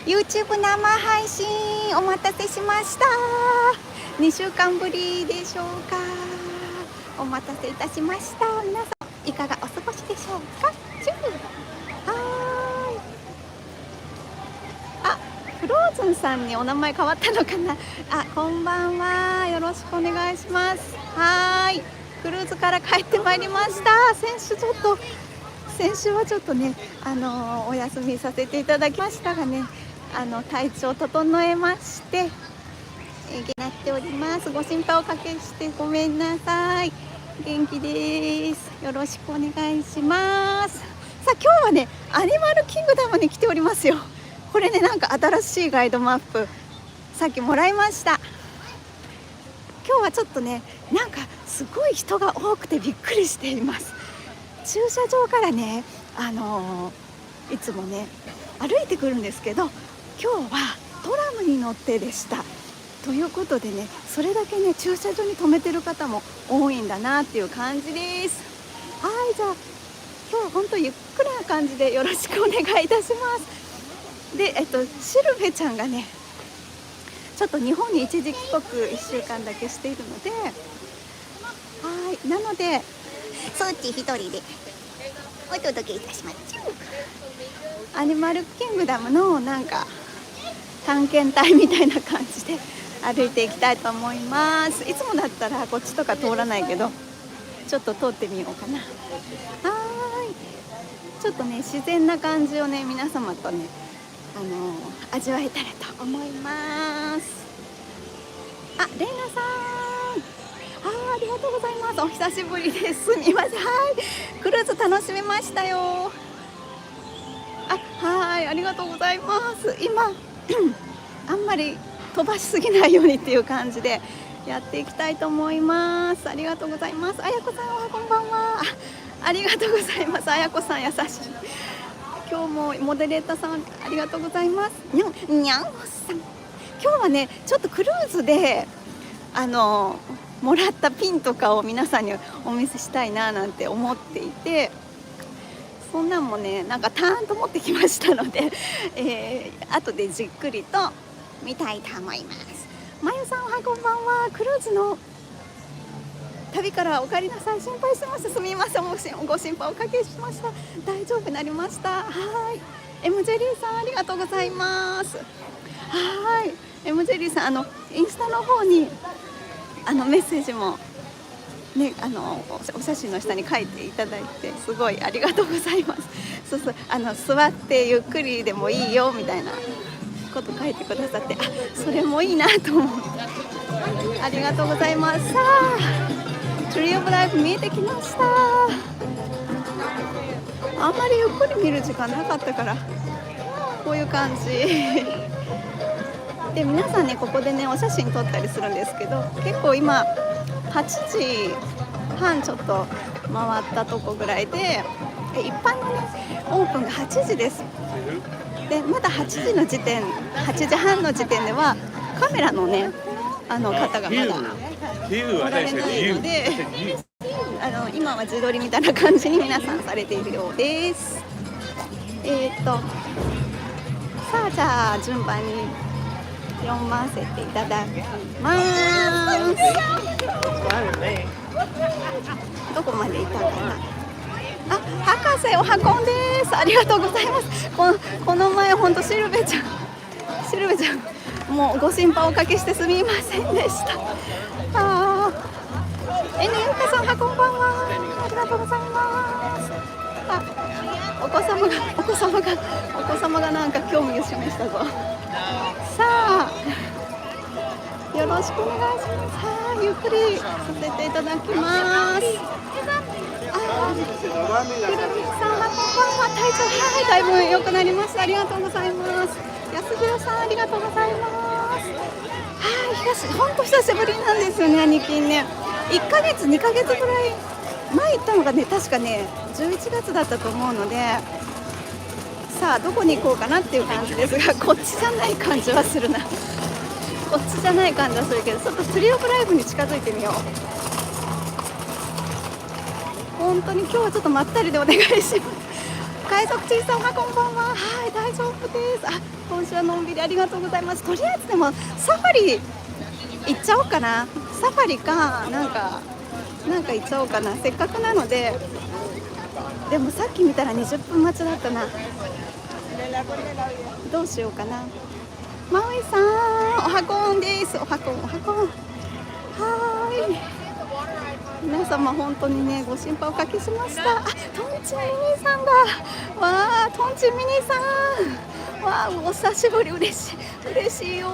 YouTube 生配信お待たせしました。2週間ぶりでしょうか。お待たせいたしました。皆さんいかがお過ごしでしょうか。フローズンさんにお名前変わったのかな。こんばんは、よろしくお願いします。クルーズから帰ってまいりました。先週はちょっとね、お休みさせていただきましたがね、体調整えまして元気になっております。ご心配おかけしてごめんなさい。元気です。よろしくお願いします。さあ、今日はね、アニマルキングダムに来ておりますよ。これね、なんか新しいガイドマップさっきもらいました。今日はちょっとね、なんかすごい人が多くてびっくりしています。駐車場からね、いつもね歩いてくるんですけど、今日はトラムに乗ってでした。ということでね、それだけね駐車場に止めてる方も多いんだなっていう感じです。じゃあ今日は本当ゆっくりな感じでよろしくお願いいたします。で、シルベちゃんがねちょっと日本に一時帰国1週間だけしているので、なのでそっち一人でお届けいたします。アニマルキングダムのなんか探検隊みたいな感じで歩いていきたいと思います。いつもだったらこっちとか通らないけど、ちょっと通ってみようかな。ちょっとね自然な感じをね皆様とね味わえたらと思います。レイナさん、ありがとうございます。お久しぶりです。すみません。クルーズ楽しめましたよ。ありがとうございます。今あんまり飛ばしすぎないようにっていう感じでやっていきたいと思います。ありがとうございます。あやこさんはこんばんは。ありがとうございます。あやこさん優しい。今日もモデレーターさんありがとうございます。にゃんさん、今日はねちょっとクルーズでもらったピンとかを皆さんにお見せしたいななんて思っていて、そんなんもねなんかターンと持ってきましたので、後でじっくりと見たいと思います。まゆさんはこんばんは。クルーズの旅からお帰りなさい。心配してました。すみません。ご心配おかけしました。大丈夫になりました。M ジェリーさんありがとうございます。M ジェリーさんインスタの方にメッセージもねお写真の下に書いていただいてすごいありがとうございます。座ってゆっくりでもいいよみたいなこと書いてくださって、それもいいなと思ってありがとうございます。さあツリーオブライフ見えてきました。あんまりゆっくり見る時間なかったからこういう感じで、皆さんねここでねお写真撮ったりするんですけど、結構今8時半ちょっと回ったとこぐらいで、一般のねオープンが8時です。でまだ8時半の時点ではカメラのね方がまだおられないので、今は自撮りみたいな感じに皆さんされているようです。さあじゃあ順番に読ませていただきます。どこまでいたかな。博士おはこんです。ありがとうございます。この前ほんとシルベちゃんもうご心配おかけしてすみませんでした。ゆうかさんはこんばんは。ありがとうございます。お子様がなんか興味を示したぞ。さあよろしくお願いします。ゆっくりさせていただきます。くるみさんはこんばんは。体調だいぶ良くなりました。ありがとうございます。安弘さんありがとうございます。ほんと久しぶりなんですよね。兄貴ね1ヶ月2ヶ月ぐらい前行ったのがね確かね11月だったと思うので、さあどこに行こうかなっていう感じですが、こっちじゃない感じはするな。こっちじゃない感じはするけど、ちょっとツリーオブライフに近づいてみよう。本当に今日はちょっとまったりでお願いします。帰海賊チーさんはこんばんは。はい、大丈夫です。今週はのんびりありがとうございます。とりあえずでもサファリ行っちゃおうかな。サファリかなんか行っちゃおうかな。せっかくなので。でもさっき見たら20分待ちだったな。どうしようかな。マウイさん、おはこんです。おはこん。はい。皆様本当にねご心配おかけしました。トンチミニさんだ。わあ、トンチミニさん。わあ、お久しぶり。嬉しいよ。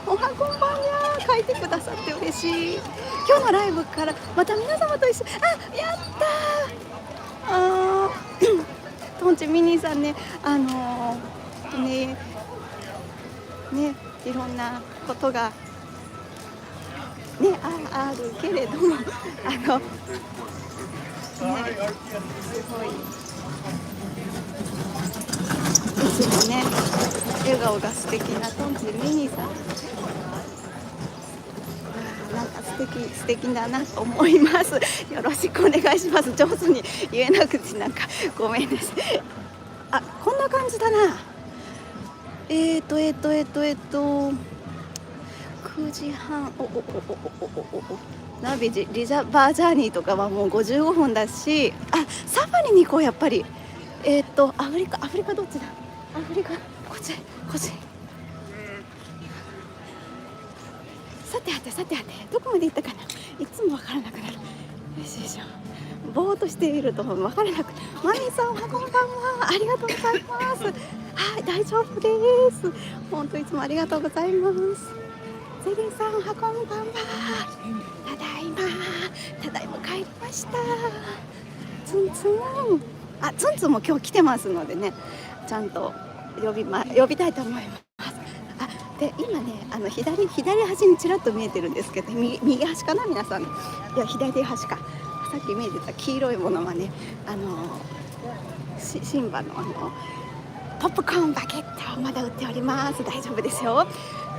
おはこんばんや。書いてくださって嬉しい。今日のライブからまた皆様と一緒。やったー。トンチミニさんね、いろんなことがね、あるけれども、すごいいつもね笑顔が素敵なトンチミニさん、なんか素敵だなと思います。よろしくお願いします。上手に言えなくてなんかごめんなさい。こんな感じだな。9時半、ナビリザバージャーニーとかはもう55分だし、サファリに行こう。やっぱりアフリカどっちだ。アフリカこっち。さてどこまで行ったかな。いつもわからなくなる。よしぼーっとしているとわからなくなる。マミさんはこんばんは。ありがとうございます。はい、大丈夫です。本当いつもありがとうございます。ゼリーさんはこんばんは。ただいま帰りました。ツンツンも今日来てますのでね、ちゃんと呼びたいと思います。で今ね左端にちらっと見えてるんですけど、右端かな皆さん。いや左端か。さっき見えてた黄色いものはね、シンバのポップコーンバケットまだ売っております。大丈夫ですよ。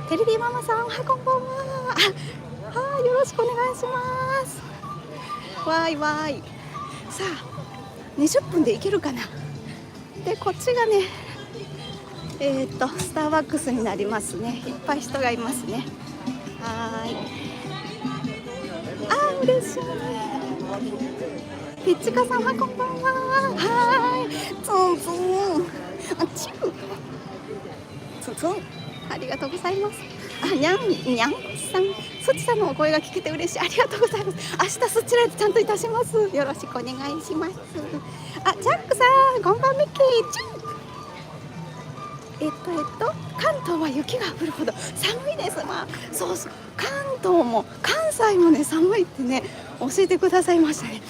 テレビママさん、こんばんは。よろしくお願いします。わい。さあ20分で行けるかな。でこっちがねスターバックスになりますね。いっぱい人がいますね。嬉しい。ピッチカさんはこんばんは。ツンツンありがとうございます。にゃんさん、そちさんのお声が聞けて嬉しい。ありがとうございます。明日そちらでちゃんといたします。よろしくお願いします。ジャックさん、こんばんミッキー。関東は雪が降るほど寒いです。そう関東も関西もね寒いってね教えてくださいましたね。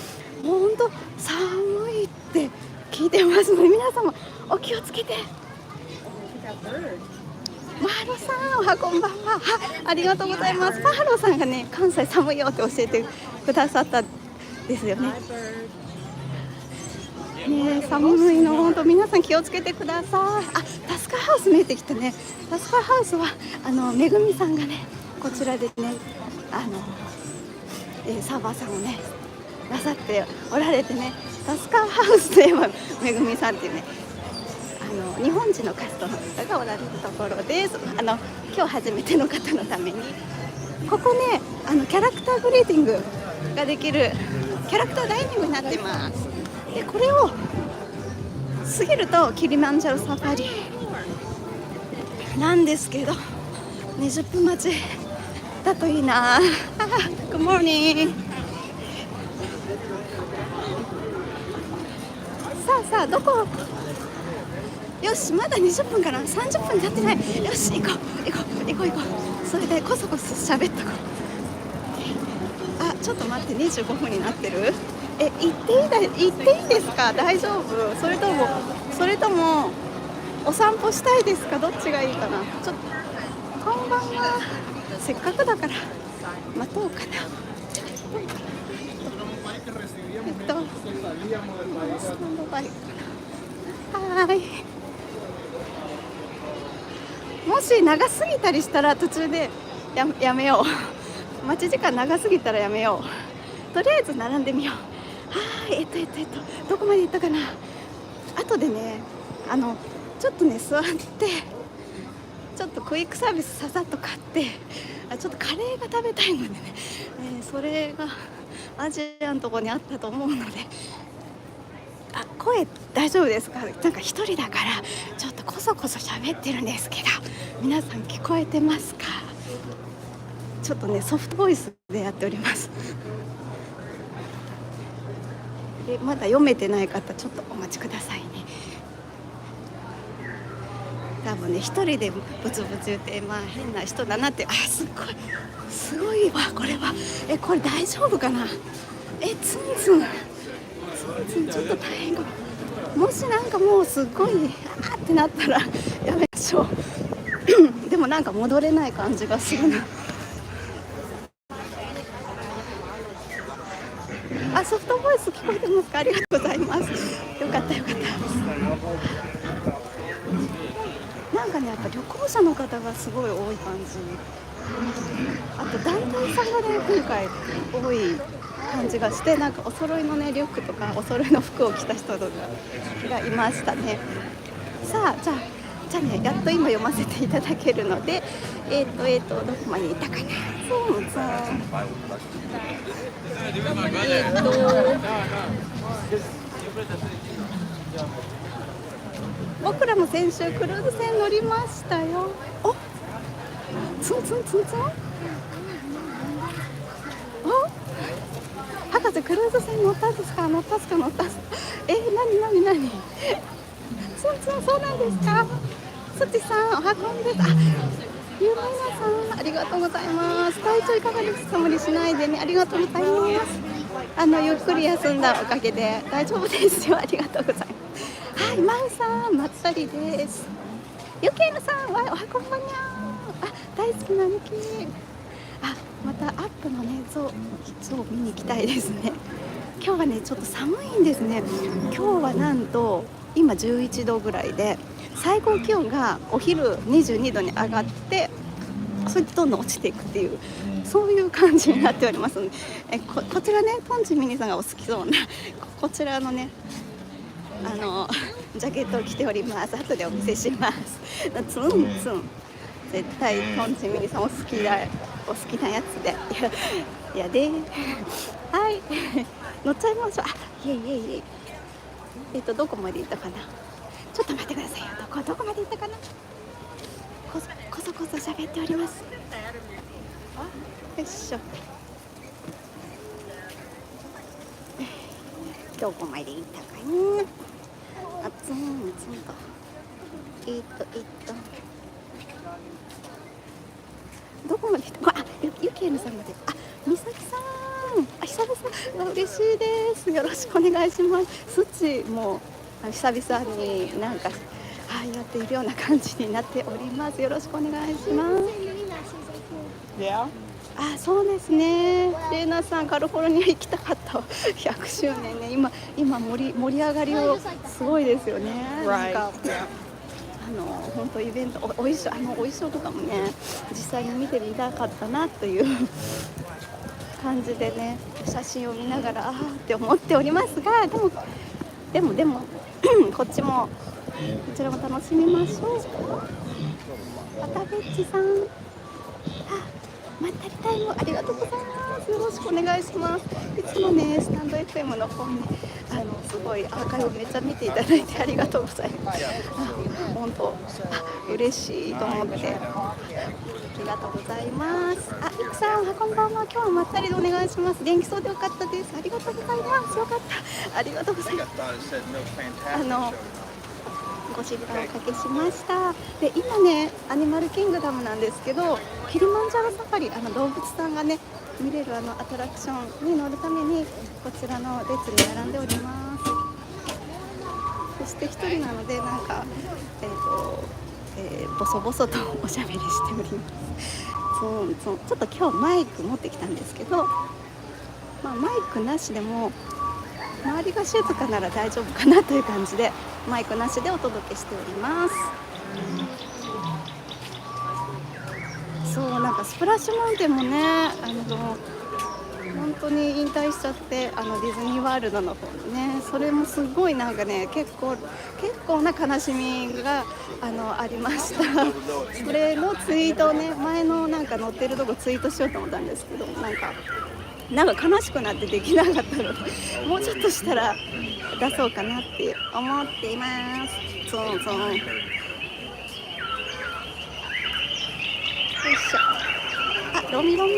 本当寒いって聞いてますので皆様お気をつけて。マハロさん、こんばんは。ありがとうございます。マハロさんがね関西寒いよって教えてくださったんですよね。寒いの本当皆さん気をつけてください。タスカーハウス見えてきたね。タスカーハウスはめぐみさんがねこちらでねサーバーさんをねなさっておられてね、タスカーハウスといえばめぐみさんっていうね日本人のキャストの方がおられるところです。今日初めての方のためにここねキャラクターグリーティングができるキャラクターダイニングになってます。でこれを過ぎるとキリマンジャロサファリなんですけど20分待ちだといいな。Good morning。さあどこ。よしまだ20分かな。30分経ってない。よし行こう。それでこそ喋っとこう。ちょっと待って、25分になってる。行っていいですか。大丈夫。それともお散歩したいですか。どっちがいいかな。ちょっとこんばんは。せっかくだから待とうかな。スタンドバイかな。もし長すぎたりしたら途中でやめよう。待ち時間長すぎたらやめよう。とりあえず並んでみよう。どこまで行ったかな。後でねちょっとね座ってちょっとクイックサービスささっと買ってちょっとカレーが食べたいのでね、それがアジアのとこにあったと思うので、声大丈夫ですか？なんか一人だからちょっとこそこそ喋ってるんですけど、皆さん聞こえてますか？ちょっとねソフトボイスでやっております。でまだ読めてない方ちょっとお待ちくださいね。多分ね一人でブツブツ言って変な人だなって、すごいわこれは。これ大丈夫かな？ツンツンちょっと大変かも。もしなんかもうすごいってなったらやめましょう。でもなんか戻れない感じがするな。ソフトボイス聞こえてますか？ありがとうございます。よかった。なんかねやっぱ旅行者の方がすごい多い感じ。あと団体さんがね今回多い感じがして、なんかお揃いのねリュックとかお揃いの服を着た人とかがいましたね。さあじゃあねやっと今読ませていただけるので、どこまでいったかな。僕らも先週クルーズ船乗りましたよ。ツン博士クルーズ船乗ったんですか？何ツンそうなんですか？すちさんお運びです。有名なさんありがとうございます。体調いかがですか？無理しないでね。ありがとうございます。ゆっくり休んだおかげで大丈夫ですよ。ありがとうございます。はい、マウさんまったりです。ゆけいのさんはおはこんばんにゃー。大好きな兄貴。またアップのね像見に行きたいですね。今日はねちょっと寒いんですね。今日はなんと今11度ぐらいで、最高気温がお昼22度に上がって、それでどんどん落ちていくっていう、そういう感じになっておりますので、こちらねトンチミニさんがお好きそうなこちらのねジャケットを着ております。後でお見せします。ツン絶対トンチミニさんお好きなやつでいやではい乗っちゃいましょう。いえどこまで行ったかな。ちょっと待ってくださいよ。どこまで行ったかな。こそ喋っております。よいしょ。どこまで行ったかな。ツンとどこまで行ったか。ゆきえぬさんまで。みさきさん久々嬉しいです。よろしくお願いします。すちも久々になんかやっているような感じになっております。よろしくお願いします。そうですね。レイナさんカリフォルニア行きたかった100周年ね。今盛り上がりをすごいですよね。なんか本当イベントお衣装とかもね実際に見てみたかったなという感じでね、写真を見ながらって思っておりますが、でもこちらも楽しみましょう。またベッチさんまったりタイムありがとうございます。よろしくお願いします。いつもねスタンド FM の方にすごいアーカイブめっちゃ見ていただいてありがとうございます。本当嬉しいと思ってありがとうございます。いくさんこんばんは。今日はまったりでお願いします。元気そうでよかったです。ありがとうございます。よかったありがとうございます。ご心配おかけしました。で今ねアニマルキングダムなんですけど、キリマンジャロサファリ動物さんがね見れるアトラクションに乗るためにこちらの列に並んでおります。そして一人なのでなんかボソボソとおしゃべりしております。ちょっと今日マイク持ってきたんですけど、マイクなしでも周りが静かなら大丈夫かなという感じでマイクなしでお届けしております。なんかスプラッシュマウンテンもね本当に引退しちゃってディズニーワールドの方にね。それもすごいなんかね、結構な悲しみがありました。それのツイートをね、前のなんか載ってるとこツイートしようと思ったんですけど、なんか悲しくなってできなかったので、もうちょっとしたら出そうかなって思っています。そうよいしょ。ロミさん、お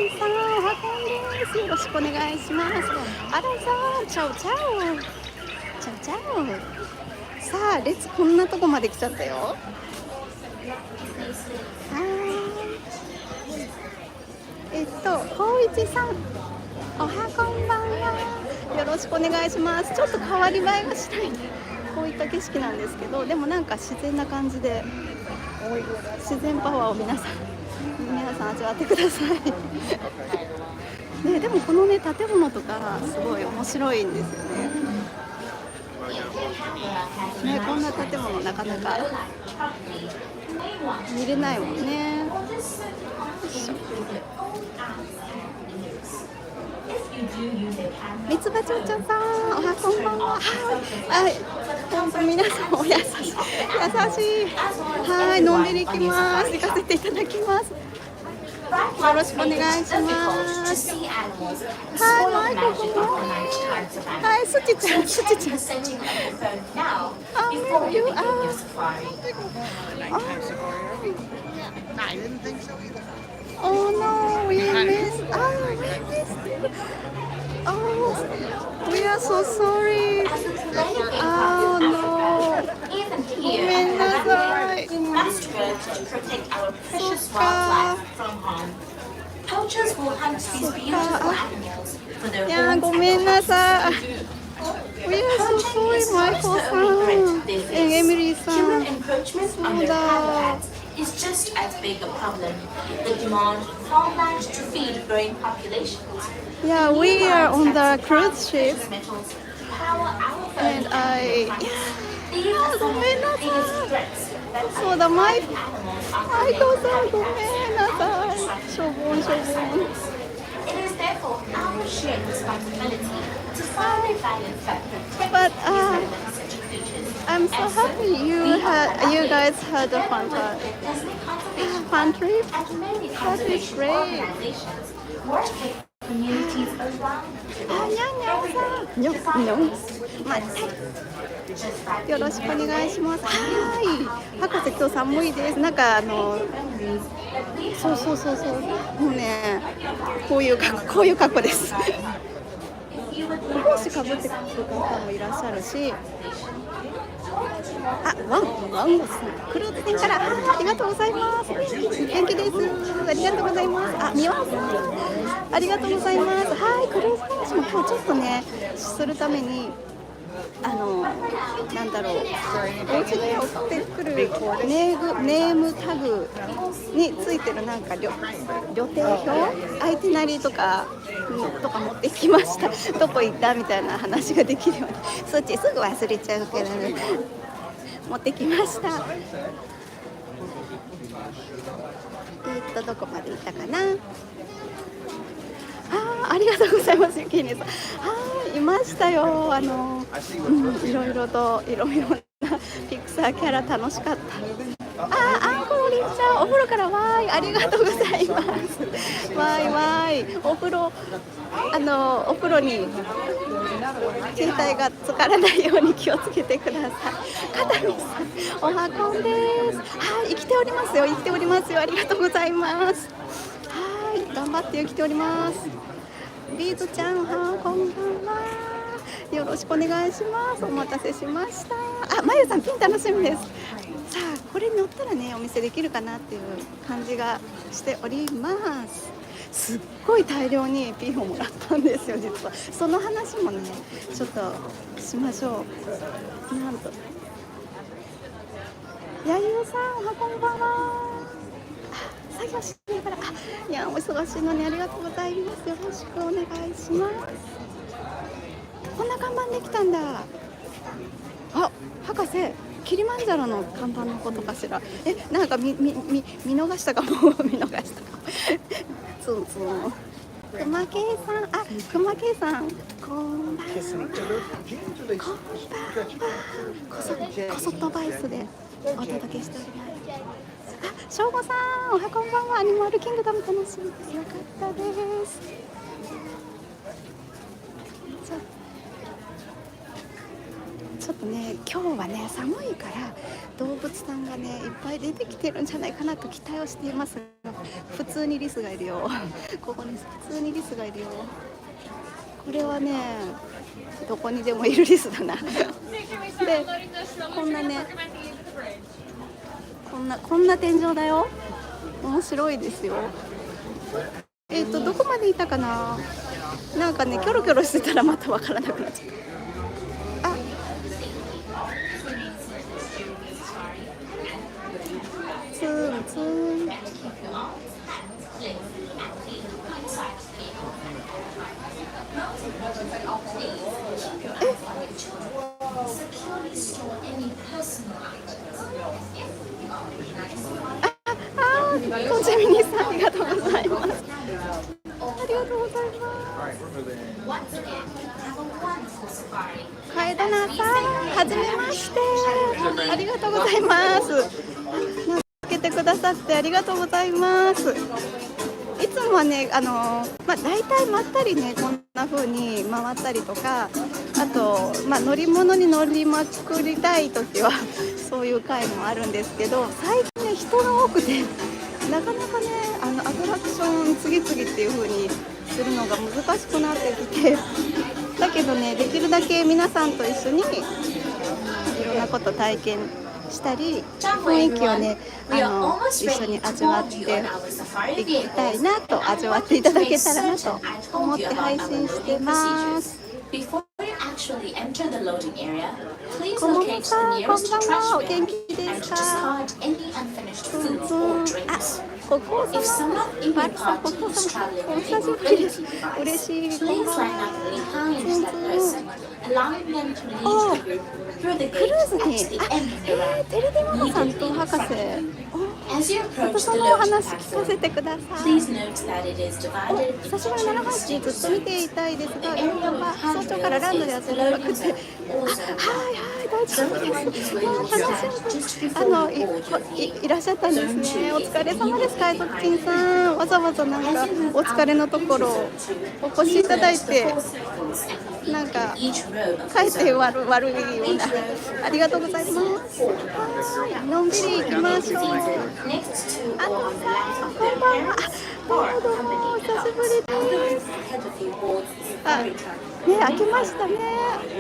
はこんです。よろしくお願いします。あらさん、チャオチャオ。チャオチャオ。さあ、こんなとこまで来ちゃったよ。こういちさん、おはこんばんは。よろしくお願いします。ちょっと変わり映えがしたいね。こういった景色なんですけど、でもなんか自然な感じで、自然パワーを皆さん味わってください。ね、でもこのね建物とかすごい面白いんですよね。ね、こんな建物なかなか見れないもんね。みつばちょうちょうさん、おはこんばんは。はい、本当皆さんお優しい。はい、のんびり行きます。行かせていただきます。よろしくお願いします。はい、マイク君。はい、すちちゃん。Oh no, we missed. Oh, we are so sorry. Oh no. ごめんなさい。いや、ごめんなさい。We are so sorry, マイコさん。エミリーさん。そうだ。is just as big a problem. The demand farmland to feed growing populations. Yeah, we are on the cruise ship. Andごめんなさい。そうだ、マイコさん、ごめんなさい。しょぼん。It is therefore our shared responsibility to find a balance that But protects I'm so happy you guys had a fun trip. That is great. にょんよろしくお願いします。はい、博士今日寒いです。なんかそうもうね、こういう格好です。帽子かぶってくる方もいらっしゃるし、ワンゴスクルーズ船からありがとうございます。元気です。ありがとうございます。みわさんありがとうございます。はい、クルーズ話も今日ちょっとねするためになんだろう、お家に送ってくるネームタグについてるなんか旅程表、アイティナリーとか持ってきました。どこ行ったみたいな話ができるように、そっちすぐ忘れちゃうけどね、持ってきました。どこまで行ったかな。ありがとうございます、ゆきねさん。いましたよ。いろいろなピクサーキャラ楽しかった。アンコーリンちゃん、お風呂からわーい、ありがとうございます。わーい、お風呂に携帯がつからないように気をつけてください。片見さん、おはこんです。生きておりますよ。ありがとうございます。頑張って生きております。ビーズちゃん、こんばんは。よろしくお願いします。お待たせしました。まゆさん、ピン楽しみです。さあ、これに乗ったらね、お見せできるかなっていう感じがしております。すっごい大量にピンをもらったんですよ、実は。その話もね、ちょっとしましょう。なんと、やゆうさん、こんばんは。作業しながら、いやお忙しいのにありがとうございます。よろしくお願いします。こんな看板できたんだ。博士、キリマンジャロの看板のことかしら。なんか見逃したかも。そう熊系さん、熊系さん、こんばんは。こそっとバイスでお届けしております。しょうごさん、おはこんばんは。アニマルキングダム楽しみです。よかったです。ちょっとね、今日はね寒いから動物さんがねいっぱい出てきてるんじゃないかなと期待をしていますが、普通にリスがいるよ。ここに普通にリスがいるよ。これはねどこにでもいるリスだな。でこんなねこんな天井だよ。面白いですよ。どこまでいたかな。なんかねキョロキョロしてたらまたわからなくなっちゃった。ツンツン。コジミニさんありがとうございます。ありがとうございます。カエドナさん、はじめまして。ありがとうございます。つけてくださってありがとうございます。いつもはね、大体まったりね、こんな風に回ったりとか、あと、乗り物に乗りまくりたい時はそういう回もあるんですけど、最近ね人が多くてなかなかねアトラクション次々っていう風にするのが難しくなってきて、だけどねできるだけ皆さんと一緒にいろんなこと体験したり雰囲気をね一緒に味わっていきたいなと、味わっていただけたらなと思って配信してます。こももさん、こんばんは。お元気ですか？国王様、マリさん、国王様、お久しぶりです。嬉しい。こんばんは。クルーズに、テレビママさんと博士、ちょっとそのお話聞かせてください。久しぶりの生配信ずっと見ていたいですが、現場は早朝からランドでやってなくて、はい大丈夫です。楽しみいらっしゃったんですね。お疲れ様です。海賊金さん、わざわざなんかお疲れのところお越しいただいて、なんか帰って悪いような、ありがとうございます。のんびり行きましょう。こんばんは。どうもお久しぶりです。明けましたね。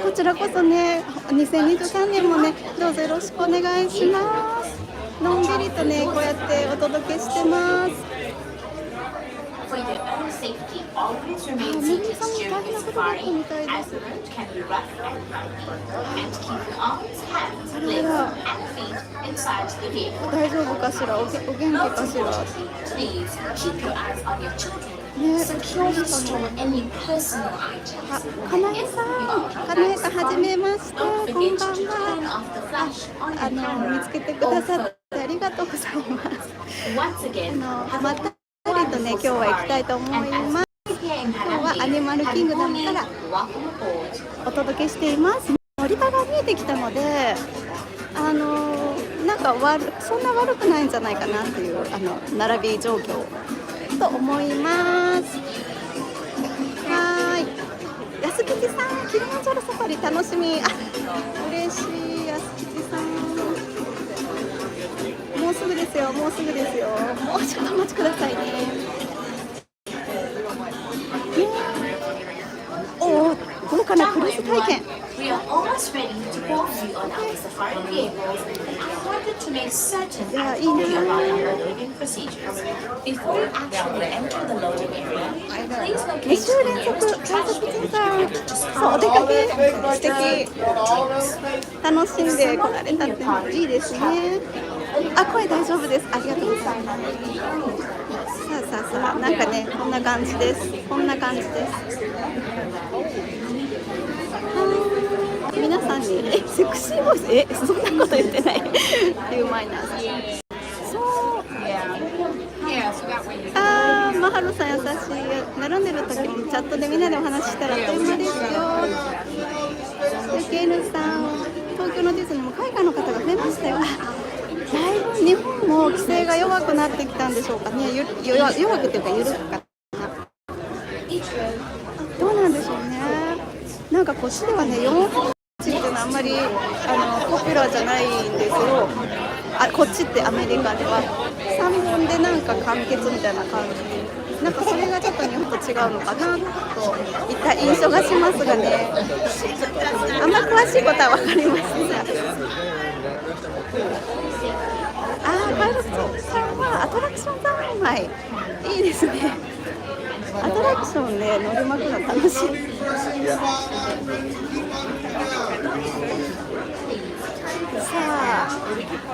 こちらこそね、2023年もね、どうぞよろしくお願いします。のんびりとね、こうやってお届けしてます。皆さんも大変なことだったみたいです。大丈夫かしら、お元気かしら。ね、かなえさん、はじめまして、こんばんは。見つけてくださってありがとうございます。まったりとね、今日は行きたいと思います。今日はアニマルキングダムからお届けしています。乗り場が見えてきたので、なんかそんな悪くないんじゃないかなっていう並び状況と思います。安吉さん、キリマンジャロサファリ楽しみ。嬉しい。安吉さん、もうすぐですよ。もうちょっとお待ちくださいね。豪華なクルーズ体験。いや、いいね。2週連続海賊人さん、そう、お出かけ素敵。楽しんで来られたってのもいいですね。声大丈夫です。ありがとうございます。さあ、なんかね、こんな感じです。皆さんにセクシーボイス、そんなこと言ってないっていうマイナーさん。そう、はるさん優しい。並んでる時もチャットでみんなでお話ししたらあっという間ですよ。ケイヌさん、東京のディズニーも海外の方が増えましたよ。だいぶ日本も規制が弱くなってきたんでしょうかね。弱くっていうか緩くかな。どうなんでしょうね。なんかこっちではね、4本っていうのはあんまりポピュラーじゃないんですよ。こっちってアメリカでは3本でなんか完結みたいな感じ。なんかそれがちょっと日本と違うのかなといった印象がしますがね。あんま詳しいことは分かりませんが。パイロットさんはアトラクション三昧いいですね。アトラクションで乗りまくるの楽しい。さあ、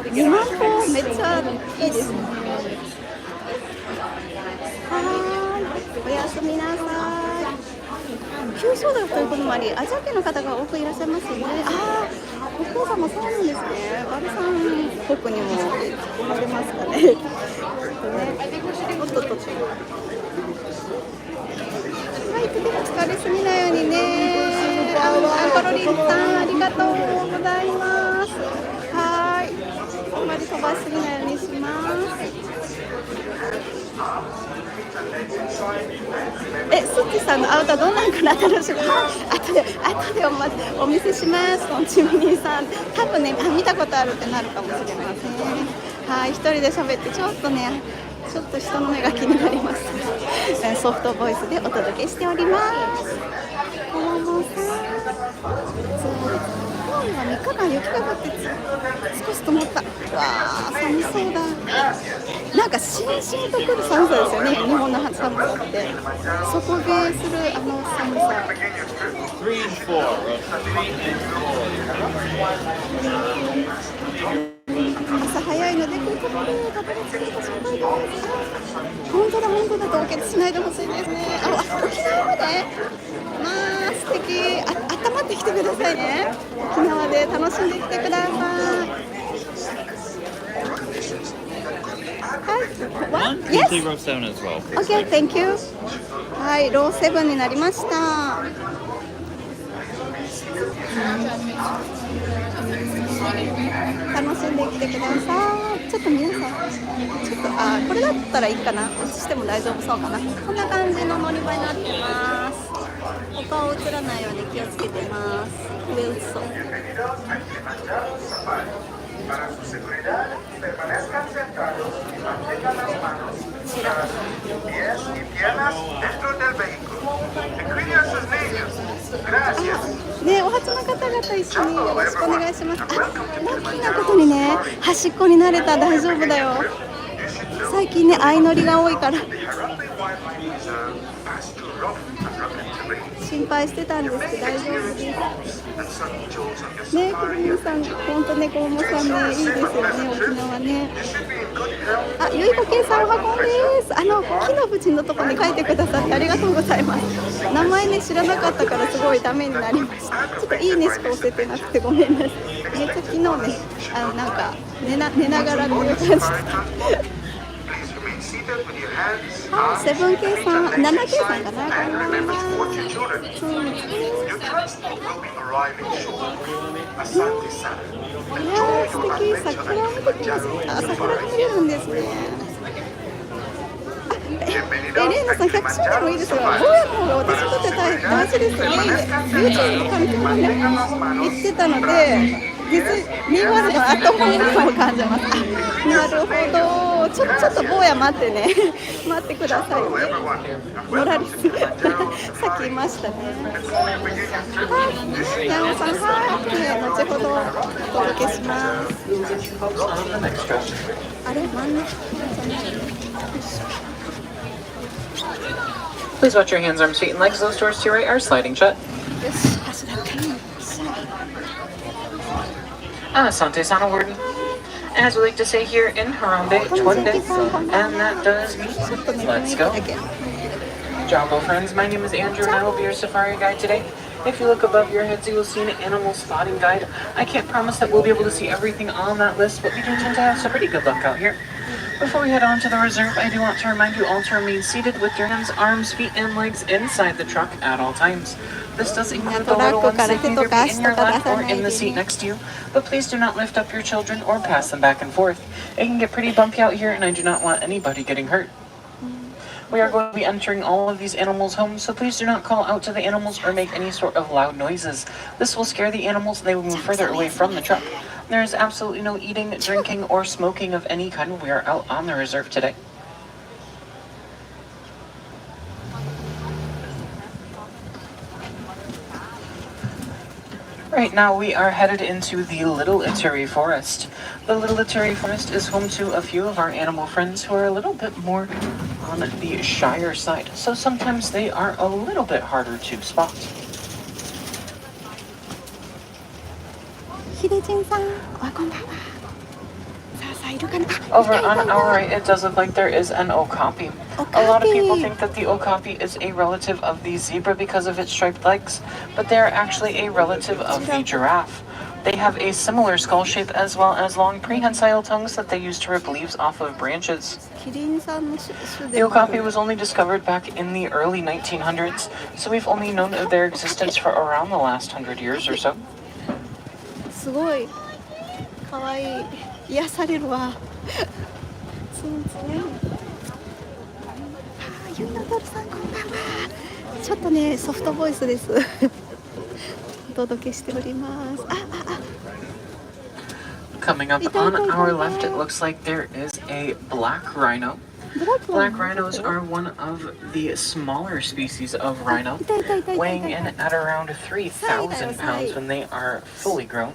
2万歩めっちゃいいですね。おやすみなさい。旧正月ということもあり、アジア系の方が多くいらっしゃいますよね。お父様そうなんですね。バルサン国にもおられますかね。おっとっとっと。はい、とても疲れすぎないようにね。コロリンさんありがとうございます。はい、あんまり飛ばしすぎないようにします。スッチさんのアウトどんなんかな楽しみ。後でお見せします。このチミニーさん、多分ね見たことあるってなるかもしれません。はい、一人で喋ってちょっと人の目が気になります。ソフトボイスでお届けしております。このもさ、今日は3日間雪が降って少し止まった。わー、寒そうだ。なんかしんしんとくる寒さですよね、日本の寒さって。底冷えする寒さ。朝早いので、こういうところでたどり着けるか心配です。本当だ、凍結しないでほしいですね。沖縄までまあ素敵。温まってきてくださいね。沖縄で楽しんできてください。One, Yes? row 7 as well. Okay, thank you. はい、ロー7になりました。楽しんできてください。ちょっと皆さん、これだったらいいかな。映しても大丈夫そうかな。こんな感じの乗り場になってます。お顔映らないように気をつけてます。上映そう。Para su seguridad, permanezcan sentados y mantengan las manos, pies y piernas dentro del vehículo. Cuiden a sus niños. Gracias. ね、お初の方々一緒によろしくお願いします。ラッキーなことにね、端っこになれた。大丈夫だよ。最近ね、相乗りが多いから心配してたんですけど大丈夫です。ね、くるみさん、本当ね、こうもさんね、いいですよね、沖縄ね。ゆいこけいさん、おはこんです。木の縁のところに書いてくださってありがとうございます。名前ね、知らなかったからすごいためになりました。ちょっといいねしか押せてなくてごめんなさい。めっちゃ昨日ね、なんか寝ながらこういう感じでセブン K さん、7K さんかな。こんばんは。いやー、素敵。桜を見てきます。桜が見れるんですね。レイナさん、100周年もいいですが、どうやった方が私にとって大事ですよね。YouTube とか見てもね、言ってたので、ディズニーワールドのアットホーム感を感じます。なるほど。ちょっと坊や待ってね。待ってくださいね。モラリス。さっき言いましたね。はい。ヤンさん、はい。後ほどお届けします。あれ、真ん中じゃない。Please watch your hands, arms, feet, and legs. Those doors to your right are sliding shut. よし、走らんかい。Asante-san Warden. As we like to say here in Harambe, Chwande, and that does mean let's go. Jocko friends, my name is Andrew and I will be your safari guide today. If you look above your heads, you will see an animal spotting guide. I can't promise that we'll be able to see everything on that list, but we do tend to have some pretty good luck out here. Before we head on to the reserve, I do want to remind you all to remain seated with your hands, arms, feet, and legs inside the truck at all times. This does include the little ones that can either be in your lap or in the seat next to you, but please do not lift up your children or pass them back and forth. It can get pretty bumpy out here, and I do not want anybody getting hurt. We are going to be entering all of these animals' homes, so please do not call out to the animals or make any sort of loud noises. This will scare the animals and they will move further away from the truck. There is absolutely no eating, drinking, or smoking of any kind when we are out on the reserve today. Right now we are headed into the Little Ituri Forest. The Little Ituri Forest is home to a few of our animal friends who are a little bit more on the shyer side, so sometimes they are a little bit harder to spot. ひでじんさん、こんばんは。さあさあいるかな。 Over on our right, it does look like there is an okapi. A lot of people think that the okapi is a relative of the zebra because of its striped legs, but they are actually a relative of the giraffe. They have a similar skull shape as well as long prehensile tongues that they use to rip leaves off of branches. キリンさんの種 The okapi was only discovered back in the early 1900s, so we've only known of their existence for around the last 100 years or so. すごい可愛い癒されるわ。そうですね。ゆいのドルさんこんばんは。ちょっとねソフトボイスです。お届けしております。Coming up on our left, it looks like there is a black rhino. Black rhinos are one of the smaller species of rhino, weighing in at around 3,000 pounds when they are fully grown.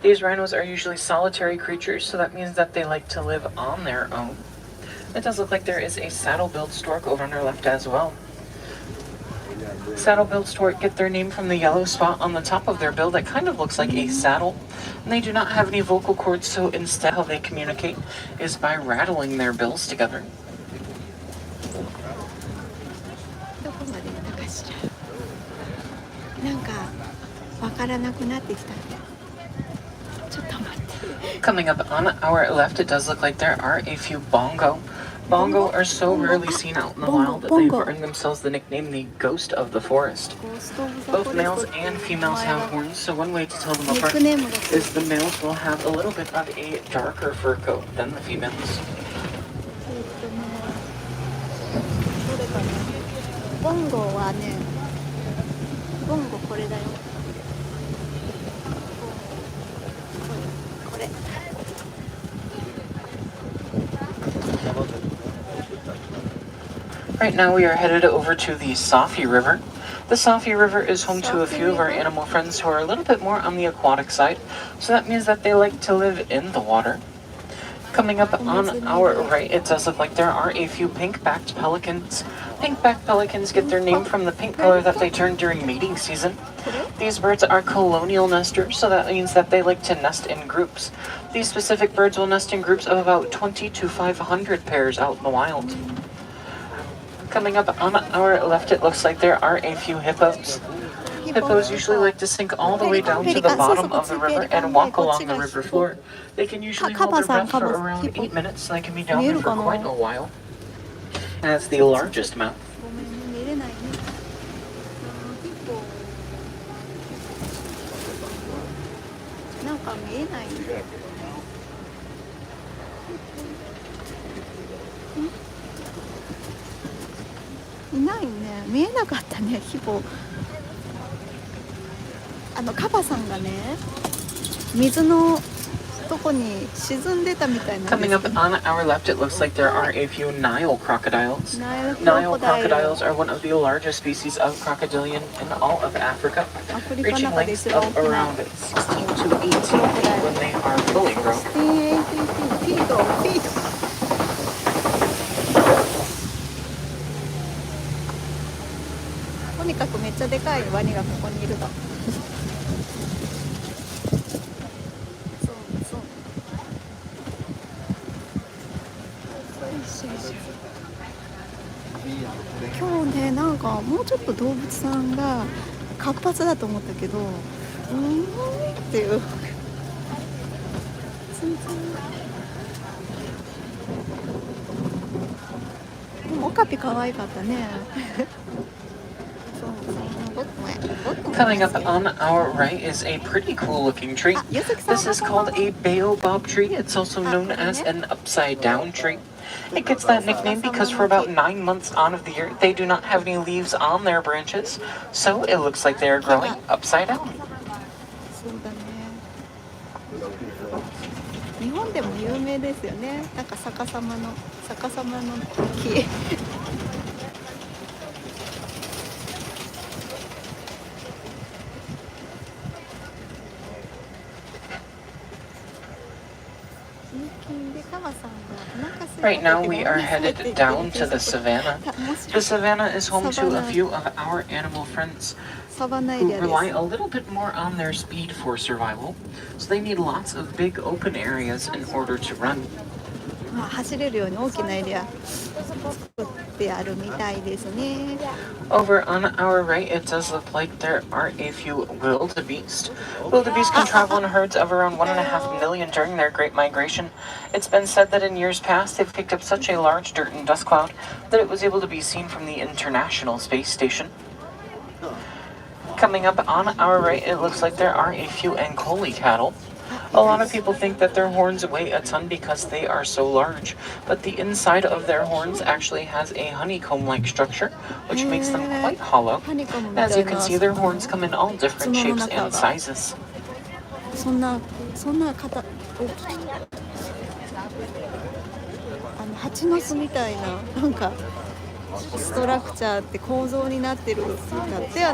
These rhinos are usually solitary creatures, so that means that they like to live on their own. It does look like there is a saddle-billed stork over on our left as well. Saddle-billed stork get their name from the yellow spot on the top of their bill that kind of looks like a saddle. And they do not have any vocal cords, so instead how they communicate is by rattling their bills together. どこまで行ったかしら。なんかわからなくなってきた。ちょっと待って。 Coming up on our left, it does look like there are a few bongo. Bongo are so rarely seen out in the wild that they've earned themselves the nickname the ghost of the forest. Both males and females have horns, so one way to tell them apart is the males will have a little bit of a darker fur coat than the females. どれかな。ボンゴはね、ボンゴこれだよ。これ。 Right now we are headed over to the Safi River. The Safi River is home to a few of our animal friends who are a little bit more on the aquatic side, so that means that they like to live in the water. Coming up on our right, it does look like there are a few pink-backed pelicans. Pink-backed pelicans get their name from the pink color that they turn during mating season. These birds are colonial nesters, so that means that they like to nest in groups. These specific birds will nest in groups of about 20 to 500 pairs out in the wild. Coming up on our left, it looks like there are a few hippos. Hippos usually like to sink all the way down to the bottom of the river and walk along the river floor. They can usually hold their breath for around 8 minutes, so they can be down there for quite a while. And it's the largest mouth. ごめんね、見れないね。なんか見えないんで。いないね。見えなかったね、ヒポ。カバさんがね、水のとこに沈んでたみたいなんです Coming up on our left, it looks like there are a few Nile crocodiles. Nile Nile crocodiles are one of the largest species of crocodilian in all of Africa, アフリカの reaching 中で lengths 一番 of 大きな around 16 to 18 feet when they are fully grown. フィード。とにかくめっちゃでかいワニがここにいるの。今日ね、なんかもうちょっと動物さんが活発だと思ったけど、っていう。全然オカピ可愛かったね。そう僕も Coming up on our right is a pretty cool looking tree. This is called a baobab tree. It's also known as an upside down tree. It gets that nickname because for about 9 months out of the year, they do not have any leaves on their branches, so it looks like they are growing upside down. そうだね。日本でも有名ですよね。なんか逆さまの木。Right now we are headed down to the savannah. The savannah is home to a few of our animal friends who rely a little bit more on their speed for survival, so they need lots of big open areas in order to run. 走れるように大きなエリア作ってあるみたいですね。Over on our right, it does look like there are a few wildebeest. Wildebeest can travel in herds of around 1.5 million during their Great Migration. It's been said that in years past, they've picked up such a large dirt and dust cloud that it was able to be seen from the International Space Station. Coming up on our right, it looks like there are a few Ankole cattle. A lot of people think that their horns weigh a ton because they are so large, but the inside of their horns actually has a honeycomb-like structure, which makes them quite hollow. As you can see, their horns come in all different shapes and sizes. そんな蜂の巣みたいななんかストラクチャーって構造になってるんだって。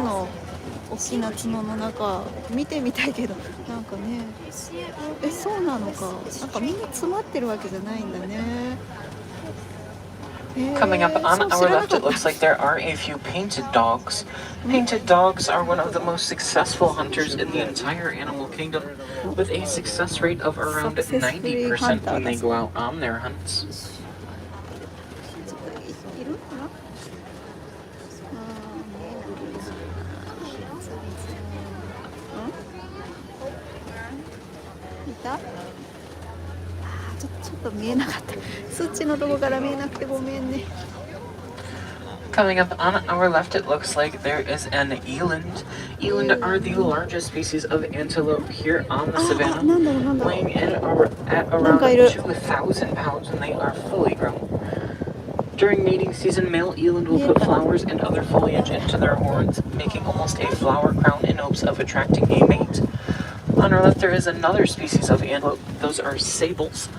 大きな角の中見てみたいけど、なんかね、そうなのか。なんかみんな詰まってるわけじゃないんだね。Coming up on our left, it looks like there are a few painted dogs. Painted dogs are one of the most successful hunters in the entire animal kingdom, with a success rate of around 90% when they go out on their hunts. ちょっと見えなかった。そっちのとこから見えなくてごめんね。Coming up on our left, it looks like there is an eland. Eland are the largest species of antelope here on the savannah, weighing in at around 2,000 pounds when they are fully grown. During mating season, male eland will put flowers and other foliage into their horns, making almost a flower crown in hopes of attracting a mate. On our left, there is another species of antelope. Those are sables.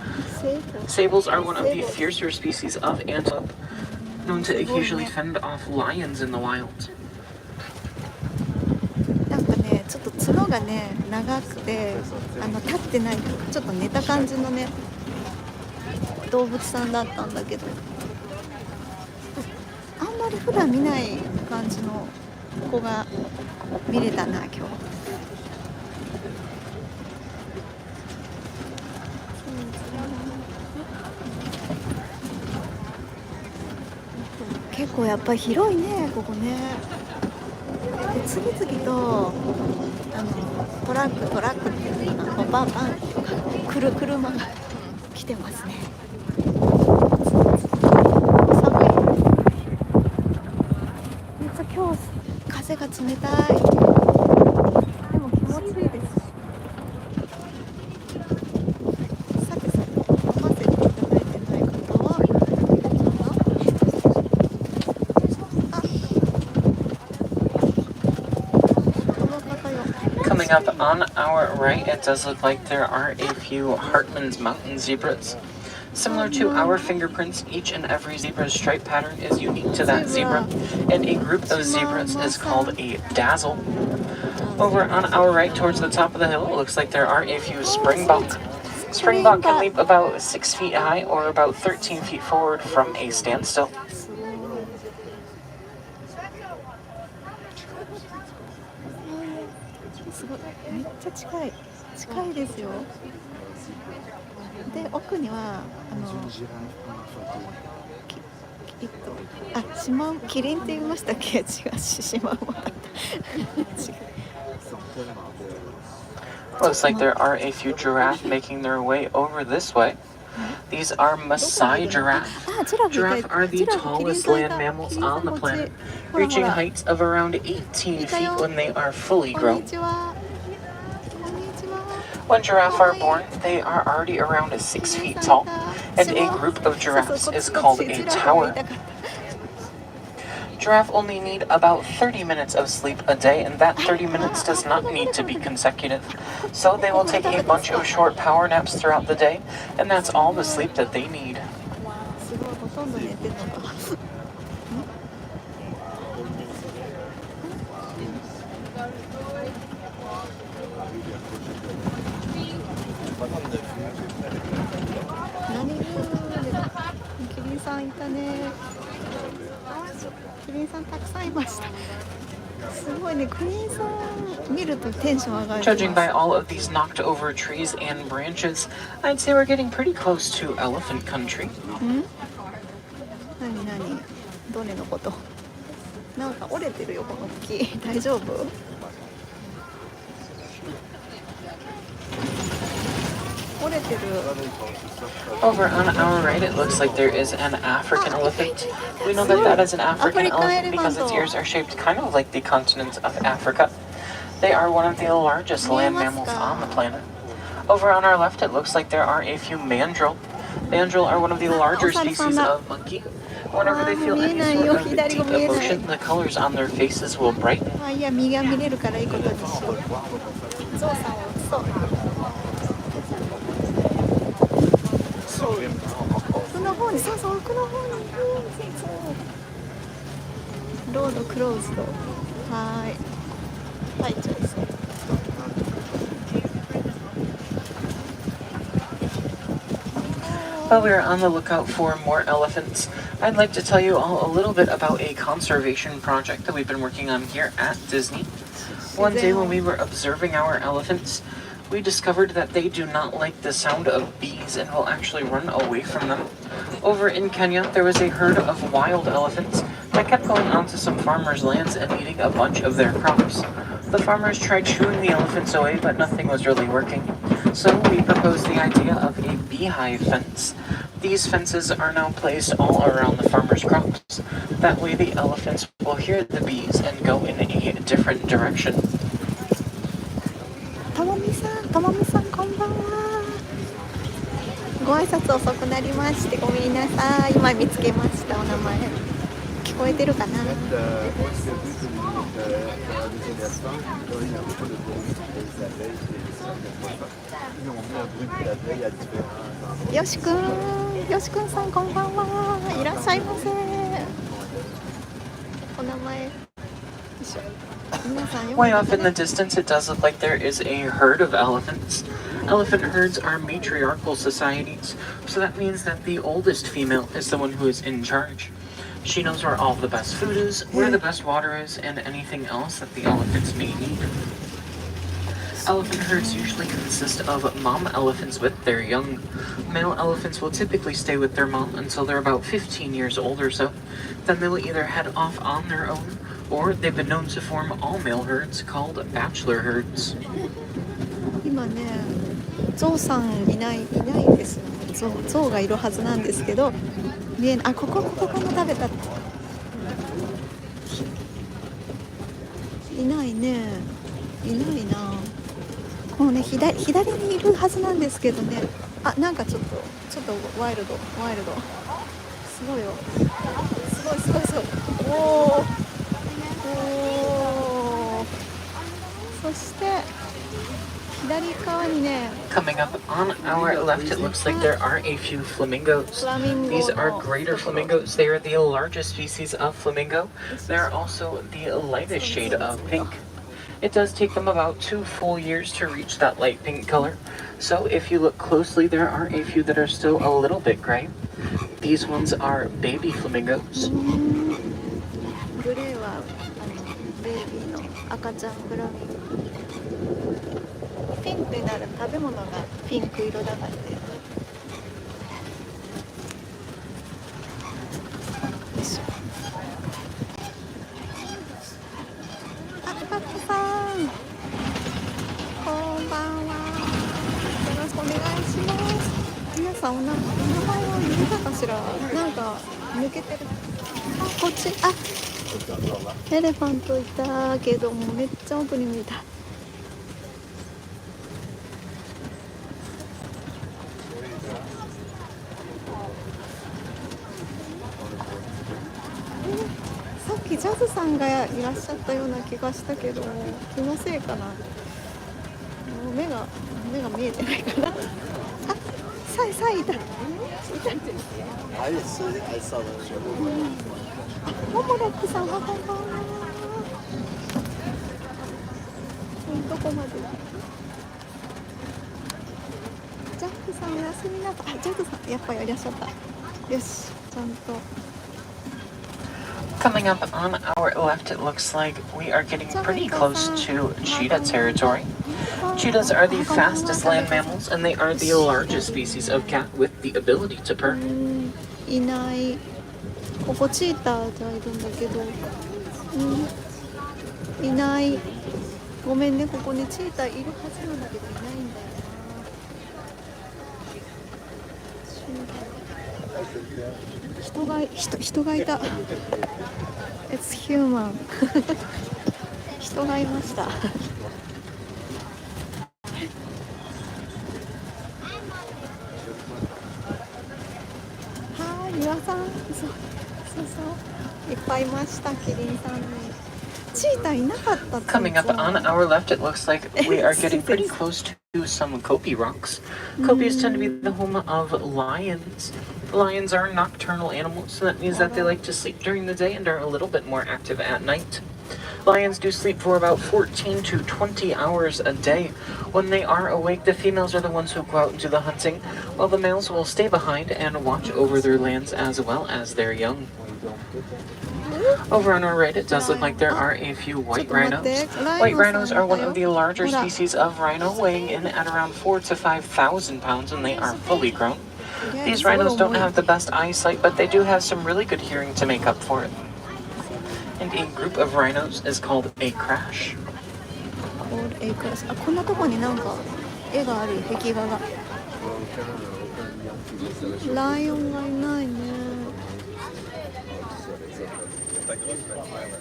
Sables are one of the fiercer species of antelope, known to occasionally fend off lions in the wild. なんかね、ちょっと角がね長くて立ってない、ちょっと寝た感じのね動物さんだったんだけど、あんまり普段見ない感じの子が見れたな今日。結構やっぱり広いねここね。で次々とトラックっていうのかな、バンバンとか車が来てますね。寒い。めっちゃ今日風が冷たい。でも気持ちいいです。さて飲ませていただいてない方はComing up on our right, it does look like there are a few Hartman's mountain zebras. Similar to our fingerprints, each and every zebra's stripe pattern is unique to that zebra, and a group of zebras is called a dazzle. Over on our right towards the top of the hill, it looks like there are a few springbok. Springbok can leap about 6 feet high or about 13 feet forward from a standstill. すごい、めっちゃ近いですよ。で奥にはシマウマ、キリンって言いましたっけ？違う、シマウマだった。Looks like there are a few giraffe making their way over this way. These are Maasai giraffe. Giraffe are the tallest land mammals on the planet, reaching heights of around 18 feet when they are fully こんに grown. ちは。こんにちは。 When giraffe are born, they are already around 6 feet tall, and a group of giraffes is called a tower. Giraffe only need about 30 minutes of sleep a day, and that 30 minutes does not need to be consecutive. So they will take a bunch of short power naps throughout the day, and that's all the sleep that they need. すごい、ほとんど寝てんのか。何キリンさんいたね。キリンさんたくさんいました。すごいね、キリンさん見るとテンション上がる。 Judging by all of these knocked over trees and branches, I'd say we're getting pretty close to elephant country. 何どれのこと？なんか折れてるよこの木。大丈夫？ 折れてる。 Over on our right, it looks like there is an African elephant. We know that that is an African elephant because its ears are shaped kind of like the continent of Africa. They are one of the largest land mammals on the planet. Over on our left, it looks like there are a few mandrill. Mandrill are one of the larger species of monkey. Whenever they feel any sort of deep emotion, the colors on their faces will brighten. あ、いや、右が見れるからいいことにしよう。ゾウさんを映そう。奥の方に、そうそう、奥の方に。ロードクローズド。はーい。はい、チョイス。 While we are on the lookout for more elephants, I'd like to tell you all a little bit about a conservation project that we've been working on here at Disney. One day when we were observing our elephants, we discovered that they do not like the sound of bees and will actually run away from them. Over in Kenya, there was a herd of wild elephants that kept going onto some farmers' lands and eating a bunch of their crops. The farmers tried shooing the elephants away, but nothing was really working. So we proposed the idea of a beehive fence. These fences are now placed all around the farmers' crops. That way the elephants will hear the bees and go in a different direction. ともみさん、こんばんは。ご挨拶遅くなりましてごめんなさい。今見つけました。お名前聞こえてるかな。よしくんさん、こんばんは。いらっしゃいませ。お名前。Way off in the distance, it does look like there is a herd of elephants. Elephant herds are matriarchal societies, so that means that the oldest female is the one who is in charge. She knows where all the best food is, where the best water is, and anything else that the elephants may need. Elephant herds usually consist of mom elephants with their young. Male elephants will typically stay with their mom until they're about 15 years old or so. Then they will either head off on their own, or they've been known to form all-male herds called bachelor herds. 今ね、ゾウさんいないですよね。ゾウがいるはずなんですけど、見えない。あ、ここも食べた。いないね。いないな。もうね、左にいるはずなんですけどね。あ、なんかちょっとワイルド。すごいよ。すごい。おー。そして左側にね。 Coming up on our left, it looks like there are a few flamingos. These are greater flamingos. They are the largest species of flamingo. They are also the lightest shade of pink. It does take them about 2 full years to reach that light pink color. So if you look closely, there are a few that are still a little bit gray. These ones are baby flamingos. グレーはベイビーの赤ちゃんフラミンゴ。ピンクになる食べ物がピンク色だからね。よいしょ。あ、パパさん。こんばんは。よろしくお願いします。皆ささん、名前は見たかしら。なんか抜けてる。あ、こっち。あ、エレファントいたけども、めっちゃ奥に見えた。さっきジャズさんがいらっしゃったような気がしたけど、気のせいかな。もう目が見えてないかな。あ、サイいた。モモロックさんはこんばんは。どこまで。ジャックさんおやすみなさい。あ、ジャックさんやっぱりいらっしゃった。よし、ちゃんと。Coming up on our left, it looks like we are getting pretty close to cheetah territory. Cheetahs are the fastest land mammals, and they are the largest species of cat with the ability to purr. いない。ここチーターがいるんだけど、いない。ごめんね、ここねチーターいるはずなんだけどいないんだよな。人がいた。It's human 人がいました。岩さん、そういっぱいいました。キリンさんね。チーターいなかったって。Coming up on our left, it looks like we are getting pretty close to some Kopi rocks. Kopis tend to be the home of lions. Lions are nocturnal animals, so that means that they like to sleep during the day and are a little bit more active at night. Lions do sleep for about 14 to 20 hours a day. When they are awake, the females are the ones who go out and do the hunting, while the males will stay behind and watch over their lands as well as their young. Over on our right, it does look like there are a few white rhinos. White rhinos are one of the larger species of rhino, weighing in at around 4,000 to 5,000 pounds when they are fully grown. These rhinos don't have the best eyesight, but they do have some really good hearing to make up for it. And a group of rhinos is called a crash. あ、こんなとこになんか絵がある。壁画が。ライオンがいないね。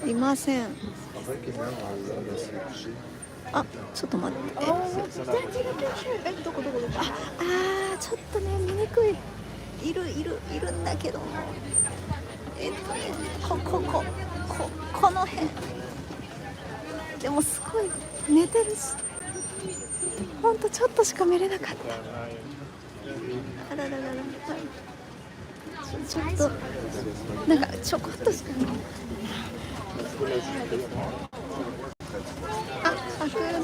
いません。あ、ちょっと待って。どこ。あ、ちょっとね見にくい。いるんだけども。この辺。でもすごい寝てるし。ほんとちょっとしか見れなかった。あらららら。ちょっとなんかちょこっとしか見れない。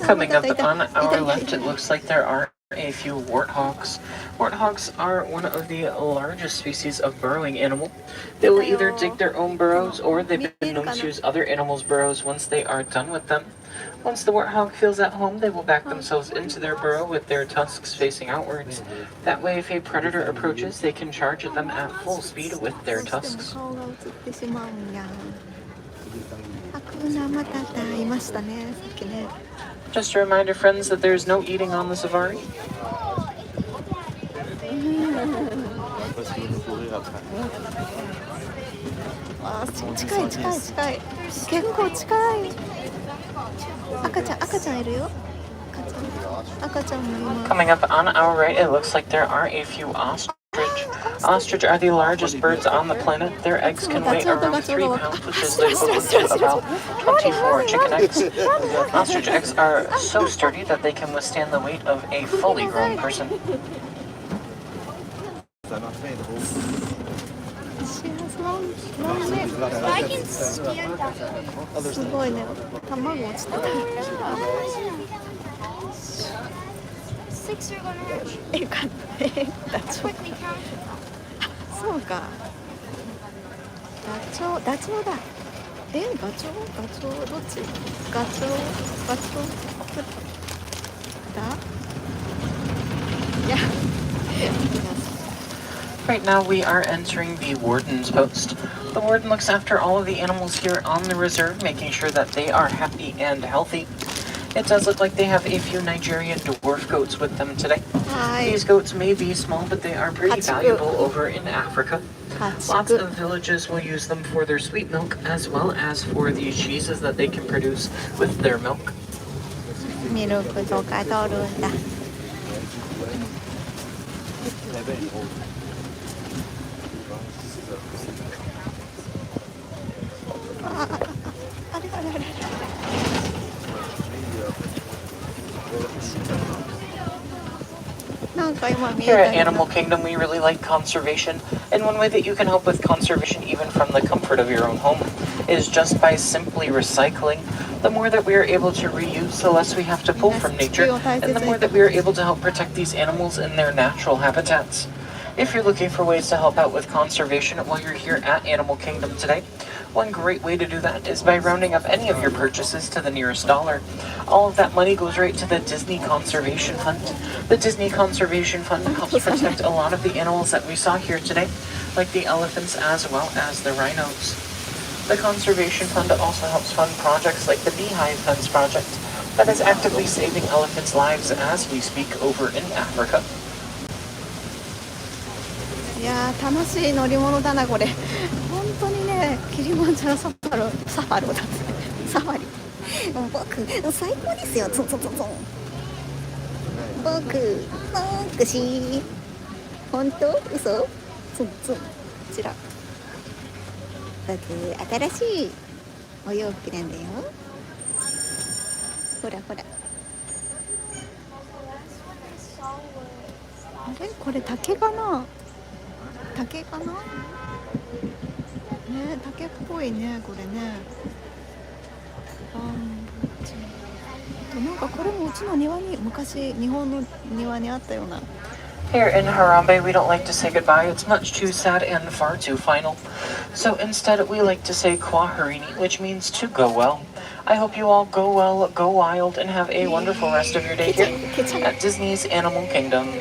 Coming up on our left, it looks like there are a few warthogs. Warthogs are one of the largest species of burrowing animal. They will either dig their own burrows or they've been known to use other animals' burrows once they are done with them. Once the warthog feels at home, they will back themselves into their burrow with their tusks facing outwards. That way, if a predator approaches, they can charge at them at full speed with their tusks. アクナマタタいましたね、さっきね。 Just a reminder, friends, that there is no eating on the safari. あ、近い。結構近い。赤ちゃんいるよ。赤ちゃんもいます。 Coming up on our right, it looks like there are a few ostrich. Ostrich are the largest birds on the planet. Their eggs can weigh around 3 pounds, which is equivalent to about 24 chicken eggs. Ostrich eggs are so sturdy that they can withstand the weight of a fully grown person. I can stand up. すごいね。卵落ちてた。 6 are gonna hurt. よかった。ダチョウ。 Quickly count. そうか。ダチョウだ。ガチョウどっち？ガチョウだ。いや。Right now we are entering the warden's post. The warden looks after all of the animals here on the reserve, making sure that they are happy and healthy. It does look like they have a few Nigerian dwarf goats with them today. はい。 These goats may be small, but they are pretty valuable over in Africa. 家 Lots 畜 of villages will use them for their sweet milk as well as for the cheeses that they can produce with their milk. ミルクとか取るんだ。あれあれあれあれ。なんか今見え Here た at ような Animal Kingdom, we really like conservation, and one way that you can help with conservation even from the comfort of your own home is just by simply recycling. The more that we are able to reuse, the less we have to pull from nature, and the more that we are able to help protect these animals in their natural habitats. If you're looking for ways to help out with conservation while you're here at Animal Kingdom today, one great way to do that is by rounding up any of your purchases to the nearest dollar. All of that money goes right to the Disney Conservation Fund. The Disney Conservation Fund helps protect a lot of the animals that we saw here today, like the elephants as well as the rhinos. The Conservation Fund also helps fund projects like the Beehive Fence project that is actively saving elephants' lives as we speak over in Africa. いやー楽しい乗り物だなこれ。本当にね、キリマンジャロサファロだってサファリ。僕最高ですよ。ツンツンツンツン。僕本当嘘？ツンツン。こちら。僕新しいお洋服なんだよ。ほらほら。あれこれ竹かな？竹かな？ね、竹っぽいね、これね。なんかこれもうちの庭に昔日本の庭にあったような。Here in Harambe, we don't like to say goodbye. It's much too sad and far too final. So instead, we like to say Kwaherini, which means to go well. I hope you all go well, go wild, and have a wonderful rest of your day here at Disney's Animal Kingdom.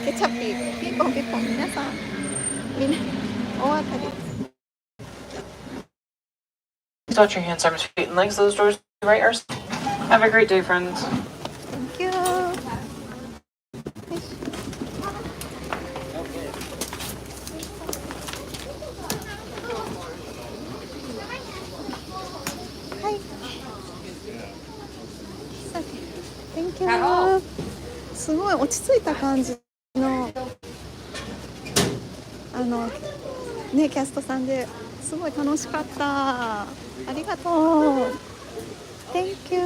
ケチャッピピンポンピンポン皆さんみんなお分かり。 Please watch your hands, arms, feet, and legs. Those doors right are. Have a great day, friends. Thank you. はい。さて、Thank you. すごい落ち着いた感じのねキャストさんですごい楽しかった。ありがとう。Thank you.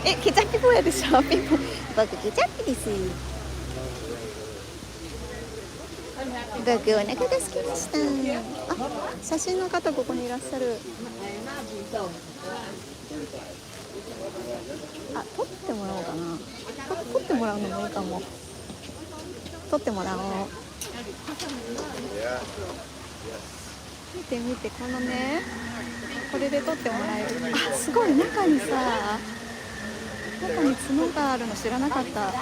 ケチャッピ坊やでしょ。ピンポン。僕ケチャッピです。僕お腹が空きました。あ、写真の方ここにいらっしゃる。あ、撮ってもらおうかな。撮ってもらうのもいいかも。撮ってもらおう。見て見て、このね、これで撮ってもらえる。あ、すごい、中にさ、中に角があるの知らなかった。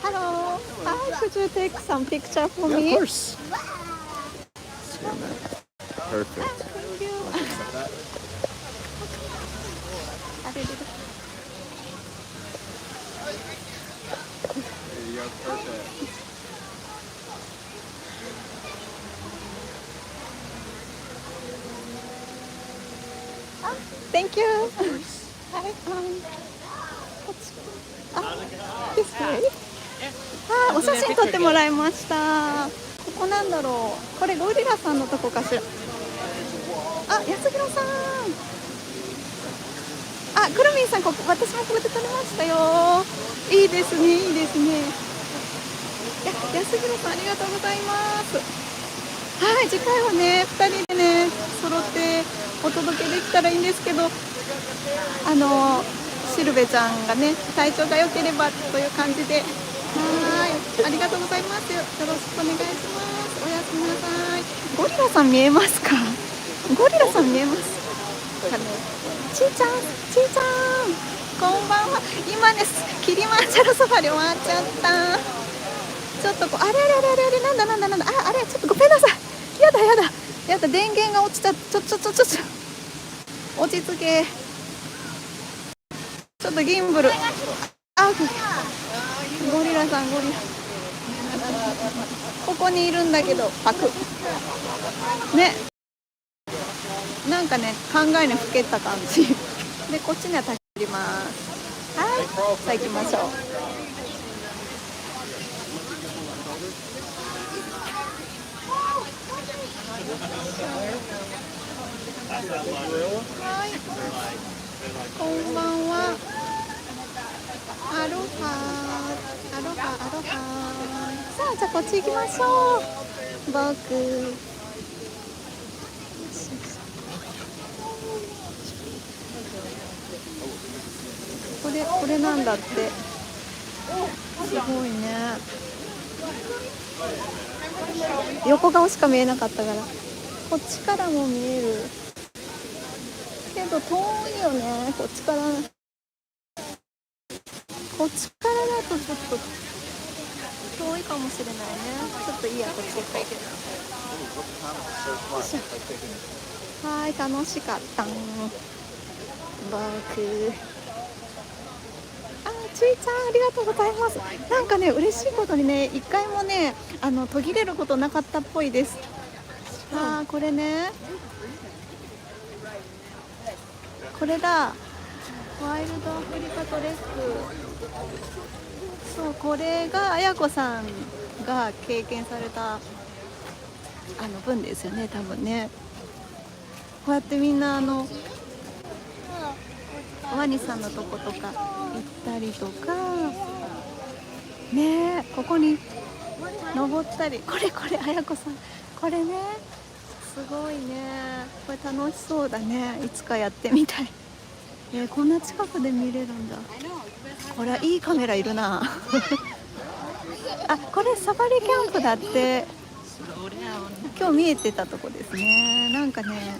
Hello, hi, could you take some picture for me? Yeah, of course. Perfect. Thank you. あれれれ。あ、Thank you. はい、こっち。あ、ですね。はい、お写真撮ってもらいました。ここなんだろう。これゴリラさんのとこかしら。あ、安弘さん。あ、くるみんさん、ここ私もここで撮れましたよ。いいですね、いいですね。安弘さんありがとうございます。はい、次回はね、2人でね、揃ってお届けできたらいいんですけど、シルベちゃんがね、体調が良ければという感じで、はい、ありがとうございます。よろしくお願いします。おやすみなさい。ゴリラさん見えますか？ゴリラさん見えます？ちーちゃん、ちーちゃん、こんばんは。今です。キリマンジャロサファリ終わっちゃった。ちょっとあれ、なんだ、あれ、ちょっとごめんなさい。やだ、やった、電源が落ちちゃった。ちょ落ち着け。ちょっとギンブル。あ、ゴリラさん、ゴリラ。ここにいるんだけどパクね、なんかね考えにふけた感じで、こっちにはたります。はい、さあ行きましょう。はい、こんばんは。アロハアロハアロハ。さあ、じゃあこっち行きましょう。僕これなんだって。すごいね。横顔しか見えなかったから、こっちからも見えるけど遠いよね。こっちからだとちょっと遠いかもしれないね。ちょっといいや、こっち行こう。はい、楽しかった。僕ちいちゃん、ありがとうございます。なんかね、嬉しいことにね、一回もね途切れることなかったっぽいです。これね、これだ、ワイルドアフリカトレック。そう、これがあやこさんが経験された分ですよね、多分ね。こうやってみんなワニさんのとことか行ったりとかね、ここに登ったり、これあやこさん、これね、すごいね。これ楽しそうだね。いつかやってみたい。こんな近くで見れるんだ。これはいいカメラいるなあ、これサファリキャンプだって。今日見えてたとこですね。なんかね、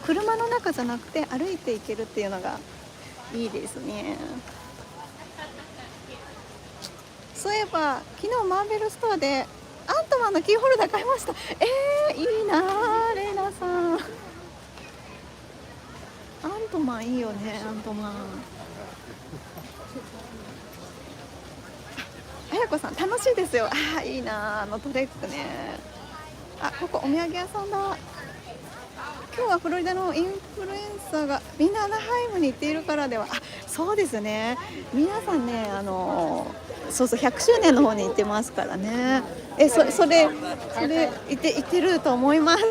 車の中じゃなくて歩いて行けるっていうのがいいですね。そういえば昨日マーベルストアでアントマンのキーホルダー買いました。いいなあ、レイナさん。アントマンいいよね。アントマン。あやこさん楽しいですよ。いいなあ、トレックね。ここお土産屋さんだ。今日はフロリダのインフルエンサーがみんなアナハイムに行っているからでは。そうですね、皆さんね、そう100周年の方に行ってますからね。それ行ってると思います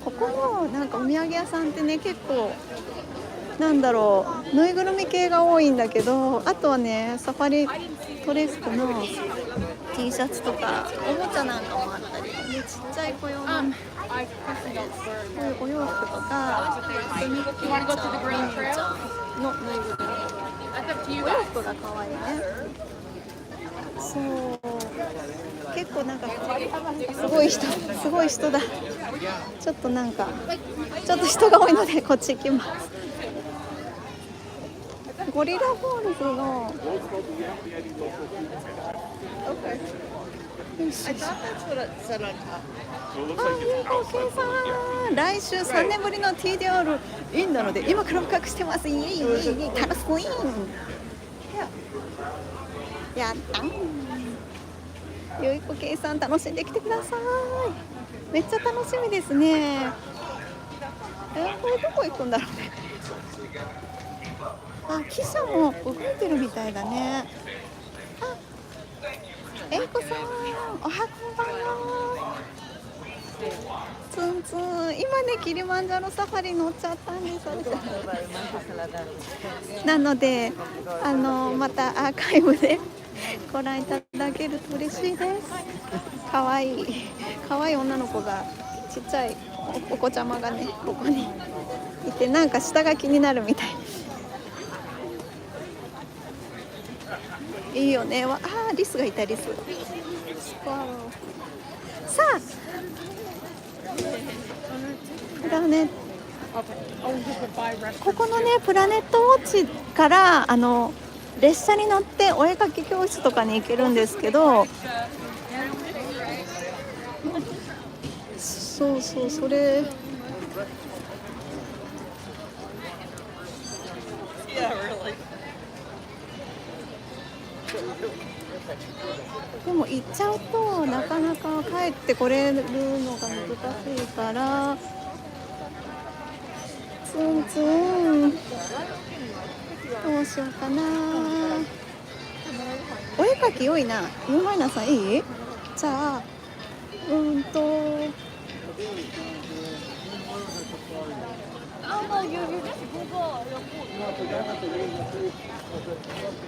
ここのなんかお土産屋さんってね、結構なんだろう、ぬいぐるみ系が多いんだけど、あとはね、サファリトレックの T シャツとかおもちゃなんかもあったり、ちっちゃい子用のこういうお洋服とか、ミッキーちゃん、ミニーちゃんのぬいぐるみ、お洋服が可愛いね。そう、結構なんかすごい人だ。ちょっとなんかちょっと人が多いのでこっち行きます。ゴリラフォールズの来週3年ぶりの TDR インなので今から企画してます。イエイイエイイエイ、楽しそう。やったん。ゆいこけいさん、楽しんできてください。めっちゃ楽しみですね。これどこ行くんだろうね。汽車も動いてるみたいだね。えいこさん、おはこんばんは。ツンツン、今ね、キリマンジャロサファリ乗っちゃったんです。なのでまたアーカイブでご覧いただけると嬉しいです。かわいい女の子が、ちっちゃいお子ちゃまがね、ここにいて、なんか下が気になるみたい。いいよね。リスがいた、リス。さあ、プラネット、ここのね、プラネットウォッチから列車に乗ってお絵かき教室とかに行けるんですけど、そうそう、それでも行っちゃうとなかなか帰ってこれるのが難しいから、ツンツンどうしようかな。お絵描き良いな。ゆうまいなさんいい？じゃあ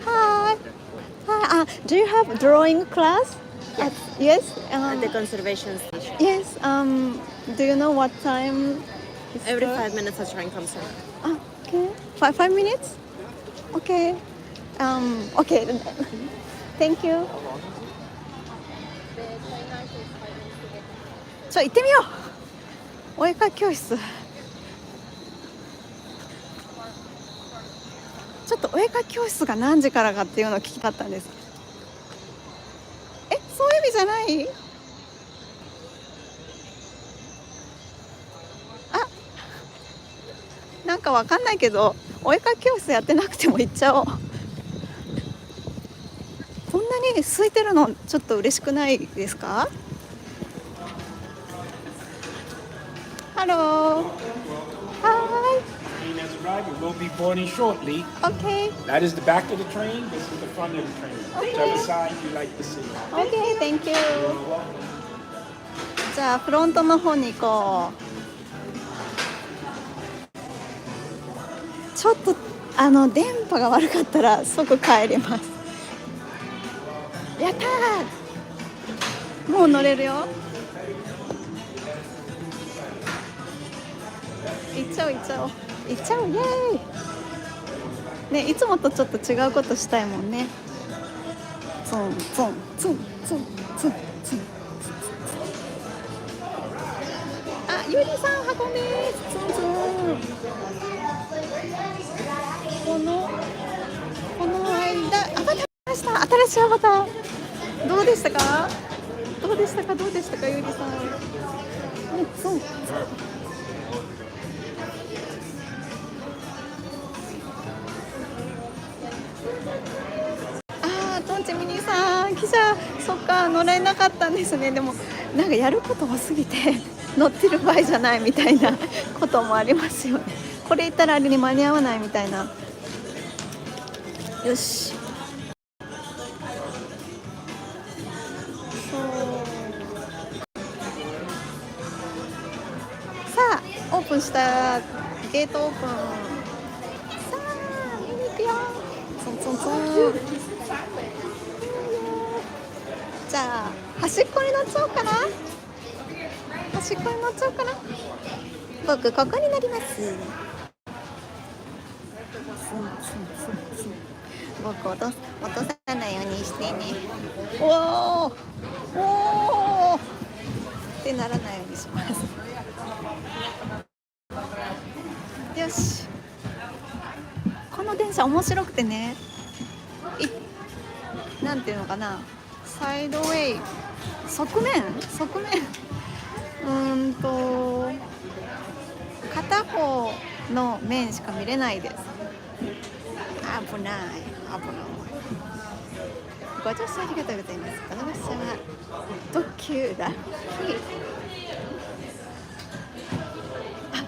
Hi. Hi. Do you have drawing class? Yes. At the conservation station. Yes. Do you know what time? Every 5 minutes a train comes around. Okay. 5 minutes? Okay. Okay. Thank you. 行ってみよう。お絵描き教室。ちょっとお絵描き教室が何時からかっていうのを聞きたかったんです。そういう意味じゃない？なんかわかんないけど、お絵描き教室やってなくても行っちゃおう。こんなに空いてるのちょっと嬉しくないですか？Hello. Hi. Train has arrived. It will be boarding shortly. Okay. That is the back of the train. This is the front of the train. Whichever side you like to see. Okay. Thank you. じゃあフロントの方に行こう。ちょっと電波が悪かったら即帰ります。やったー。もう乗れるよ。行っちゃおうイエーイ。ね、いつもとちょっと違うことしたいもんね。ツンツンツンツンツンツン。ゆりさん運んです。ツンツン。この間アバターました。新しいアバターどうでしたかゆりさん。ツンツン。トンチミニさん記者、そっか乗れなかったんですね。でもなんかやること多すぎて乗ってる場合じゃないみたいなこともありますよね。これ言ったらあれに間に合わないみたいな。よし、さあオープンした。ゲートオープン。さあ見に行くよ。ツンツンツン。じゃあ端っこに乗っちゃおうかな。僕ここになります。僕落とさないようにしてね。おーってならないようにします。よし、この電車面白くてね、なんていうのかな、サイドウェイ、側面片方の面しか見れないです。危ない。ご乗車ありがとうございます。この列車は特急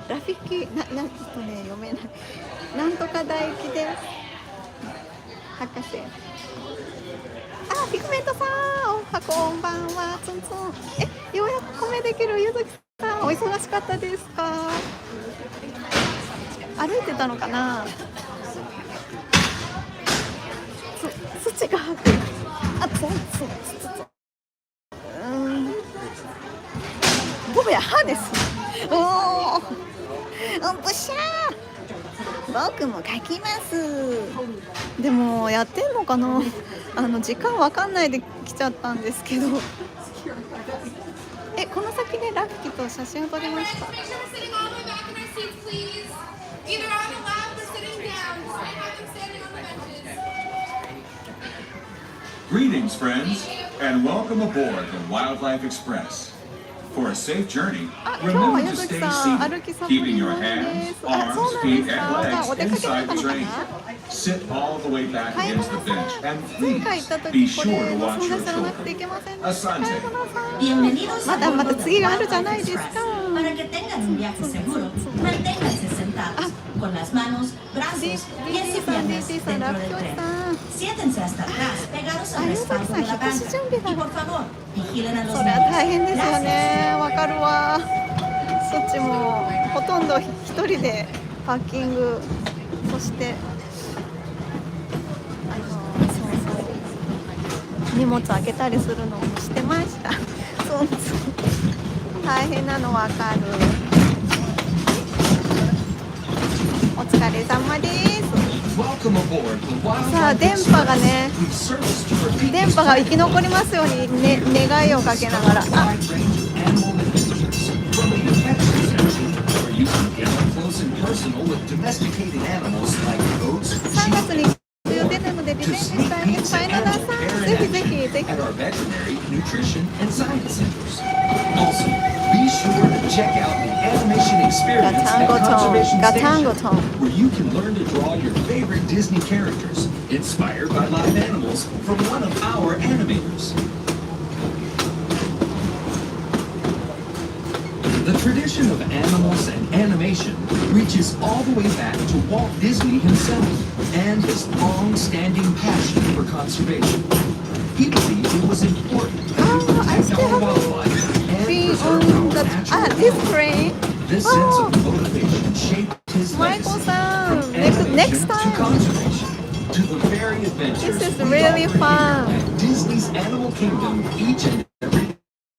ラフィキなんとね読めない。なんとか大行きです。博士。ピクメントさん、こんばんは。ツンツン。ようやく米できるゆずきさん、お忙しかったですか？歩いてたのかな。土が吐く。坊や歯です。ブシャー。僕も書きます。でもやってんのかな。時間わかんないで来ちゃったんですけど。この先でラッキーと写真を撮りました。Greetings, friends, and welcome aboard the Wildlife Express. For a safe journey, あ、今日は remember 矢 to 崎 stay さん、歩 seated, きサプリ keeping な your んで hands, す。あ、そ arms, うなんで feet, す and か。じゃあお legs 出かけだ inside った the のか train. な。 Sit all the way back 買い物 against the さ bench, ん、 and 前回行 please った時 be こ sure れ to の watch 存在 your 知らなくてい children. けませんでした。 Asante. 買い物さん。 Bienvenidos ま a だまだ bordo 次 de があるじゃ World ないですか。 Express. Para que tengan un viaje seguro, manténganse sentados, con las manos, brazos y piernas dentro del tren. Siéntense hasta atrás, pegados al respaldo de la banca. Y por favor, vigilen a los それは大変ですよ niños. ね。わかるわ。そっちもほとんど一人でパッキング、そしてそうそう荷物開けたりするのもしてました。そうそう大変なのわかる。お疲れ様です。 Welcome aboard the Wild さあ Life 電波が Express. ね We've serviced to repeat 電波が生き残りますように、ね、願いをかけながら。あ、 wide range of animal adventures, from the adventure section, where you can get up close and personal with domesticated animals like goats, 3 sheep, 月に行く予定なのでリベンジしたいです。ファイナダーさん、ぜひぜひぜひ。 and our veterinary, nutrition, and science centers. Also, be sure to check out the animation experience at Conservation ガタンゴトン。 Station, where you can learn to draw your favorite Disney characters, inspired by live animals from one of our animators. The tradition of animals and animation reaches all the way back to Walt Disney himself and his long-standing passion for conservation. He believed it was important to I protect still our haven't wildlife and been preserve on our the natural this world. train. This sense of motivation shaped his Michael legacy san, from next animation to time. conservation to the very adventures This is we really offer fun. here at Disney's Animal Kingdom each and every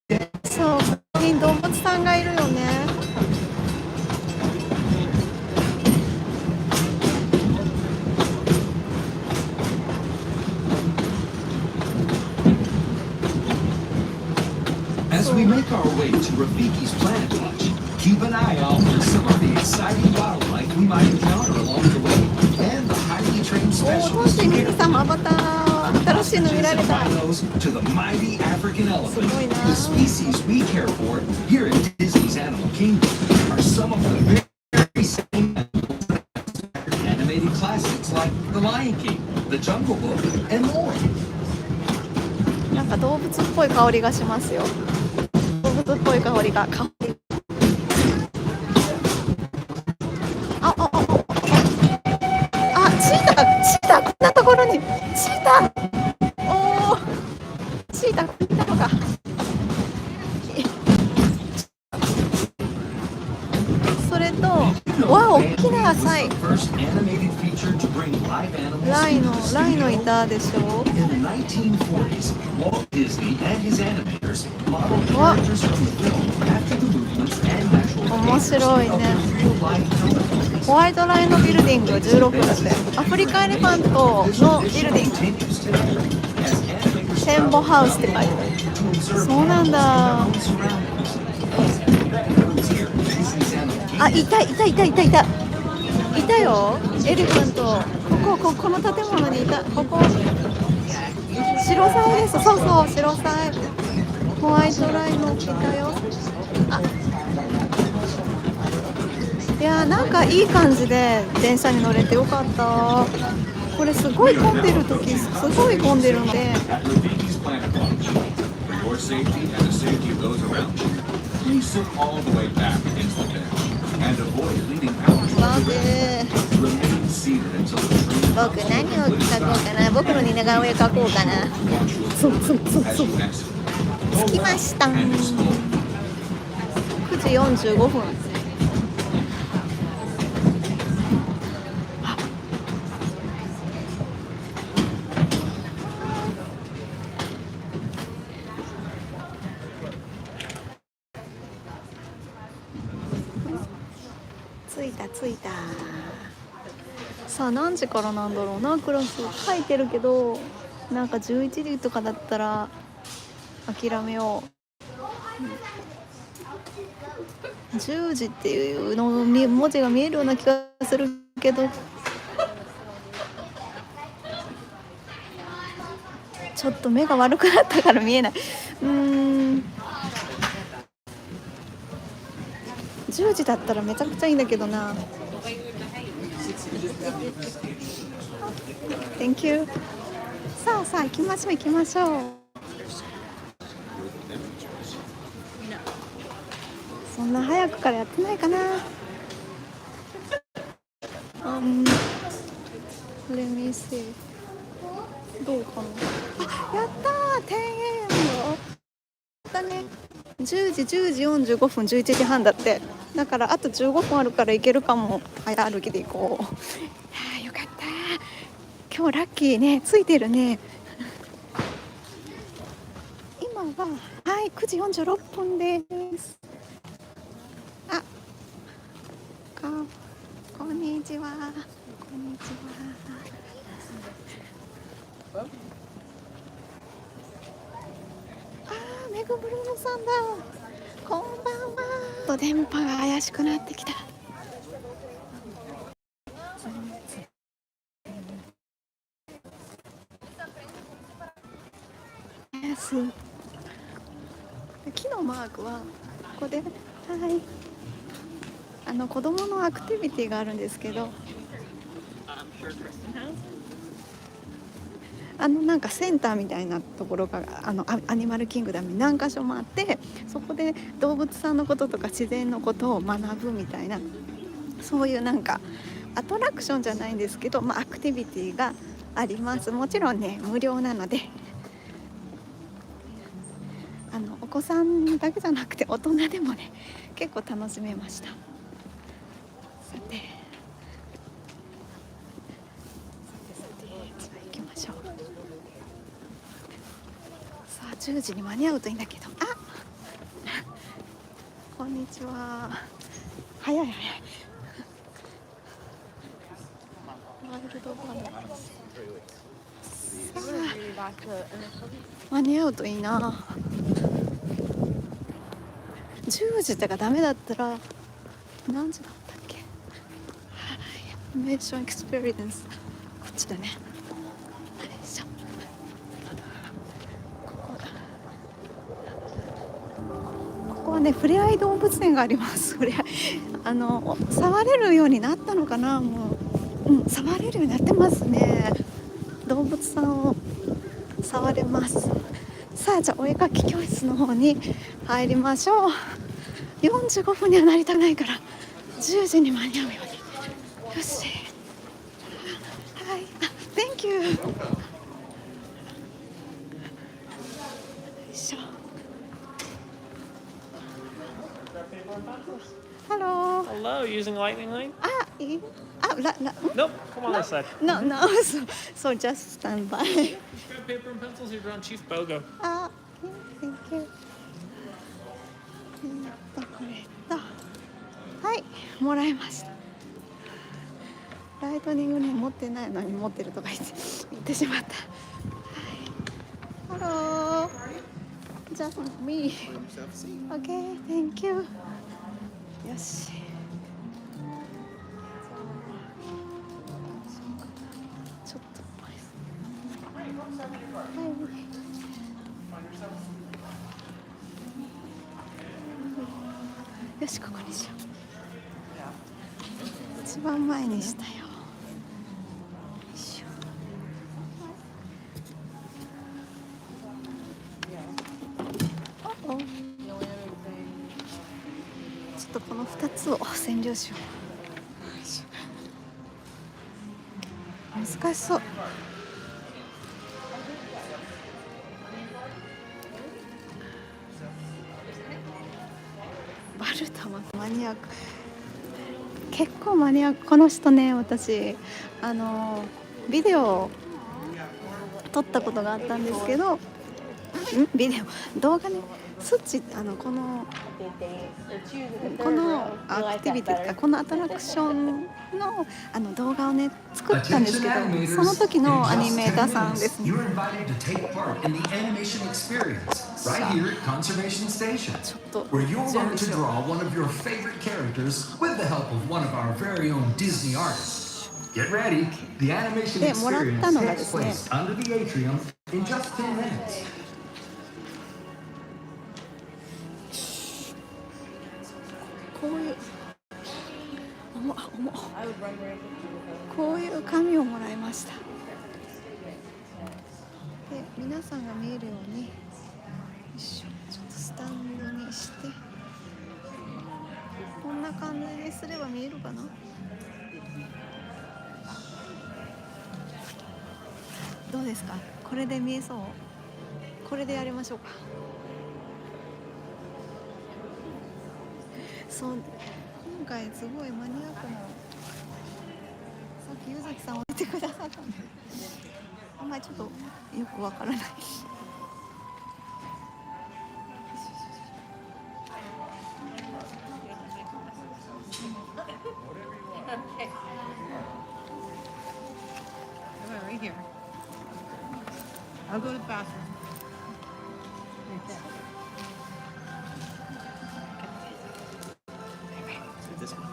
day. そう、ここに動物さんがいるよね。As we make our way to Rafiki's Planet Watch, keep an eye out for some of the exciting wildlife we might encounter along the way, and the highly trained おお、トン specialists シー who ミ get ニ様また新しいの見られ the た。 rhinos to the mighty African elephant. すごいな。 The species we care for here at Disney's Animal Kingdom are some of the very same animals that animated classics like The Lion King, The Jungle Book, and more. なんか動物っぽい香りがしますよ。動物っぽい香りが。香り。あ、チータ、こんなところに、チータ。おお、チータ、こんなのが。それと、わあ、大きな野菜。 First animated feature to bring live animals ライ into ノ、 the ライノい studio. たでしょ。 In the 1940s, Walt Disney and his animators modeled What? characters from the film after the movements and natural 面白い characters of ね。 the real-life elephants. ホワイトライノビルディング16だって。アフリカエレファントのビルディング。 Continues today as animators テンボハウスって書いてある。 to observe そうなんだ。 animals' surroundings. Here at Disney's Animal Kingdom, あ、いたよ。エレファント。この建物にいた。ここ。白サイです。そうそう、白サイ。ホワイトライノいたよ。あ。いやー、なんかいい感じで電車に乗れてよかった。これすごい混んでる時、すごい混んでるんで。 at Rafiki's Planet Watch. For your safety and the safety of those around you, please sit all the way back against the bench and avoid leaning out toward the rail. Remain seated until the train 僕何を書こうかな。僕の似顔絵描こうかな。 as you exit. 着きました。 And explore. 9時45分。着いた。さあ何時からなんだろうな。クラス書いてるけど、なんか11時とかだったら諦めよう。10時っていうの文字が見えるような気がするけど、ちょっと目が悪くなったから見えない。10時だったらめちゃくちゃいいんだけどな。Thank you。さあ行きましょう。そんな早くからやってないかな。Let me see。どうかな。やったー、10 AM だね。10時45分、11時半だって。だからあと15分あるから行けるかも。早歩きで行こう。よかった。今日ラッキーね、ついてるね。今は9時46分です。こんにちは。メグブルーノさんだ。こんばんは。電波が怪しくなってきた。木のマークはここで、子供のアクティビティがあるんですけど、なんかセンターみたいなところがアニマルキングダムに何か所もあって、そこで動物さんのこととか自然のことを学ぶみたいな、そういうなんかアトラクションじゃないんですけど、アクティビティがあります。もちろんね、無料なので、お子さんだけじゃなくて大人でもね、結構楽しめました。さて行きましょう。さあ10時に間に合うといいんだけど。こんにちは。早い。ワールドバード。間に合うといいな。10時とかダメだったら何時だったっけ。メーションエクスペリエンス、こっちだね。ここはね、ふれあい動物園があります。触れるようになったのかな。もう、触れるようになってますね。動物さんを触れます。さあ、じゃあお絵かき教室の方に入りましょう。45分にはなりたくないから10時に間に合うように。よし。Thank you。よいしょ。Hello. Hello, using lightning lane? Nope, come on this side. No. So just stand by. Just grab paper and pencils, you're on Chief Bogo. Thank you. はい、もらいました。ライトニングね、持ってないのに持ってるとか言ってしまった。Hello. Just me. Okay, thank you. よし。ちょっとよし、ここにしよう。一番前にしたよ。ちょっとこの2つを占領しよう。難しそう。バルタママニアック、結構マニアック。この人ね、私ビデオを撮ったことがあったんですけど、動画ね、スッチこのアクティビティとかこのアトラクションの動画をね作ったんですけど、その時のアニメーターさんですね。Right here at Conservation Station, where you'll learn to draw one of your favorite characters with the help of one of our very own Disney artists. Get ready, the animation experience takes place under the atrium in just 10 minutes. こういうもこういう紙をもらいました。で皆さんが見えるようにちょっとスタンドにしてこんな感じにすれば見えるかな。どうですか？これで見えそう？これでやりましょうか。そう今回すごいマニアックな、さっき柚崎さん置いてくださったんであんまりちょっとよくわからないRight here. I'll go to the bathroom. This one.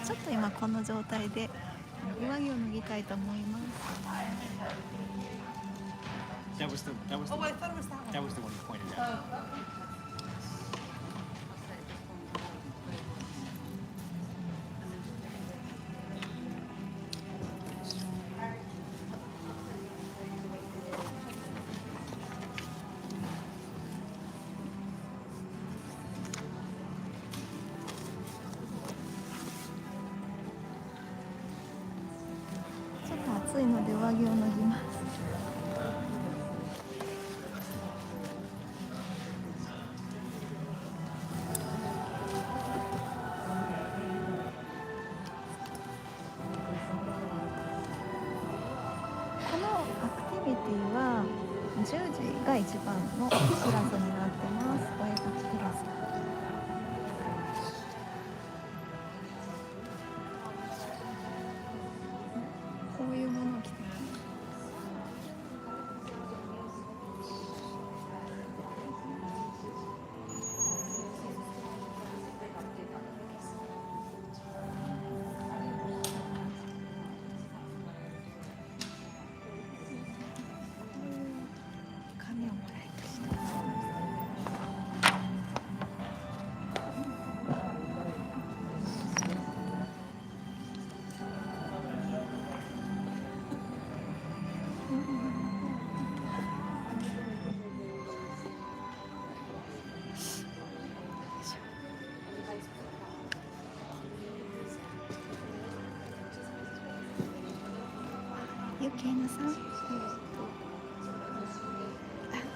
ちょっと今この状態で上着を脱ぎたいと思います。 That was the one you pointed out. ちょっと暑いので上着を脱ぎます。このアクティビティは10時が一番のクラスになってます。お絵描きクラス。こういうものを着てます。紙をもらいました。ゆきえなさん、あ、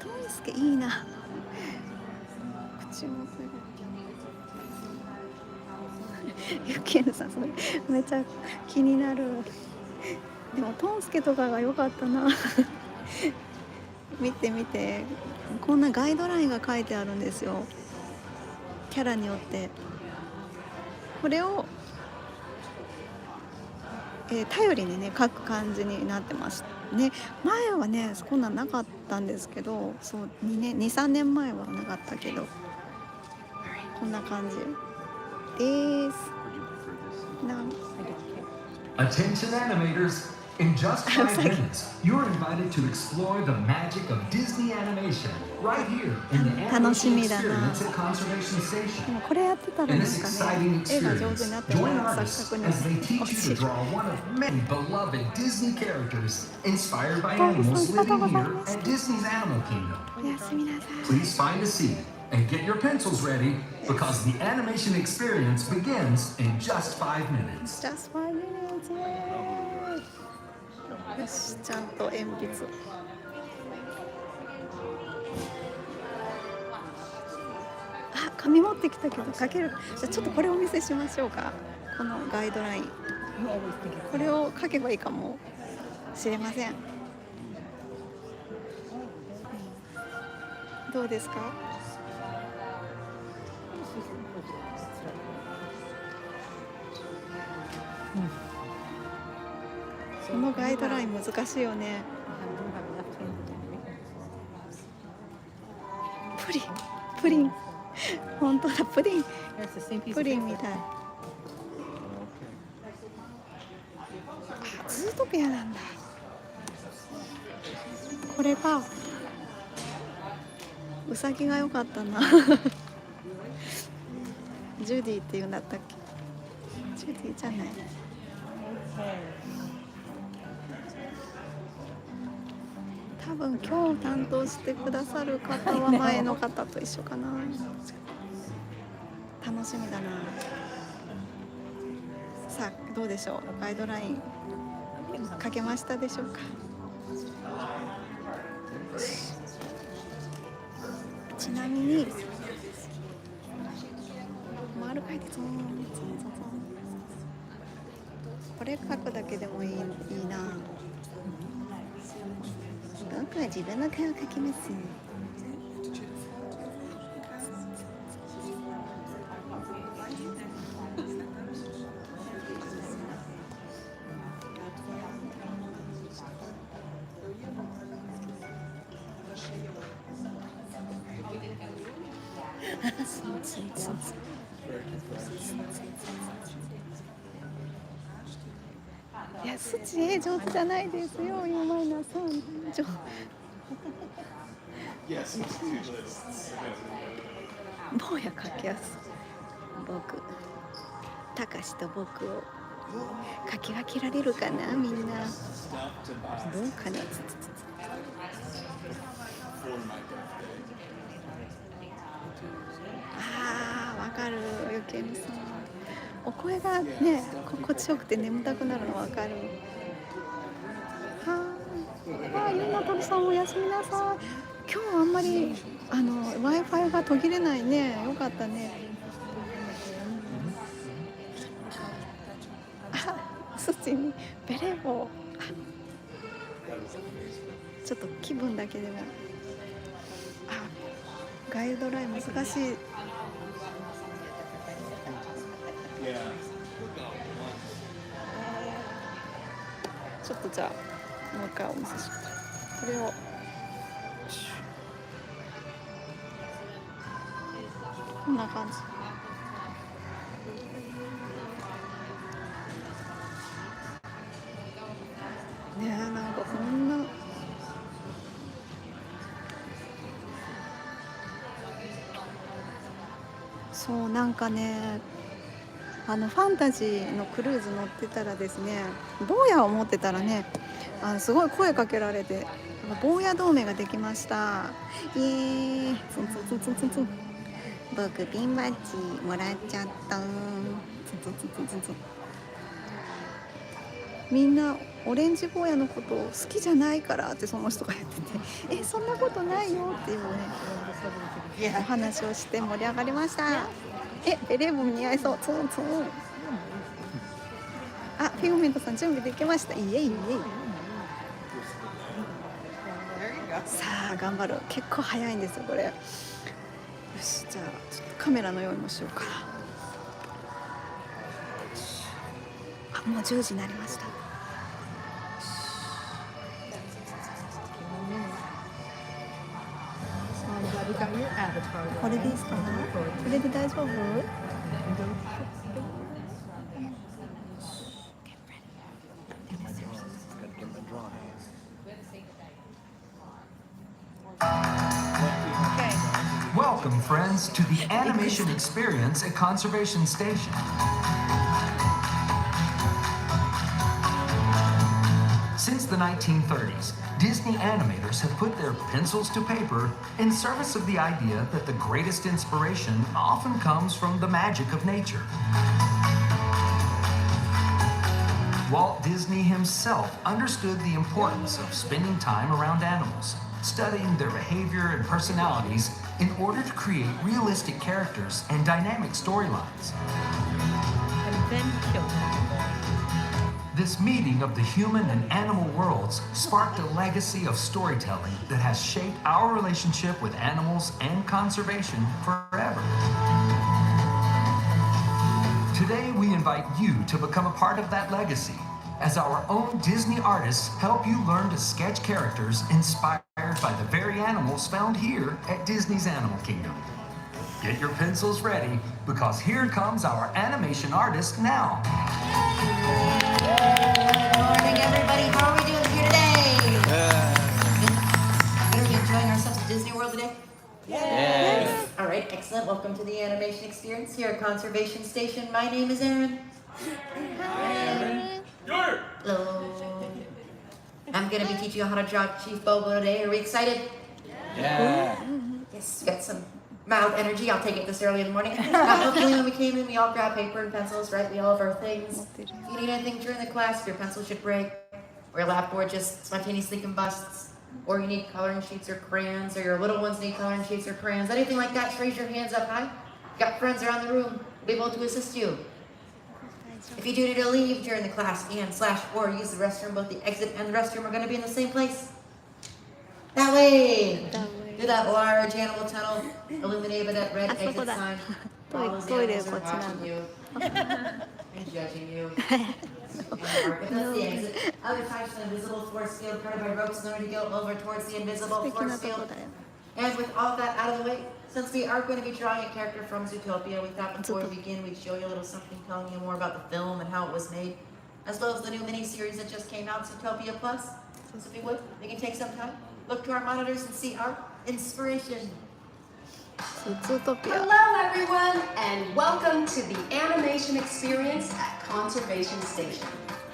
トイスケいいな。口もする。ゆきえなさん、それめっちゃ気になる。でもトンスケとかが良かったな。見て見て、こんなガイドラインが書いてあるんですよ。キャラによって。これを頼りにね書く感じになってますね。前はねこんなんなかったんですけど、そう2、3年前はなかったけど、こんな感じです。Attention animators! In just 5 minutes, you're invited to explore the magic of Disney animation right here in the animation experience at Conservation で Station. もこれやってたらなん In か this ね exciting 絵が上手 experience, になっても join らう artists 作に as they teach 落 you ち to る。 draw one of many beloved Disney characters inspired by animals living here at Disney's Animal Kingdom. おやすみなさい。 Please find a seat and get your pencils ready because the animation experience begins in just 5 minutes. Just 5 minutes. よし、ちゃんと鉛筆。あ、紙持ってきたけど書ける。じゃあちょっとこれお見せしましょうか。このガイドライン。これを書けばいいかもしれません。どうですか？このガイドライン難しいよね。プリン本当だ、プリンみたい。ズートピアなんだ。これがうさぎが良かったなジュディっていうんだったっけ。ジュディじゃない。多分今日担当してくださる方は前の方と一緒かな。楽しみだな。さあどうでしょう、ガイドライン書けましたでしょうか。ちなみに丸書いてこれ書くだけでもいいな。僕は自分の顔を描きます。いや、スチ上手じゃないですよ、今マイナさん。坊や書きやす。僕、たかしと僕を書き分けられるかな、みんな。どうかな。ああ、わかる、ゆけみさん。お声がね、心地よくて眠たくなるのわかる。はあ、ゆうなとりさんおやすみなさい。今日あんまりWi-Fi が途切れないね。よかったね。あ、スチにベレー帽。ちょっと気分だけでも。ガイドライン難しい。ちょっとじゃあもう一回お見せします。これをこんな感じ。ねえ、なんかこんなそうなんかね、ファンタジーのクルーズ乗ってたらですね、坊やを持ってたらね、すごい声かけられて、坊や同盟ができました。イエーイ、ツンツンツンツンツンツン。僕ピンバッジもらっちゃった。ツンツンツンツンツンツン。みんなオレンジ坊やのことを好きじゃないからってその人が言ってて、そんなことないよっていうね、お話をして盛り上がりました。ベレー帽似合いそう。ツンツン。あ、フィグメントさん準備できました。イエイイエイ。さあ頑張る。結構早いんですよこれ。よし、じゃあちょっとカメラの用意もしようか。もう10時になりました。これでいいですか？これで大丈夫？Welcome, friends, to the animation experience at Conservation Station. Since the 1930s, Disney animators have put their pencils to paper in service of the idea that the greatest inspiration often comes from the magic of nature. Walt Disney himself understood the importance of spending time around animals, studying their behavior and personalities in order to create realistic characters and dynamic storylines. And then kill them. This meeting of the human and animal worlds sparked a legacy of storytelling that has shaped our relationship with animals and conservation forever. Today, we invite you to become a part of that legacy as our own Disney artists help you learn to sketch characters inspired by the very animals found here at Disney's Animal Kingdom. Get your pencils ready, because here comes our animation artist now. Good morning, everybody. How are we doing here today? Are we enjoying ourselves at Disney World today? Yeah. animation experience here at Conservation Station. My name is Aaron. Hello. I'm going to be teaching you how to draw Chief Bobo today. Are we excited? Yeah. Yes, we got some mild energy. I'll take it this early in the morning. Hopefully when we came in, we all grabbed paper and pencils, right? We all have our things. If you need anything during the class, if your pencil should break, or your lap board just spontaneously combusts, or you need coloring sheets or crayons, or your little ones need coloring sheets or crayons, anything like that, just raise your hands up high. Got friends around the room, we'll be able to assist you. If you do need to leave during the class or use the restroom, both the exit and the restroom are going to be in the same place. That way. Do that large animal tunnel illuminated by that red exit sign. All those animals are watching you and judging you. That's the exit. Other types of invisible force field covered by ropes in order to go over towards the invisible force field. And with all that out of the way, since we are going to be drawing a character from Zootopia, we thought before we begin we'd show you a little something telling you more about the film and how it was made, as well as the new mini-series that just came out, Zootopia Plus. So if you would, we can take some time, look to our monitors and see our inspiration. Hello everyone, and welcome to the animation experience at Conservation Station.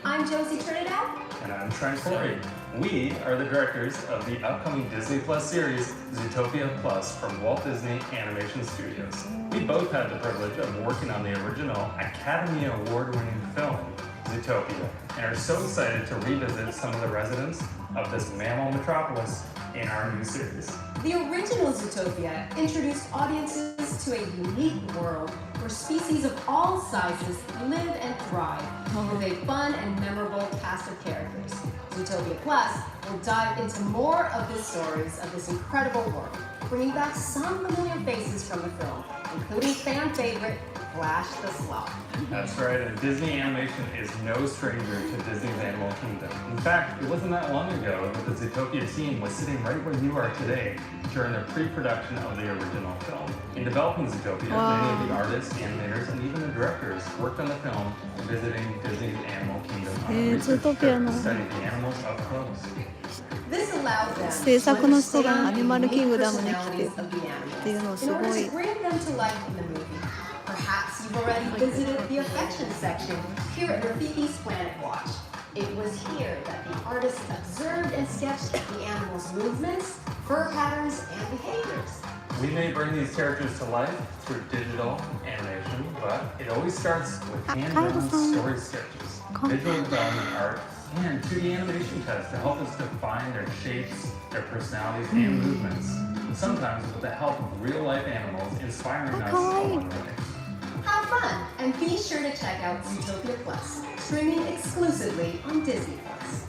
I'm Josie Trinidad. And I'm Trent Corey. We are the directors of the upcoming Disney Plus series, Zootopia Plus from Walt Disney Animation Studios. We both had the privilege of working on the original Academy Award-winning film, Zootopia, and are so excited to revisit some of the residents of this mammal metropolis in our new series. The original Zootopia introduced audiences to a unique world where species of all sizes live and thrive with a fun and memorable cast of characters. Zootopia Plus will dive into more of the stories of this incredible world, bringing back some familiar faces from the film, including fan favorite Flash the Sloth. That's right, and Disney animation is no stranger to Disney's Animal Kingdom. In fact, it wasn't that long ago that the Zootopia team was sitting right where you are today during the pre-production of the original film. In developing Zootopia, many of the artists, animators, and even the directors worked on the film visiting Disney's Animal Kingdom on a research trip to study the animals up close. This allowed them 制作の人がアニマルキング unique ダムに来て personalities of the っていうのを animals す in ご order い to bring them to life in the movie. Perhaps you've already visited the affection section here at Rafiki's Planet Watch. It was here that the artists observed and sketched the animals' movements, fur patterns, and behaviors. We may bring these characters to life through digital animation, but it always starts with hand-drawn story sketches, visual development art, and 2D animation tests to help us define their shapes, their personalities, and movements. And sometimes with the help of real-life animals inspiring us along the way. Have fun, and be sure to check out Zootopia Plus, streaming exclusively on Disney Plus.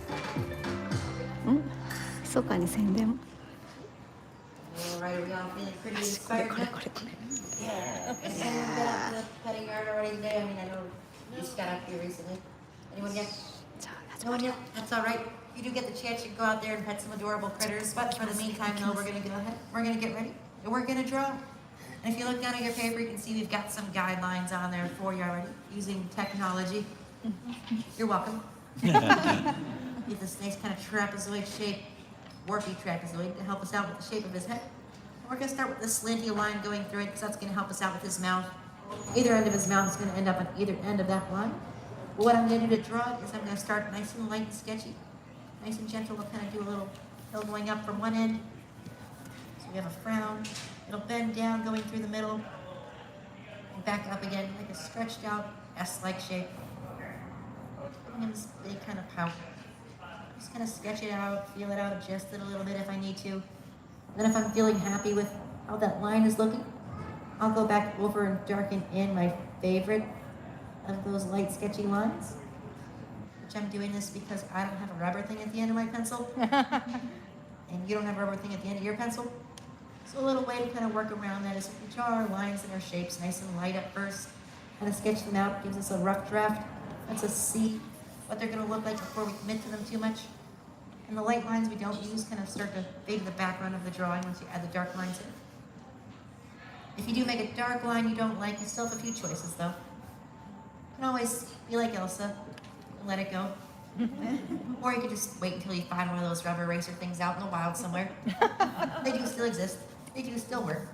密かに宣伝 Alright, are we all feeling pretty inspired now? Yeah. Has anyone been up to the petting yard already today? I mean, I know you just got up here recently. Anyone yet? No one yet? That's alright. If you do get the chance, you can go out there and pet some adorable critters. But for the meantime, though, we're going to go ahead. We're going to get ready. And we're going to draw. And if you look down at your paper, you can see we've got some guidelines on there for you already, using technology. You're welcome. Get this nice kind of trapezoid shape, warpy trapezoid, to help us out with the shape of his head. We're going to start with this slanty line going through it, because that's going to help us out with his mouth. Either end of his mouth is going to end up on either end of that line. But what I'm going to do to draw it is I'm going to start nice and light and sketchy, nice and gentle. We'll kind of do a little hill going up from one end. So we have a frown. It'll bend down going through the middle, and back up again, like a stretched out S-like shape. Giving him this big kind of pout. Just kind of sketch it out, feel it out, adjust it a little bit if I need to. Then if I'm feeling happy with how that line is looking, I'll go back over and darken in my favorite of those light sketchy lines. Which I'm doing this because I don't have a rubber thing at the end of my pencil. And you don't have a rubber thing at the end of your pencil. So a little way to kind of work around that is if we draw our lines and our shapes nice and light at first, kind of sketch them out, gives us a rough draft. Lets us see what they're going to look like before we commit to them too much. And the light lines we don't use kind of start to fade to the background of the drawing once you add the dark lines in. If you do make a dark line you don't like, you still have a few choices though. You can always be like Elsa and let it go. Or you could just wait until you find one of those rubber eraser things out in the wild somewhere. They do still exist. They do still work.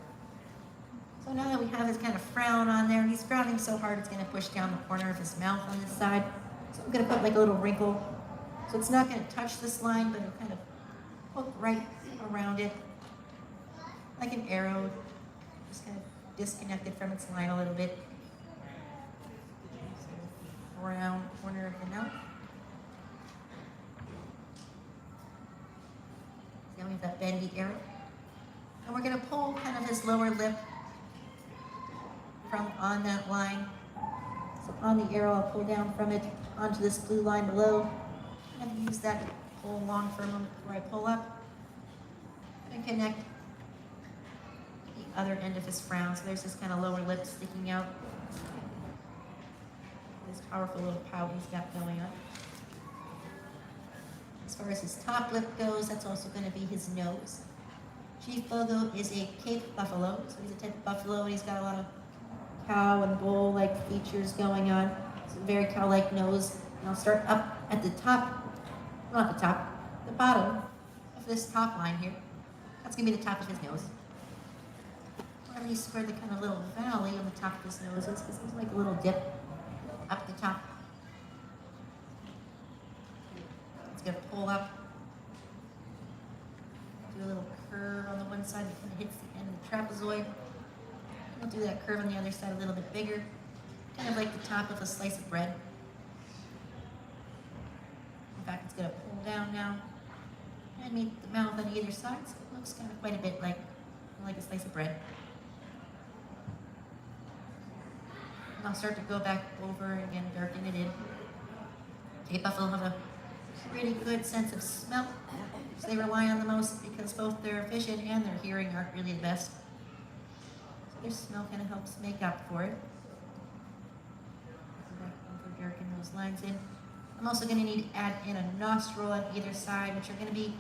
So now that we have his kind of frown on there, he's frowning so hard it's going to push down the corner of his mouth on this side. So I'm going to put like a little wrinkle. So it's not going to touch this line, but it'll kind of hook right around it, like an arrow, just kind of disconnected from its line a little bit. So round corner of the mouth. Now we have that bendy arrow. And we're going to pull kind of his lower lip from on that line. So on the arrow, I'll pull down from it onto this blue line below. And use that to pull along for a moment before I pull up. And connect the other end of his frown. So there's this kind of lower lip sticking out. This powerful little pout he's got going on. As far as his top lip goes, that's also going to be his nose. Chief Bogo is a Cape buffalo, so he's a type of buffalo, and he's got a lot of cow and bull-like features going on. It's a very cow-like nose. And I'll start up at the top, not the top, the bottom of this top line here. That's going to be the top of his nose. Wherever you square the kind of little valley on the top of his nose is, because there's like a little dip up the top. It's going to pull up, do a little curve on the one side that kind of hits the end of the trapezoid. We'll do that curve on the other side a little bit bigger, kind of like the top of a slice of bread. In fact, it's going to pull down now and meet the mouth on either side, so it looks kind of quite a bit like a slice of bread. And I'll start to go back over and again, darken it in. Cape buffalo have a pretty good sense of smell, so they rely on the most because both their vision and their hearing aren't really the best. So their smell kind of helps make up for it. Go back over, darken those lines in. I'm also going to need to add in a nostril on either side, which are going to be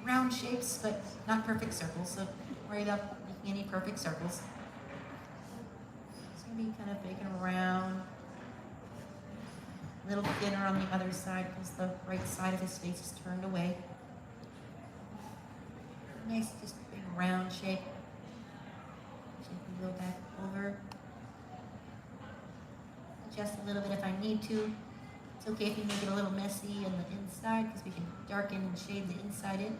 round shapes, but not perfect circles, so don't worry about making any perfect circles. It's going to be kind of big and round. A little thinner on the other side because the right side of his face is turned away. Nice, just big round shape. Go back over. Adjust a little bit if I need to. It's okay if you make it a little messy on the inside because we can darken and shade the inside in.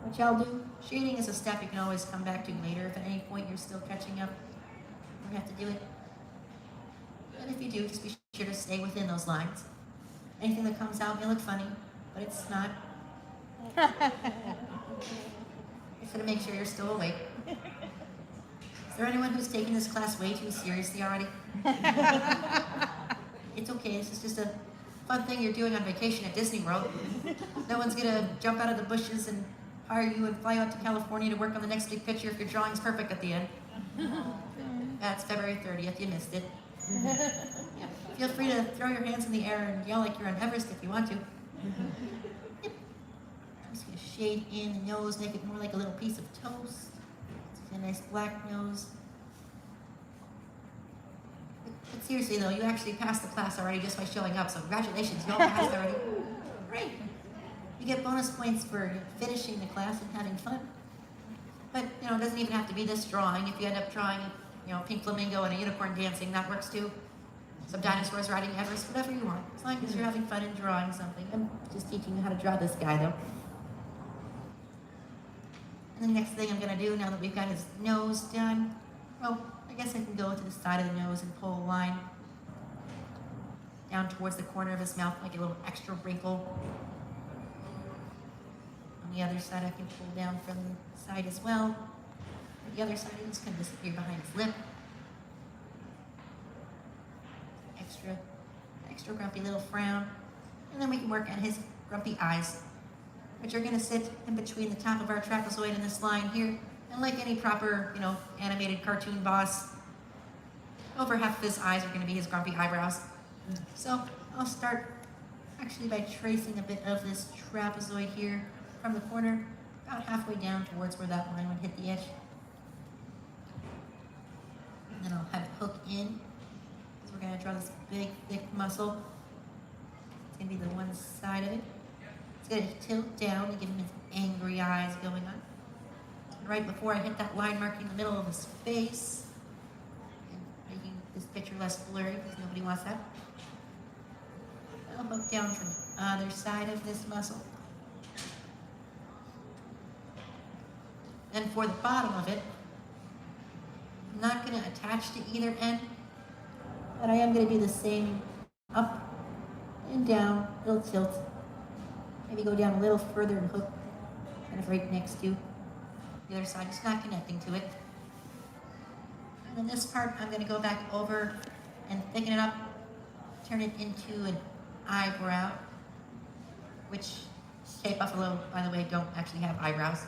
What y'all do, shading is a step you can always come back to later. If at any point you're still catching up, you don't have to do it. And if you do, just be sure to stay within those lines. Anything that comes out may look funny, but it's not. Just to make sure you're still awake. Is there anyone who's taking this class way too seriously already? It's okay, this is just a fun thing you're doing on vacation at Disney World. No one's gonna jump out of the bushes and hire you and fly out to California to work on the next big picture if your drawing's perfect at the end. That's February 30th, you missed it. Yeah. Feel free to throw your hands in the air and yell like you're on Everest if you want to. Yep. I'm just going to shade in the nose, make it more like a little piece of toast. It's a nice black nose. But seriously though, you actually passed the class already just by showing up, so congratulations, you all passed already. Great. You get bonus points for finishing the class and having fun. But, you know, it doesn't even have to be this drawing. If you end up drawing, you know, a pink flamingo and a unicorn dancing, that works too. Some dinosaurs riding Everest, whatever you want. As long as you're having fun and drawing something. I'm just teaching you how to draw this guy though. And the next thing I'm gonna do now that we've got his nose done, well, I guess I can go to the side of the nose and pull a line down towards the corner of his mouth, like a little extra wrinkle. On the other side, I can pull down from the side as well. The other side is going to disappear behind his lip. Extra grumpy little frown. And then we can work on his grumpy eyes, which are going to sit in between the top of our trapezoid and this line here. And like any proper, you know, animated cartoon boss, over half of his eyes are going to be his grumpy eyebrows. So I'll start actually by tracing a bit of this trapezoid here from the corner, about halfway down towards where that line would hit the edge. And then I'll have it hook in. So we're going to draw this big, thick muscle. It's going to be the one side of it. It's going to tilt down and give him his angry eyes going on. right before I hit that line marking the middle of his face, and making this picture less blurry because nobody wants that. I'll hook down from the other side of this muscle. And for the bottom of it, I'm not going to attach to either end, but I am going to do the same up and down, little tilt. Maybe go down a little further and hook kind of right next to the other side, just not connecting to it. And then this part, I'm going to go back over and thicken it up, turn it into an eyebrow, which Cape Buffalo, by the way, don't actually have eyebrows.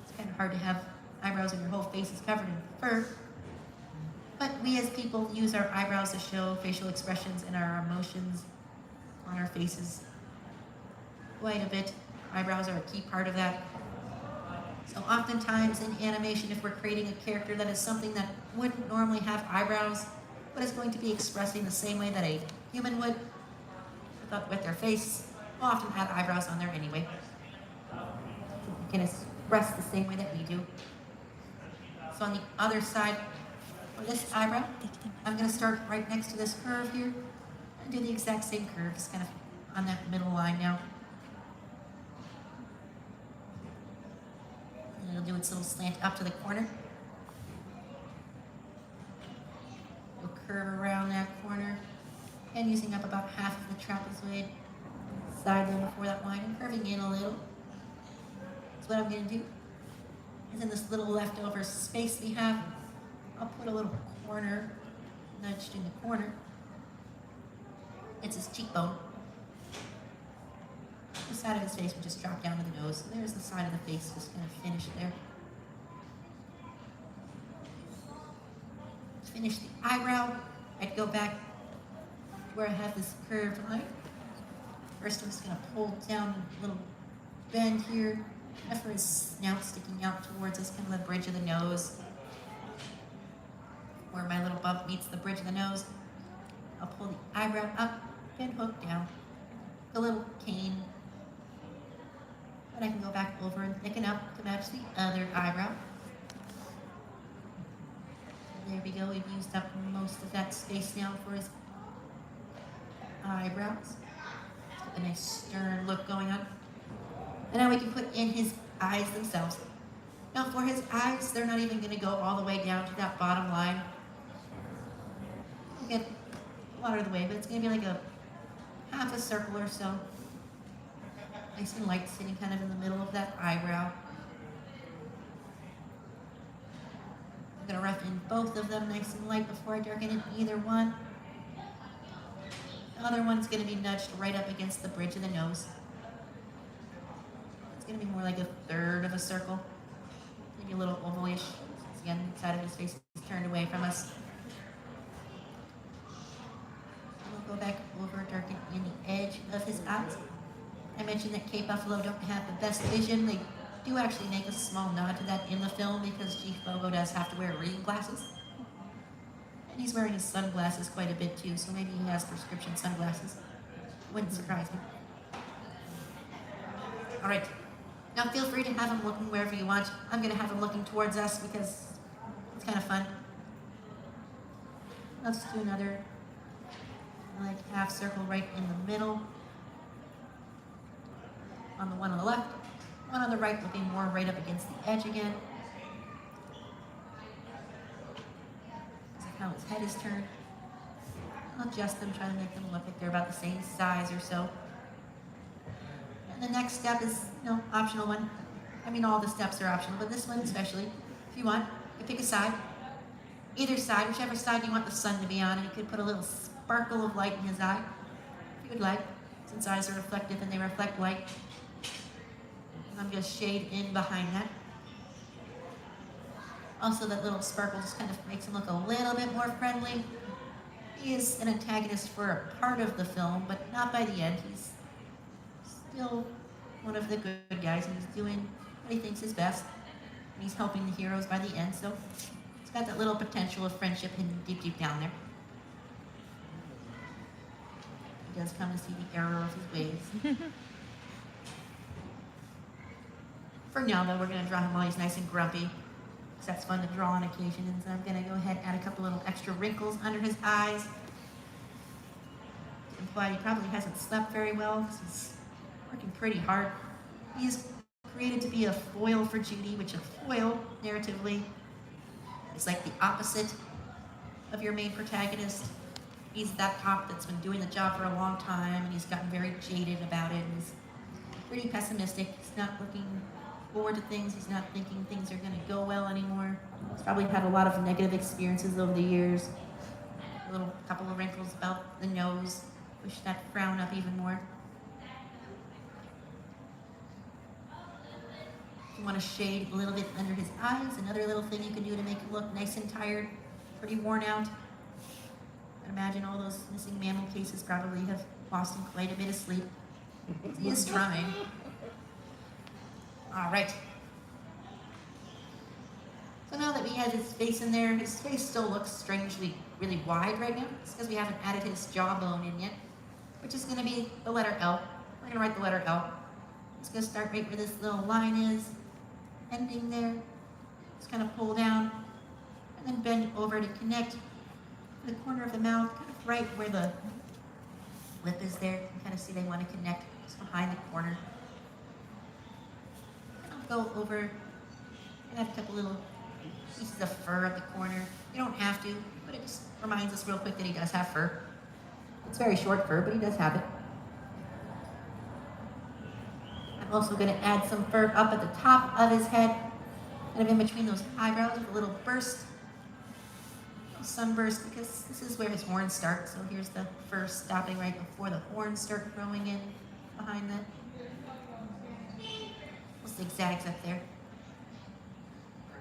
It's kind of hard to have eyebrows when your whole face is covered in fur. But we as people use our eyebrows to show facial expressions and our emotions on our faces quite a bit. Eyebrows are a key part of that. So oftentimes in animation, if we're creating a character that is something that wouldn't normally have eyebrows, but is going to be expressing the same way that a human would, with their face, will often have eyebrows on there anyway. It can express the same way that we do. So on the other side of this eyebrow, I'm going to start right next to this curve here and do the exact same curve, just kind of on that middle line now. And it'll do its little slant up to the corner. We'll curve around that corner and using up about half of the trapezoid side there before that line and curving in a little. So what I'm going to do is in this little leftover space we have, I'll put a little corner nudged in the corner. It's his cheekbone. The side of his face would just drop down to the nose. So there's the side of the face just kind of finished there. To finish the eyebrow, I'd go back to where I have this curved line. First, I'm just going to pull down a little bend here, for his snout sticking out towards us, kind of the bridge of the nose. Where my little bump meets the bridge of the nose, I'll pull the eyebrow up and hook down. A little cane. But I can go back over and thicken up to match the other eyebrow. And there we go, we've used up most of that space now for his eyebrows. A nice stern look going on. And now we can put in his eyes themselves. Now for his eyes, they're not even going to go all the way down to that bottom line. We'll get a lot of the way, but it's going to be like a half a circle or so. Nice and light, sitting kind of in the middle of that eyebrow. I'm going to roughen both of them nice and light before I darken in either one. The other one's going to be nudged right up against the bridge of the nose. It's going to be more like a third of a circle. Maybe a little ovalish. Again, the side of his face is turned away from us. We'll go back over, darken in the edge of his eyes. I mentioned that Cape Buffalo don't have the best vision. They do actually make a small nod to that in the film because Chief Bogo does have to wear reading glasses. And he's wearing his sunglasses quite a bit too, so maybe he has prescription sunglasses. Wouldn't surprise me. All right. Now feel free to have him looking wherever you want. I'm going to have him looking towards us because it's kind of fun. Let's do another like half circle right in the middle. On the one on the left. One on the right will be more right up against the edge again. This is how his head is turned. I'll adjust them, try to make them look like they're about the same size or so. And the next step is, optional one. I mean, all the steps are optional, but this one especially, if you want, you pick a side. Either side, whichever side you want the sun to be on, and you could put a little sparkle of light in his eye, if you would like, since eyes are reflective and they reflect light. I'm going to shade in behind that. Also, that little sparkle just kind of makes him look a little bit more friendly. He is an antagonist for a part of the film, but not by the end. He's still one of the good guys, and he's doing what he thinks is best. And he's helping the heroes by the end, so it's got that little potential of friendship hidden deep, deep down there. He does come to see the error of his ways. For now, though, we're going to draw him while he's nice and grumpy, because that's fun to draw on occasion. And so I'm going to go ahead and add a couple little extra wrinkles under his eyes. To imply he probably hasn't slept very well, because he's working pretty hard. He's created to be a foil for Judy, which a foil, narratively, is like the opposite of your main protagonist. He's that cop that's been doing the job for a long time, and he's gotten very jaded about it, and he's pretty pessimistic. He's not looking forward to things. He's not thinking things are going to go well anymore. He's probably had a lot of negative experiences over the years. A little couple of wrinkles about the nose. Push that frown up even more. If you want to shade a little bit under his eyes, another little thing you can do to make him look nice and tired, pretty worn out. I'd imagine all those missing mammal cases probably have lost him quite a bit of sleep. He is trying. All right. So now that we have his face in there, his face still looks strangely really wide right now. It's because we haven't added his jawbone in yet, which is going to be the letter L. We're going to write the letter L. It's going to start right where this little line is, ending there. Just kind of pull down, and then bend over to connect the corner of the mouth, kind of right where the lip is there. You can kind of see they want to connect just behind the corner. I'll go over and add a couple little pieces of fur at the corner. You don't have to, but it just reminds us real quick that he does have fur. It's very short fur, but he does have it. I'm also going to add some fur up at the top of his head, kind of in between those eyebrows with a little burst. Sunburst, because this is where his horns start. So here's the fur stopping right before the horns start growing in behind that. Little zigzags up there.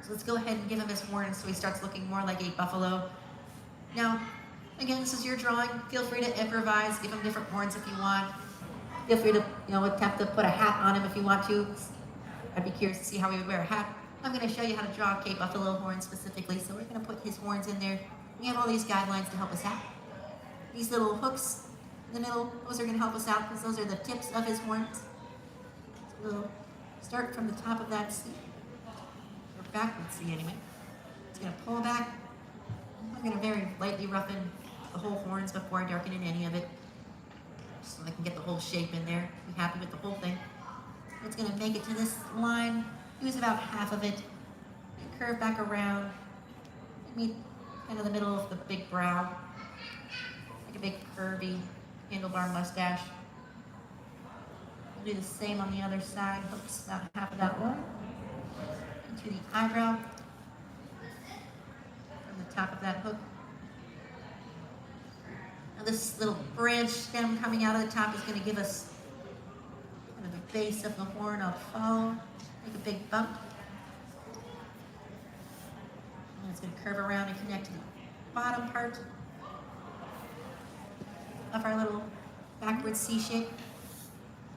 So let's go ahead and give him his horns so he starts looking more like a buffalo. Now, again, this is your drawing. Feel free to improvise. Give him different horns if you want. Feel free to, attempt to put a hat on him if you want to. I'd be curious to see how he would wear a hat. I'm going to show you how to draw a Cape Buffalo horn specifically, so we're going to put his horns in there. We have all these guidelines to help us out. These little hooks in the middle, those are going to help us out because those are the tips of his horns. So we'll start from the top of that C, or backwards C anyway. It's going to pull back. I'm going to very lightly roughen the whole horns before I darken in any of it, so I can get the whole shape in there. Be happy with the whole thing. It's going to make it to this line. Use about half of it, and curve back around, and meet kind of the middle of the big brow, like a big curvy handlebar mustache. We'll do the same on the other side, hooks about half of that one, into the eyebrow, from the top of that hook. Now this little branch stem coming out of the top is going to give us kind of the base of the horn. I'll follow. Make a big bump. And it's going to curve around and connect to the bottom part of our little backwards C shape.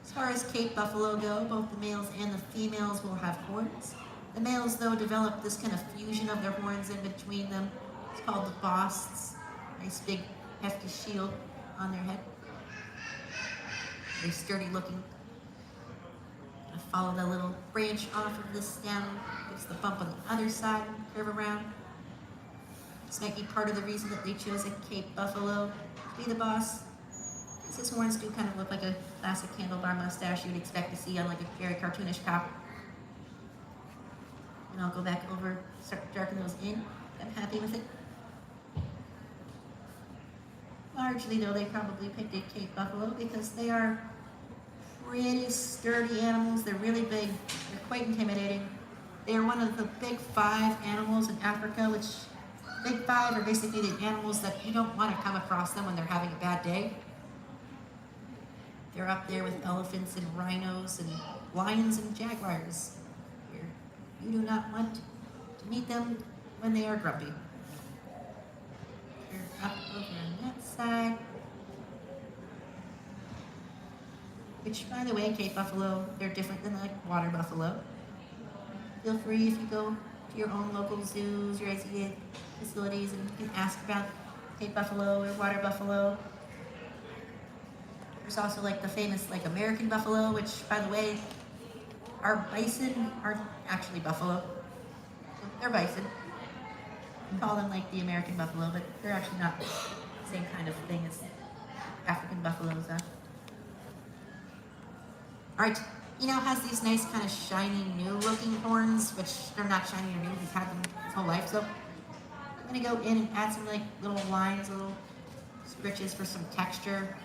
As far as Cape Buffalo go, both the males and the females will have horns. The males, though, develop this kind of fusion of their horns in between them. It's called the bosts. Nice big hefty shield on their head. Very sturdy looking. Follow the little branch off of this stem, gives the bump on the other side, curve around. This might be part of the reason that they chose a Cape Buffalo to be the boss. His horns do kind of look like a classic handlebar mustache you would expect to see on like a very cartoonish cop. And I'll go back over, start darkening those in. I'm happy with it. Largely though, they probably picked a Cape Buffalo because they are pretty sturdy animals. They're really big. They're quite intimidating. They are one of the big 5 animals in Africa, which big 5 are basically the animals that you don't want to come across them when they're having a bad day. They're up there with elephants and rhinos and lions and jaguars. You do not want to meet them when they are grumpy. They're up over on that side. Which, by the way, Cape Buffalo, they're different than like water buffalo. Feel free if you go to your own local zoos, your ICA facilities, and you can ask about Cape Buffalo or water buffalo. There's also like the famous like American buffalo, which, by the way, Our bison aren't actually buffalo. They're bison. We call them like the American buffalo, but they're actually not the same kind of thing as African buffaloes are. Alright, he now has these nice kind of shiny new looking horns, which they're not shiny or new, he's had them his whole life, so I'm gonna go in and add some like little lines, little stitches for some texture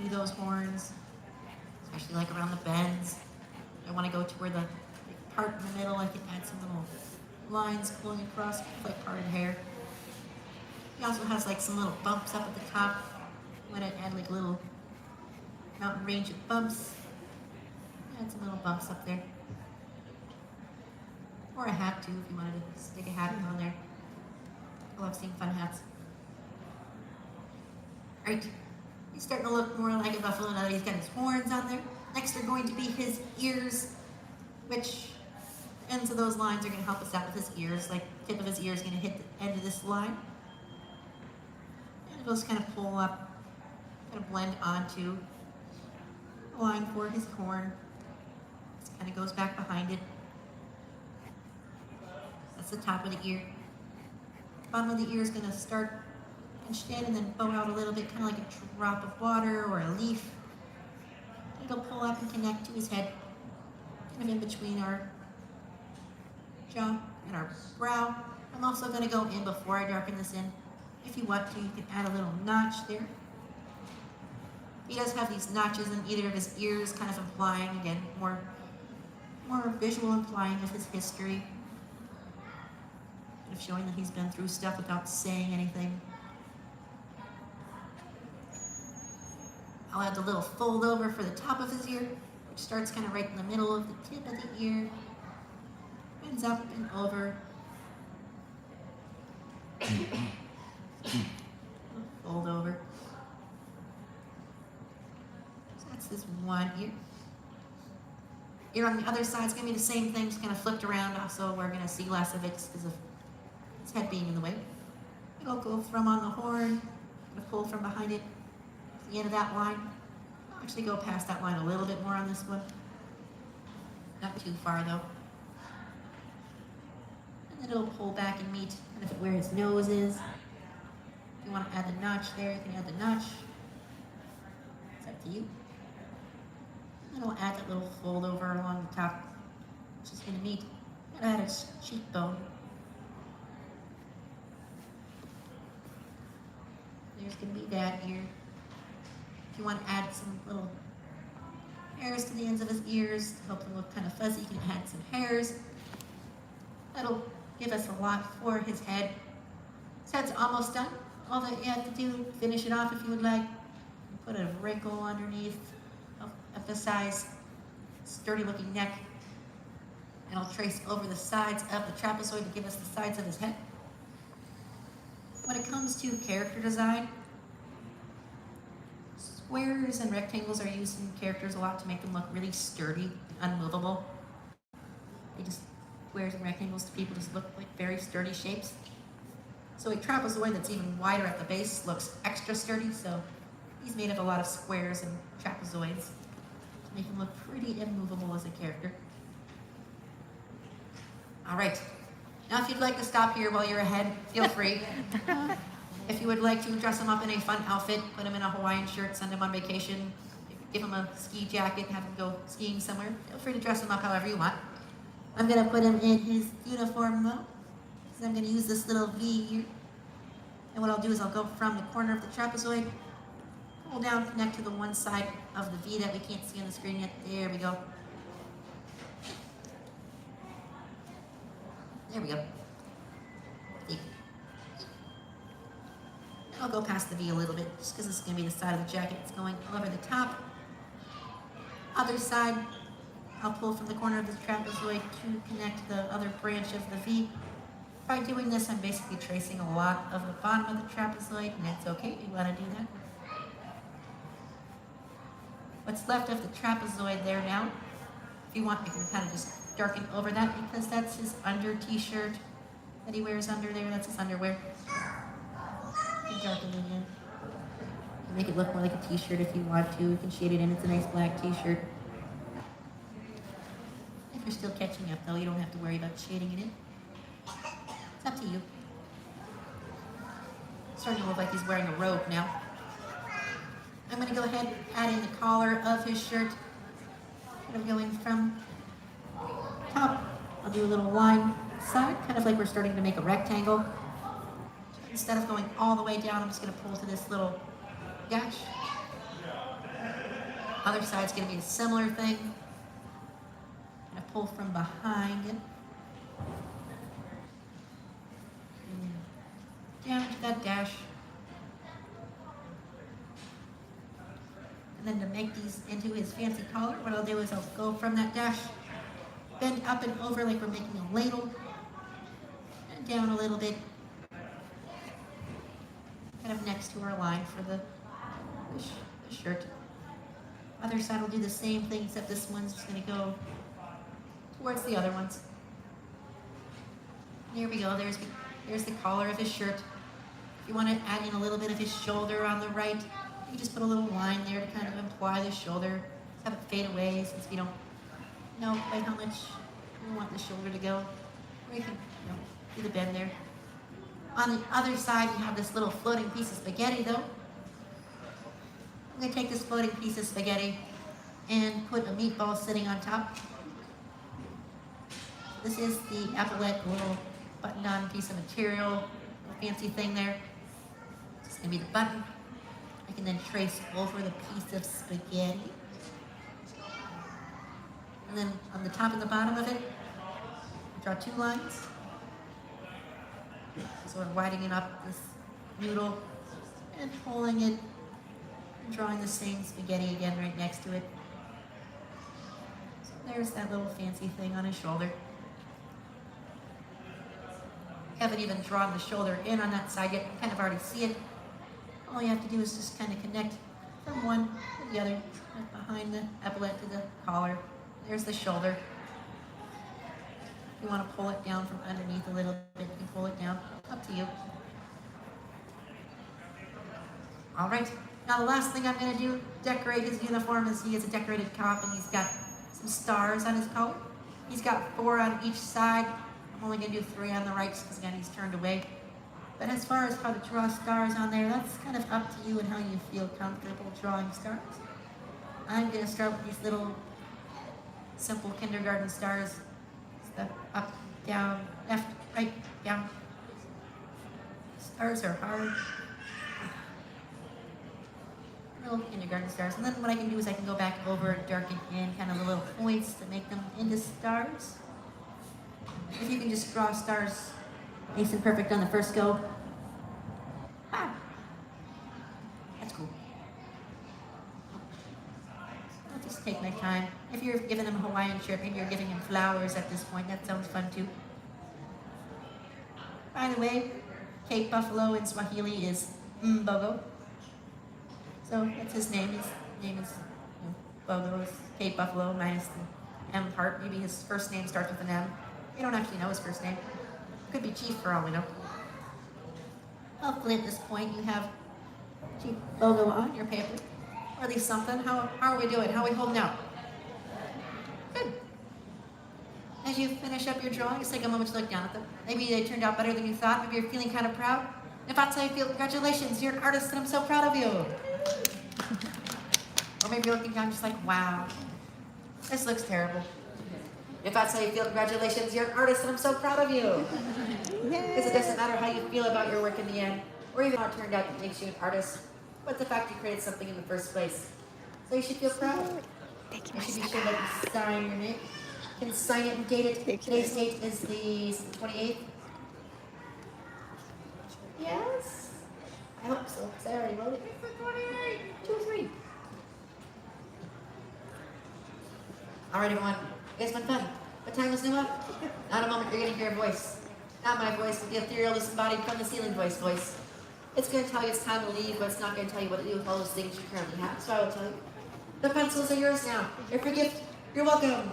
to those horns, especially like around the bends. I want to go to where the part in the middle, I can add some little lines pulling across like parted hair. He also has like some little bumps up at the top. I'm going to add like little mountain range of bumps. Add some little bumps up there. Or a hat too, if you wanted to stick a hat on there. I love seeing fun hats. Alright, he's starting to look more like a buffalo now that he's got his horns on there. Next are going to be his ears, which ends of those lines are going to help us out with his ears. Like the tip of his ear is going to hit the end of this line. And it'll just kind of pull up, kind of blend onto the line for his horn. This kind of goes back behind it. That's the top of the ear. Bottom of the ear is going to start pinched in and then bow out a little bit, kind of like a drop of water or a leaf. It'll pull up and connect to his head, kind of in between our jaw and our brow. I'm also going to go in before I darken this in. If you want to, you can add a little notch there. He does have these notches in either of his ears, kind of implying, again, more visual implying of his history. Kind of showing that he's been through stuff without saying anything. I'll add the little fold over for the top of his ear, which starts kind of right in the middle of the tip of the ear, bends up and over, fold over. So that's this one ear. Ear on the other side is going to be the same thing, just kind of flipped around. Also, we're going to see less of it because of his head being in the way. It'll go from on the horn, pull from behind it. The end of that line. I'll actually go past that line a little bit more on this one. Not too far though. And then it'll pull back and meet kind of where his nose is. If you want to add the notch there, you can add the notch. It's up to you. And then we'll add that little fold over along the top, which is going to meet and add its cheekbone. There's going to be that ear. If you want to add some little hairs to the ends of his ears to help them look kind of fuzzy, you can add some hairs. That'll give us a lot for his head. His head's almost done. All that you have to do, finish it off if you would like. Put a wrinkle underneath, emphasize sturdy looking neck. And I'll trace over the sides of the trapezoid to give us the sides of his head. When it comes to character design, squares and rectangles are used in characters a lot to make them look really sturdy and unmovable. Squares and rectangles to people just look like very sturdy shapes. So a trapezoid that's even wider at the base looks extra sturdy, so he's made of a lot of squares and trapezoids to make him look pretty immovable as a character. All right. Now, if you'd like to stop here while you're ahead, feel free. If you would like to dress him up in a fun outfit, put him in a Hawaiian shirt, send him on vacation, give him a ski jacket, have him go skiing somewhere, feel free to dress him up however you want. I'm going to put him in his uniform though, because I'm going to use this little V here. And what I'll do is I'll go from the corner of the trapezoid, pull down, connect to the one side of the V that we can't see on the screen yet. There we go. There we go. I'll go past the V a little bit, just because this is going to be the side of the jacket. It's going over the top. Other side, I'll pull from the corner of the trapezoid to connect the other branch of the V. By doing this, I'm basically tracing a lot of the bottom of the trapezoid, and it's okay if you want to do that. What's left of the trapezoid there now, if you want, you can kind of just darken over that, because that's his under t-shirt that he wears under there. That's his underwear. You can darken it in. You can make it look more like a t-shirt if you want to. You can shade it in. It's a nice black t-shirt. You're still catching up though, you don't have to worry about shading it in. It's up to you. Starting to look like he's wearing a robe now. I'm going to go ahead and add in the collar of his shirt. Kind of going from top. I'll do a little line side, kind of like we're starting to make a rectangle. Instead of going all the way down, I'm just going to pull to this little dash. Other side's going to be a similar thing. I'm going to pull from behind it. Down to that dash. And then to make these into his fancy collar, what I'll do is I'll go from that dash, bend up and over like we're making a ladle, and down a little bit, kind of next to our line for the shirt. Other side will do the same thing, except this one's just going to go towards the other ones. There we go, there's the collar of his shirt. If you want to add in a little bit of his shoulder on the right, you just put a little line there to kind of imply the shoulder. Just have it fade away since we don't know quite how much we want the shoulder to go. Or you can do the bend there. On the other side, you have this little floating piece of spaghetti though. I'm going to take this floating piece of spaghetti and put a meatball sitting on top. This is the epaulette, a little button-on piece of material, a fancy thing there. It's going to be the button. I can then trace over the piece of spaghetti. And then on the top and the bottom of it, draw two lines. So we're widening up this noodle and pulling it and drawing the same spaghetti again right next to it. So there's that little fancy thing on his shoulder. Haven't even drawn the shoulder in on that side yet. You kind of already see it. All you have to do is just kind of connect from one to the other, right behind the epaulette to the collar. There's the shoulder. If you want to pull it down from underneath a little bit, you can pull it down. Up to you. All right. Now the last thing I'm going to do, decorate his uniform, is he is a decorated cop and he's got some stars on his collar. He's got 4 on each side. I'm only going to do 3 on the right because again he's turned away. But as far as how to draw stars on there, that's kind of up to you and how you feel comfortable drawing stars. I'm going to start with these little simple kindergarten stars. Step up, down, left, right, down. Stars are hard. Little kindergarten stars. And then what I can do is I can go back over and darken in kind of the little points to make them into stars. If you can just draw stars nice and perfect on the first go. Ah, that's cool. I'll just take my time. If you're giving him a Hawaiian shirt, maybe you're giving him flowers at this point. That sounds fun too. By the way, Cape Buffalo in Swahili is Mbogo. So that's his name. His name is Bogo, is Cape Buffalo minus the M part. Maybe his first name starts with an M. We don't actually know his first name. Could be Chief for all we know. Hopefully at this point you have Chief Bogo on your paper. Or at least something. How are we doing? How are we holding out? Good. As you finish up your drawing, just take a moment to look down at them. Maybe they turned out better than you thought. Maybe you're feeling kind of proud. If that's how you feel, congratulations, you're an artist and I'm so proud of you. Or maybe you're looking down just like, wow, this looks terrible. If that's how you feel, congratulations, you're an artist and I'm so proud of you. Because it doesn't matter how you feel about your work in the end, or even how it turned out that makes you an artist, but the fact you created something in the first place. So you should feel proud. You should be sure that you sign your name. You can sign it and date it. Today's date is the 28th. Yes? I hope so, because I already wrote it. It's the 28th. 2 or 3. All right, everyone. You guys been fun? What time is Numa? Not a moment, you're going to hear a voice. Not my voice, but the ethereal, disembodied, from the ceiling voice. It's going to tell you it's time to leave, but it's not going to tell you what to do with all those things you currently have. So I will tell you. The pencils are yours now. They're for gift. You're welcome.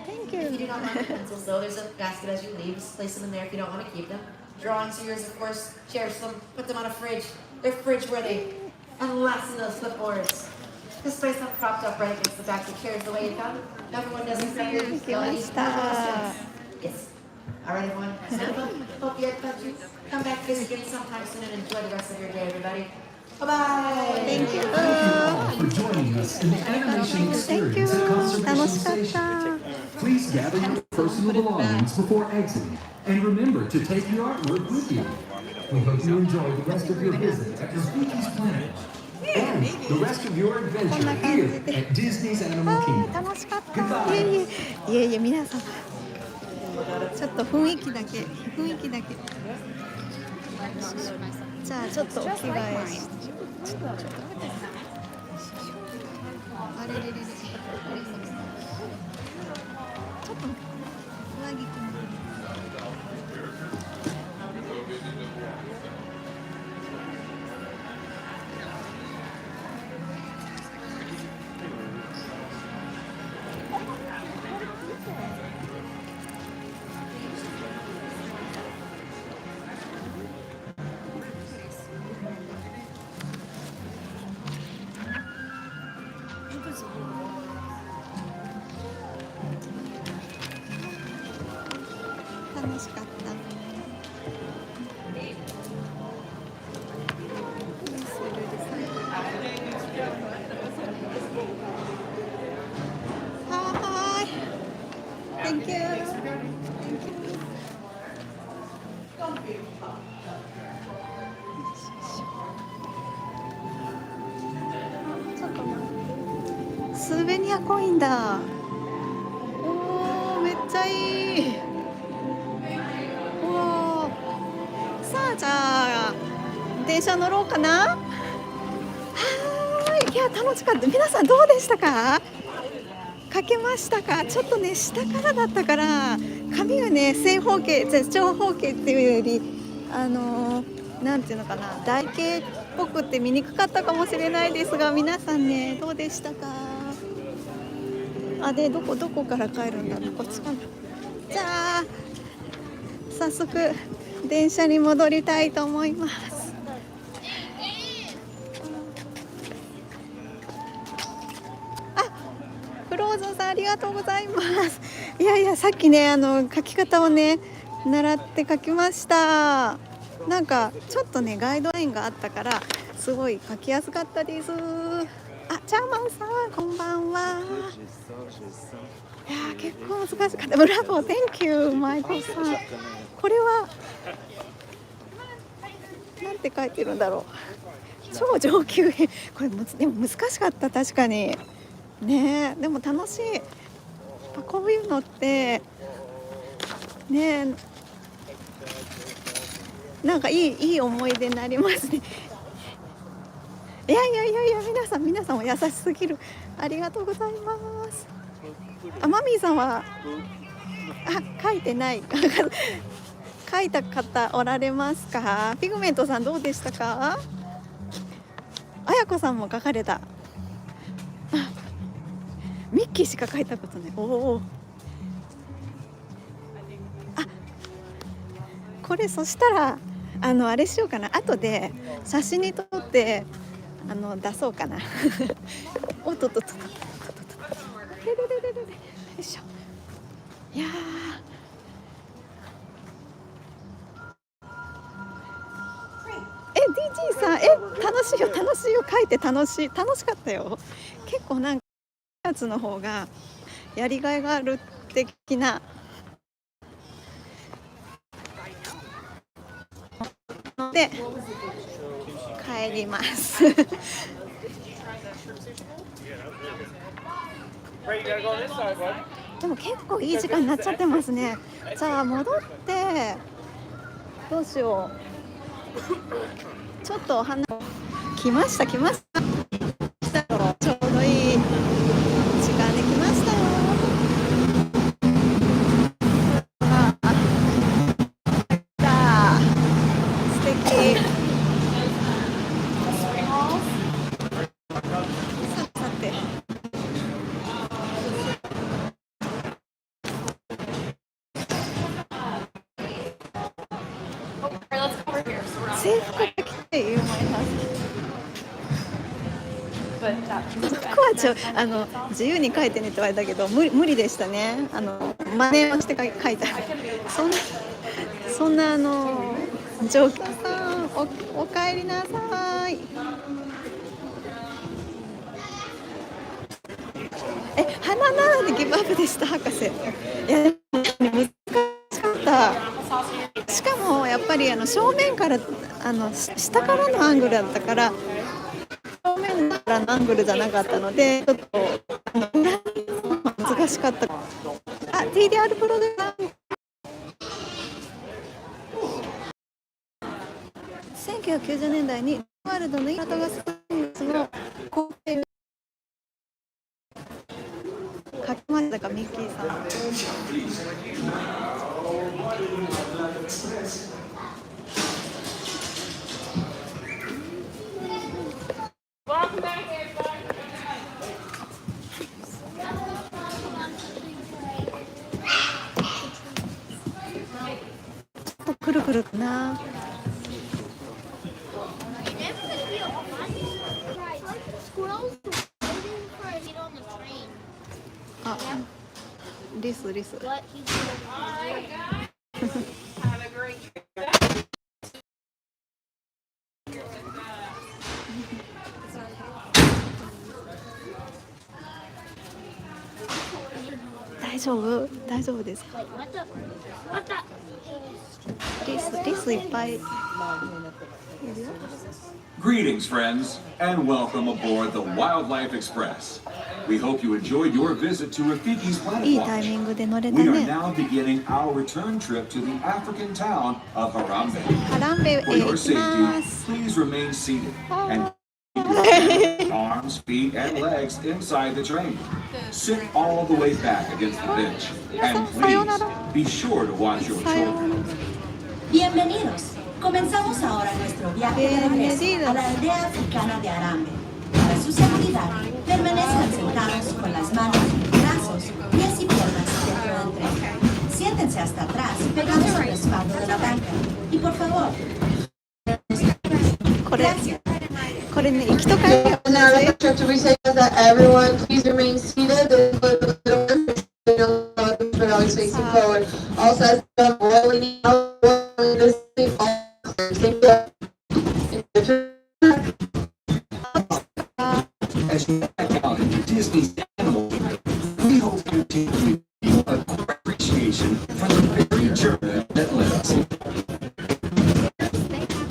Thank you. If you do not want the pencils, though, there's a basket as you leave. Just place them in there if you don't want to keep them. Drawings are yours, of course. Cherish them. Put them on a fridge. They're fridge-worthy. And last of those flipboards. This place I'm propped up right against the back. The chair is the way you come. Everyone does it. 来ました。 Yes. All right, everyone. Hope you had fun. Come back visit again sometime soon and enjoy the rest of your day, everybody. Bye-bye. Thank you. For joining us in the animation experience at Conservation Station. Please gather your personal belongings before exiting, and remember to take your artwork with you. We hope you enjoy the rest of your visit at Rafiki's Planet and the rest of your adventure here at Disney's Animal Kingdom. 楽しかった。いえいえ皆さん、ちょっと雰囲気だけ。じゃあちょっとお着替えして。あれれれれ。ちょっと上着着て。楽しかった。はーい。Thank you. ちょっと待って。スーベニアコインだ。おー、めっちゃいい。さあじゃあ電車乗ろうかな。はーい。いや楽しかった。皆さんどうでしたか？書けましたか？ちょっとね下からだったから紙がね正方形長方形っていうよりなんていうのかな台形っぽくって見にくかったかもしれないですが、皆さんねどうでしたか？あでどこから帰るんだろう。こっちかな。じゃあ早速電車に戻りたいと思います。フローズンさんありがとうございます。いやさっきね書き方をね習って書きました。なんかちょっとねガイドラインがあったからすごい書きやすかったです。あチャーマンさんこんばんは。いや結構難しかった。ブラボー Thank you マイコさん。これはなんて書いてるんだろう。超上級編。これでも難しかった。確かにねえでも楽しい。こういうのってねなんかいい思い出になりますね。いや皆さんも優しすぎる。ありがとうございます。マミーさんは書いてない書いた方おられますか？ピグメントさんどうでしたか？あやこさんも書かれた。ミッキーしか書いたことない。おこれそしたらあれしようかな。後で写真に撮って出そうかな。おっとっとっとっとっとっとっよいしょ。いやDG さん楽しいよ書いて楽しかったよ。結構なんかやつの方がやりがいがある的なので帰ります。でも結構いい時間になっちゃってますね。じゃあ戻ってどうしよう。ちょっとお花来ましたちょうどいい時間で来ましたよ。素敵。さて制服が着ているもいます。自由に書いてねって言われたけど無理でしたね。真似をして書いた。そんな状況さんお帰りなさい。花なのでギブアップでした博士。いやでも難しかった。しかもやっぱり正面から下からのアングルだったから正面からのアングルじゃなかったのでちょっと難しかった。TDR プログラム1990年代にワールドのインターガスの構成書きましたかミッキーさん。くるくるかな。リス。大丈夫です。リスいっぱい。Greetings, friends, and welcome aboard the Wildlife Express. We hope you enjoyed your visit to Rafiki's Planet いいタイミングで乗れた We are ね。 now beginning our return trip to the African town of Harambe. ハランベへ For 行 your きま safety, す。 please remain seated and keep your arms, feet, and legs inside the train. Sit all the way back against the bench, and please be sure to watch your children. Bienvenidos. Comenzamos ahora nuestro viaje de regreso a la aldea africana de Harambe. Para su seguridad, permanezcan sentados con las manos, brazos, pies y piernas dentro del tren. Siéntense hasta atrás, pegados al respaldo de la banca. Y por favor, gracias. これね、行きと帰りが同じ。 To say that everyone please remain seated. But always facing forward. All sides of boiling out, boiling this thing, all As you check out into Disney's Animal Kingdom, we hope you take a quick appreciation for the very journey that led us.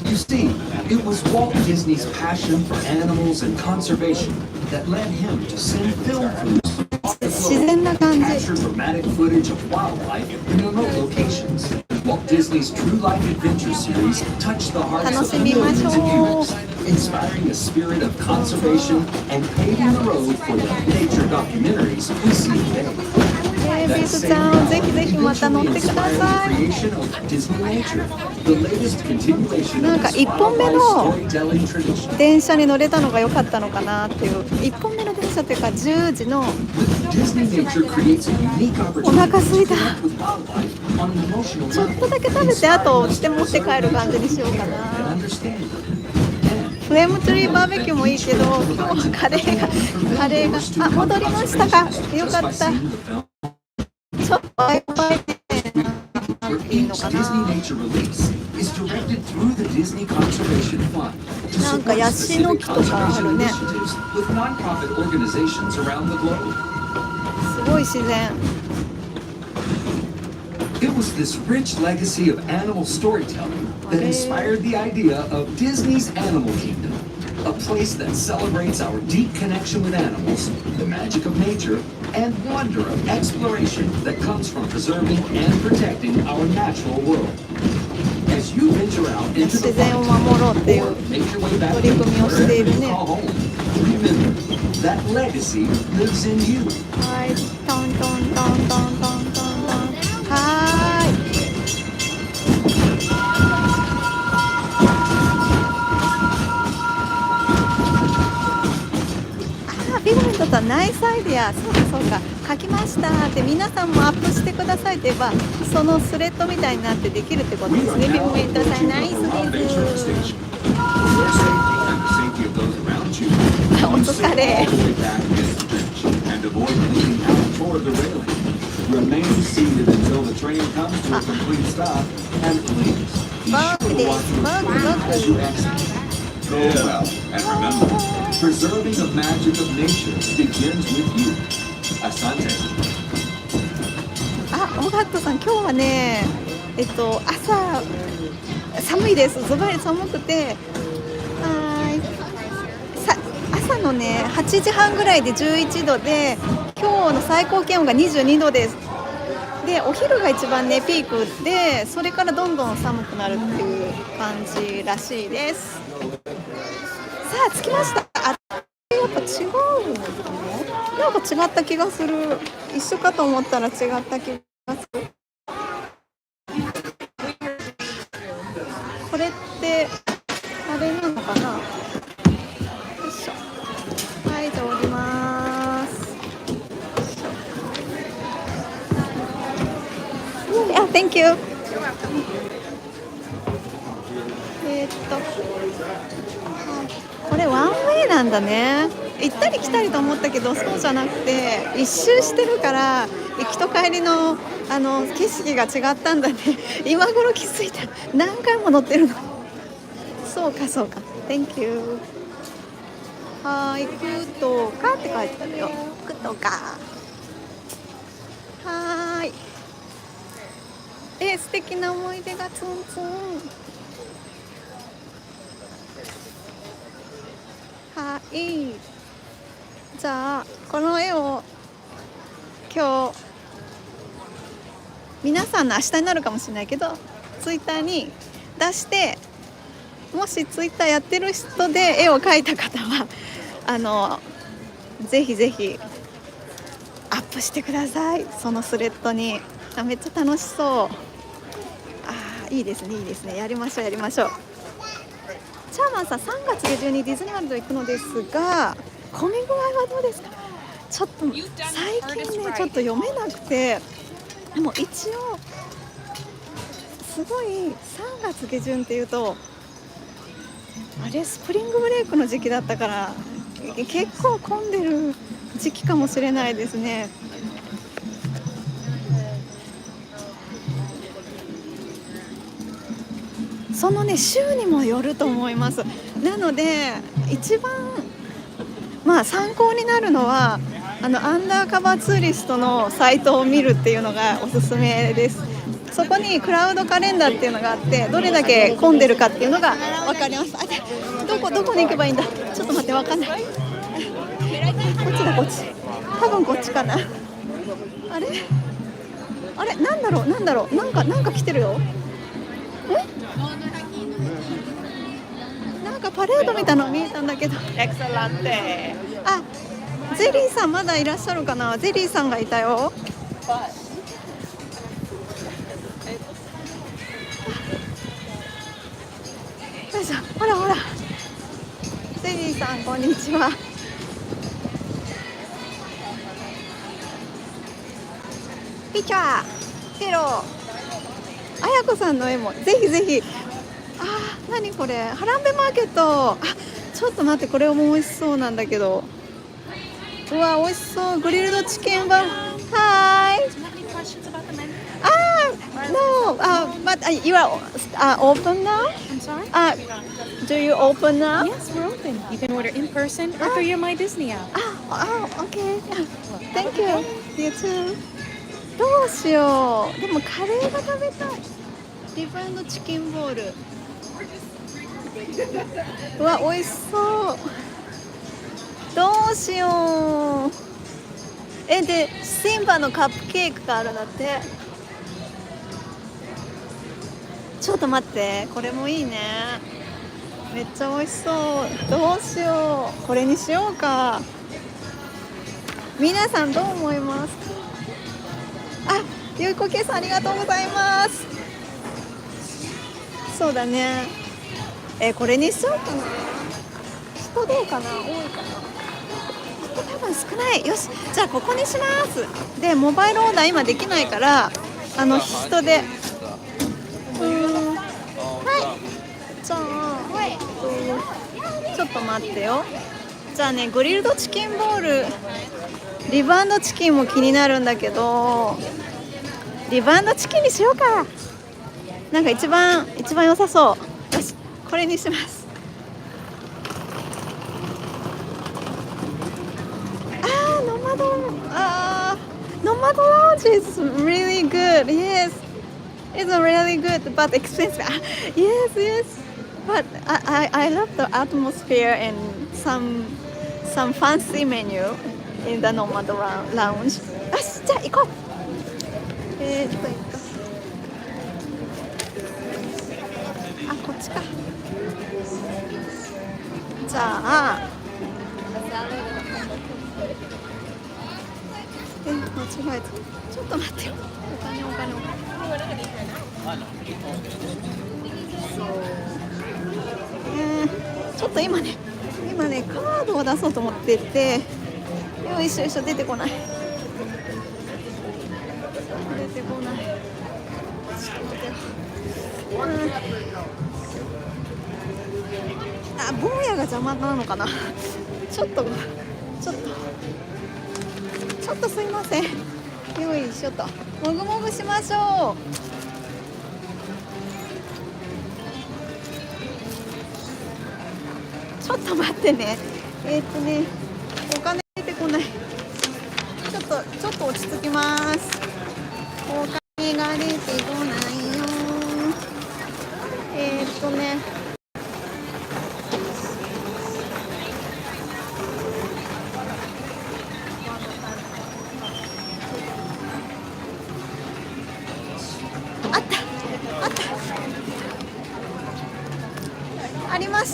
You see, it was Walt Disney's passion for animals and conservation that led him to send film crews off the globe to capture dramatic footage of wildlife in remote locations. Walt Disney's True Life Adventure series touched the hearts of millions of viewers, inspiring a spirit of conservation and paving the road for the nature documentaries we see today. ビーズちゃん、ぜひぜひまた乗ってください。なんか1本目の電車に乗れたのが良かったのかなっていう。1本目の電車っていうか10時のお腹すいた。ちょっとだけ食べてあと持って帰る感じにしようかな。フレームツリーバーベキューもいいけど、今日はカレーが戻りましたか。よかった。ちょっとバイバイいいのかな。なんかヤシの木とかあるね。すごい自然。It was this rich legacy of animal storytelling that inspired the idea of Disney's Animal Kingdom, a place that celebrates our deep connection with animals, the magic of nature, and wonder of exploration that comes from preserving and protecting our natural world. As you venture out into the wild or make your way back to wherever you call home, remember that legacy lives in you. はい、トントントントントントン。はーい。ピラミッドさんナイスアイディア。そうか書きましたって皆さんもアップしてくださいって言えばそのスレッドみたいになってできるってことですね。ピラミッドさんナイスです。お疲れ。 And avoid leaning out toward the railing. Remain seated until the train comes to a complete stop, and please be sure to watch your step as you exit. Go well, and remember, preserving the magic of nature begins with you. Asante. オガットさん、今日はね、朝寒いです。すごい寒くて、朝のね8時半ぐらいで11度で、今日の最高気温が22度です。で、お昼が一番ねピークで、それからどんどん寒くなるっていう感じらしいです。さあ着きました。やっぱ違うの？なんか違った気がする。一緒かと思ったら違った気がする。これってあれなのかな。よいしょ。はい、じゃあ降ります。Yeah, thank you. これワンウェイなんだね。行ったり来たりと思ったけど、そうじゃなくて一周してるから、行きと帰りの景色が違ったんだね。今頃気づいた。何回も乗ってるの。そうかそうか。Thank you。はい、クトカって書いてあるよ。クトカ。はい。素敵な思い出がツンツン。はい。じゃあこの絵を今日皆さんの明日になるかもしれないけど、ツイッターに出して、もしツイッターやってる人で絵を描いた方はぜひぜひアップしてください。そのスレッドに。めっちゃ楽しそう。いいですねいいですね。やりましょうやりましょう。チャーマンさん、3月下旬にディズニーワールド行くのですが、混み具合はどうですか？ちょっと最近ねちょっと読めなくて、でも一応すごい3月下旬っていうとあれスプリングブレイクの時期だったから、結構混んでる時期かもしれないですね。そのね週にもよると思います。なので一番参考になるのはアンダーカバーツーリストのサイトを見るっていうのがおすすめです。そこにクラウドカレンダーっていうのがあって、どれだけ混んでるかっていうのが分かります。どこに行けばいいんだ。ちょっと待って、分かんない。こっちだこっち。多分こっちかな。あれなんだろうなんか来てるよ。なんかパレードみたいなの見えたんだけど。エクセランテ。ゼリーさんまだいらっしゃるかな。ゼリーさんがいたよ。よいしょ。ほらほら。ゼリーさんこんにちは。ピチャーヘロー。あやこさんの絵もぜひぜひ。何これ、ハランベマーケット。ちょっと待って、これも美味しそうなんだけど。うわ、美味しそう。グリルドチキンバン。はい。No, but you are open now? I'm sorry? Do you open now? Yes, we're open. You can order in person or through your My Disney app. Okay. Thank you. You too. どうしよう。でもカレーが食べたい。リブ&チキンボール。うわ、美味しそう。どうしよう。で、シンバのカップケーキがあるんだって。ちょっと待って、これもいいね。めっちゃ美味しそう。どうしよう。これにしようか。皆さんどう思います？ゆうこけいさんありがとうございます。そうだね。これにしようかな。人どうかな、多いかな。人多分少ない。よし、じゃあここにします。で、モバイルオーダー今できないから、人で。はい。じゃあ、ちょっと待ってよ。じゃあね、グリルドチキンボール、リブ&チキンも気になるんだけど、リブ&チキンにしようか。なんか一番良さそう。よし、これにします。Nomad Lounge is really good. Yes, it's really good, but expensive. Yes. But I love the atmosphere and some fancy menu in the Nomad Lounge. よし、じゃあ行こう。あ、こっちか。じゃあ。間違えた。ちょっと待ってよ。お金。ちょっと今ねカードを出そうと思ってて、よいしょ出てこない。あ、坊やが邪魔なのかな。ちょっとすいません。よいしょと。もぐもぐしましょう。ちょっと待ってね。お金出てこない。ちょっと落ち着きます。お金が出てこないよ。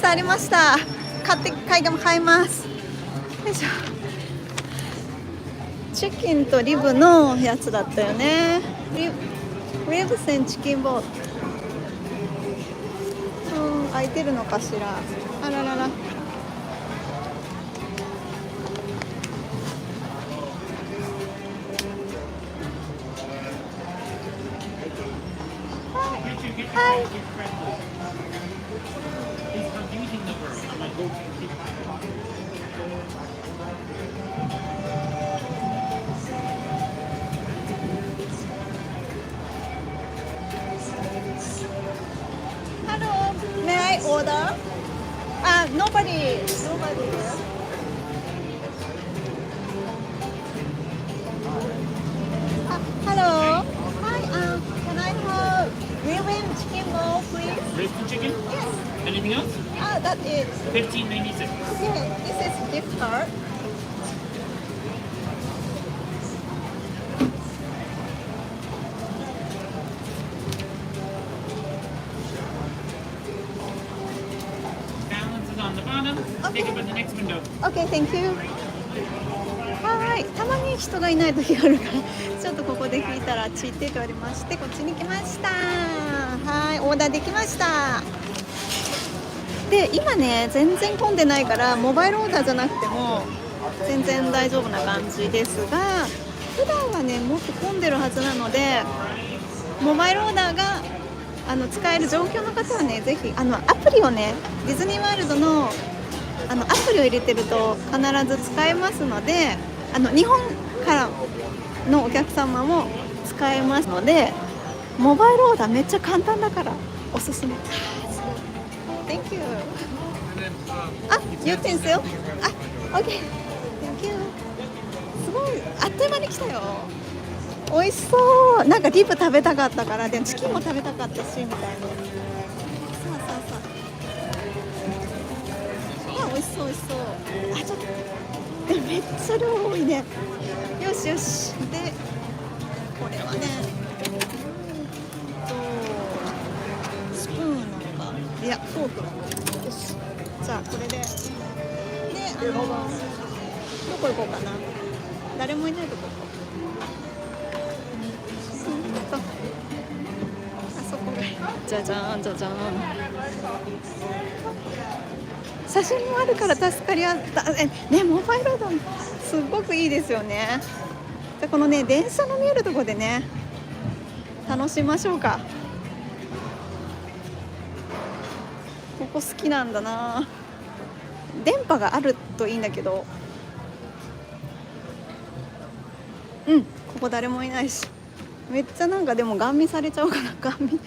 ありました。買います。よいしょ。チキンとリブのやつだったよね。リブセンチキンボール。空いてるのかしら。あららら。はい。Order? Nobody there. Hello. Hi. Can I have grilled chicken bowl, please? Roasted chicken? Yes. Anything else? That is. $15.96. Okay. This is gift card. Take it by the next window. Okay, thank you. はい、たまに人がいない時があるからちょっとここで聞いたらちってておりまして、こっちに来ました。はい、オーダーできました。で、今ね全然混んでないからモバイルオーダーじゃなくても全然大丈夫な感じですが、普段はねもっと混んでるはずなので、モバイルオーダーが使える状況の方はね、ぜひアプリをね、ディズニーワールドのアプリを入れてると必ず使えますので、日本からのお客様も使えますので、モバイルオーダーめっちゃ簡単だからおすすめ。Thank you. utensil? OK. Thank you. すごいあっという間に来たよ。美味しそう。なんかリブ食べたかったから、でもチキンも食べたかったしみたいな。美味しそう。ちょっとめっちゃ量多いね。よし。で、これはね、スプーンなのか、いやフォーク。よし。じゃあこれで、どこ行こうかな。誰もいないとこ行こう。あそこがじゃじゃーん。写真もあるから助かりあったね。モバイルオーダーすごくいいですよね。でこのね電車の見えるところでね楽しみましょうか。ここ好きなんだな。電波があるといいんだけど、うん、ここ誰もいないし、めっちゃなんかでもガン見されちゃうから、ガン見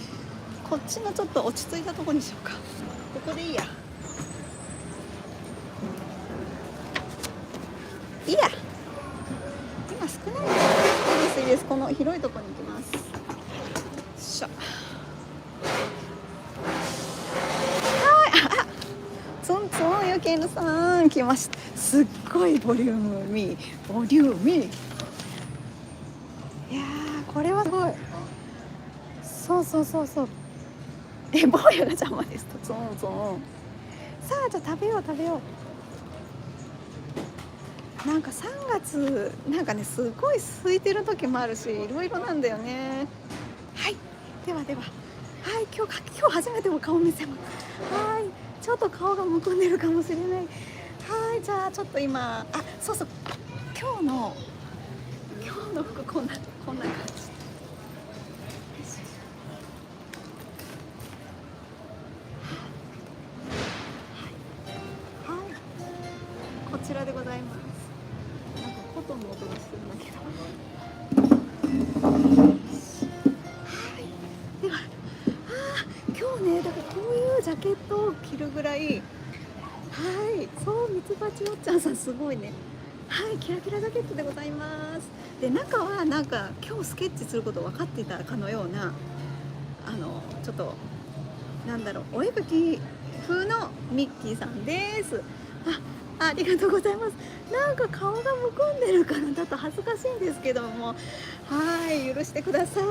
こっちのちょっと落ち着いたとこにしようか。ここでいいや、いいや、今少ないからいいです。この広いとこに行きます。よいしょ。はい、あ、ツンツンゆきぬさん来ました。すっごいボリューミー。いやー、これはすごい。そう。坊やが邪魔ですと。ツンツン。さあ、じゃあ食べよう。なんか3月なんかね、すごい空いてる時もあるし、いろいろなんだよね。はい、でははい、今日初めてお顔見せます。はい、ちょっと顔がむくんでるかもしれない。はい、じゃあちょっと今、そう、今日の服こんな感じ。こちらでございます。なんか琴の音がするんだけど。はい。では、今日ね、だからこういうジャケットを着るぐらい、はい、そう、ミツバチおっちゃんさんすごいね。はい、キラキラジャケットでございます。で、中はなんか今日スケッチすること分かっていたかのような、ちょっとなんだろう、お絵描き風のミッキーさんです。ありがとうございます。なんか顔がむくんでるからだと恥ずかしいんですけども、はい、許してください。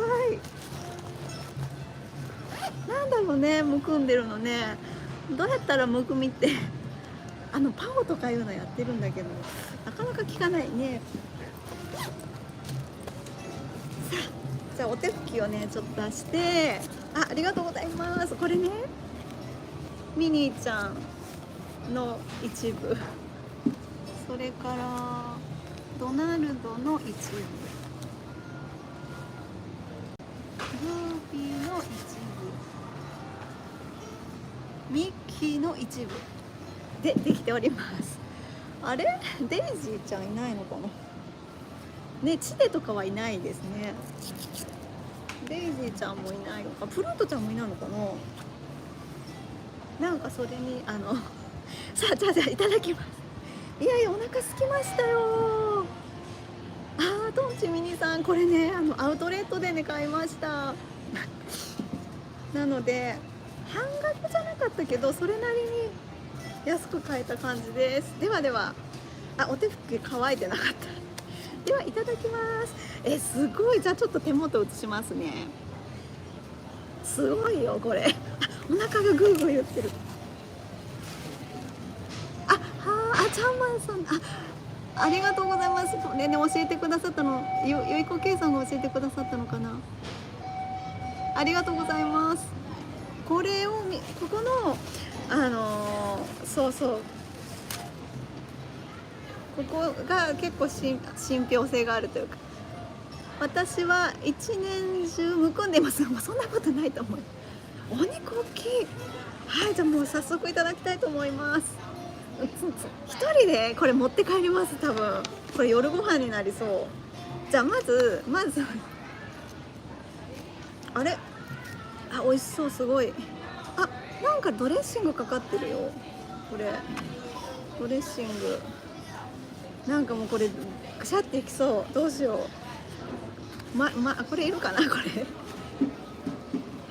なんだろうね、むくんでるのね。どうやったらむくみってパオとかいうのやってるんだけど、なかなか効かないね。さあ、じゃあお手拭きをねちょっと出して、ありがとうございます。これね、ミニーちゃんの一部、それからドナルドの一部、グーフィーの一部、ミッキーの一部でできております。あれ、デイジーちゃんいないのかなね。チデとかはいないですね。デイジーちゃんもいないのか、プルートちゃんもいないのかな。なんかそれにさあ、じゃあいただきます。いやいや、お腹空きましたよ。トンチミニさん、これねアウトレットでね買いましたなので半額じゃなかったけど、それなりに安く買えた感じです。では、お手拭き乾いてなかったではいただきます。すごい。じゃあちょっと手元映しますね。すごいよこれお腹がグーグー言ってる。チャンマンさん、ありがとうございます。ね、教えてくださったの、ゆいこけいさんが教えてくださったのかな。ありがとうございます。これをここのそう、ここが結構信憑性があるというか、私は一年中むくんでますが、もうそんなことないと思う。お肉大きい。はい、じゃあもう早速いただきたいと思います。一人でこれ持って帰ります。多分これ夜ご飯になりそう。じゃあまずあれ、美味しそう。すごい。なんかドレッシングかかってるよ。これドレッシングなんかもうこれくしゃっていきそう。どうしよう。これいるかな、これ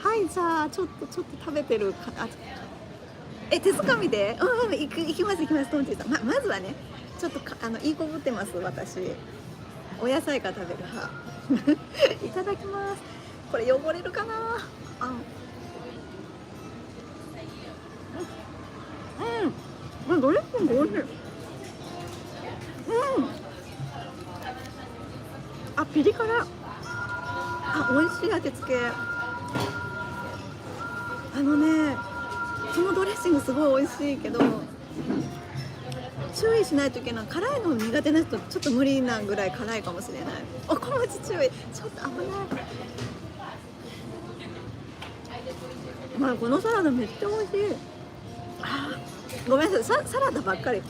はい、じゃあちょっと食べてるか。手づかみで、行きますトンチーさん。まずはね、ちょっといいこぶってます。私お野菜から食べる派いただきます。これ汚れるかな。ドレッシングおいしい。ピリ辛。美味しい味付け。そのドレッシングすごい美味しいけど、注意しないといけない。辛いの苦手な人ちょっと無理なぐらい辛いかもしれない。小町注意。ちょっと危ない。このサラダめっちゃ美味しい。ごめんなさい、サラダばっかり。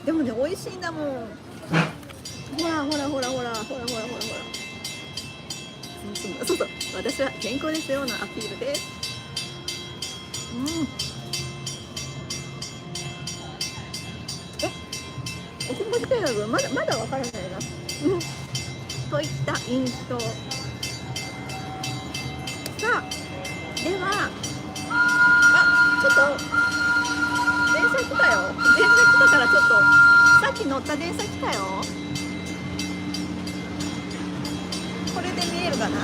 でもね美味しいんだもん。ほらほらほらほらほらほらほらほら。そうそう、私は健康ですよのアピールです。お気持ちだけどまだわからないな。といった印象。さあ、では、ちょっと電車来たよ。電車来たからちょっとさっき乗った電車来たよ。これで見えるかな。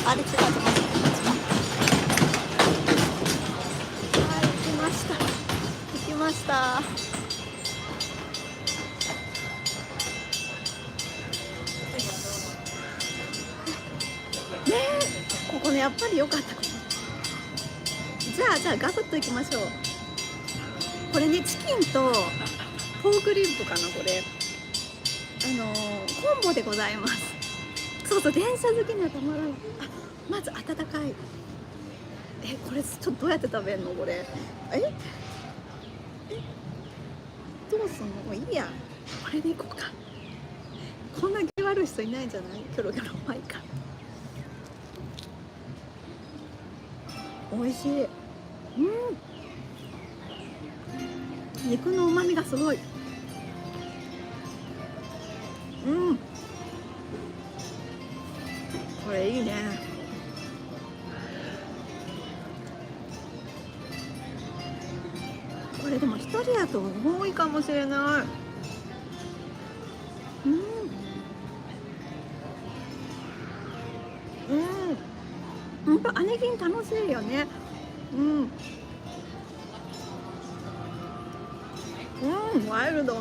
あれ違うと思った。はい、行きました。行きました。ねえ、ここねやっぱり良かった。じゃあガブッといきましょう。これねチキンとポークリブかなこれ。コンボでございます。そうそう、電車好きにはたまらない。まず温かい。これちょっとどうやって食べるのこれ。どうすんの。もういいや。これでいこうか。こんな気悪い人いないんじゃない。キョロキョロ。まあいいか。美味しい。肉の旨味がすごい。これいいね。これでも一人やと多いかもしれない。ほんと姉貴楽しいよね。ワイルド。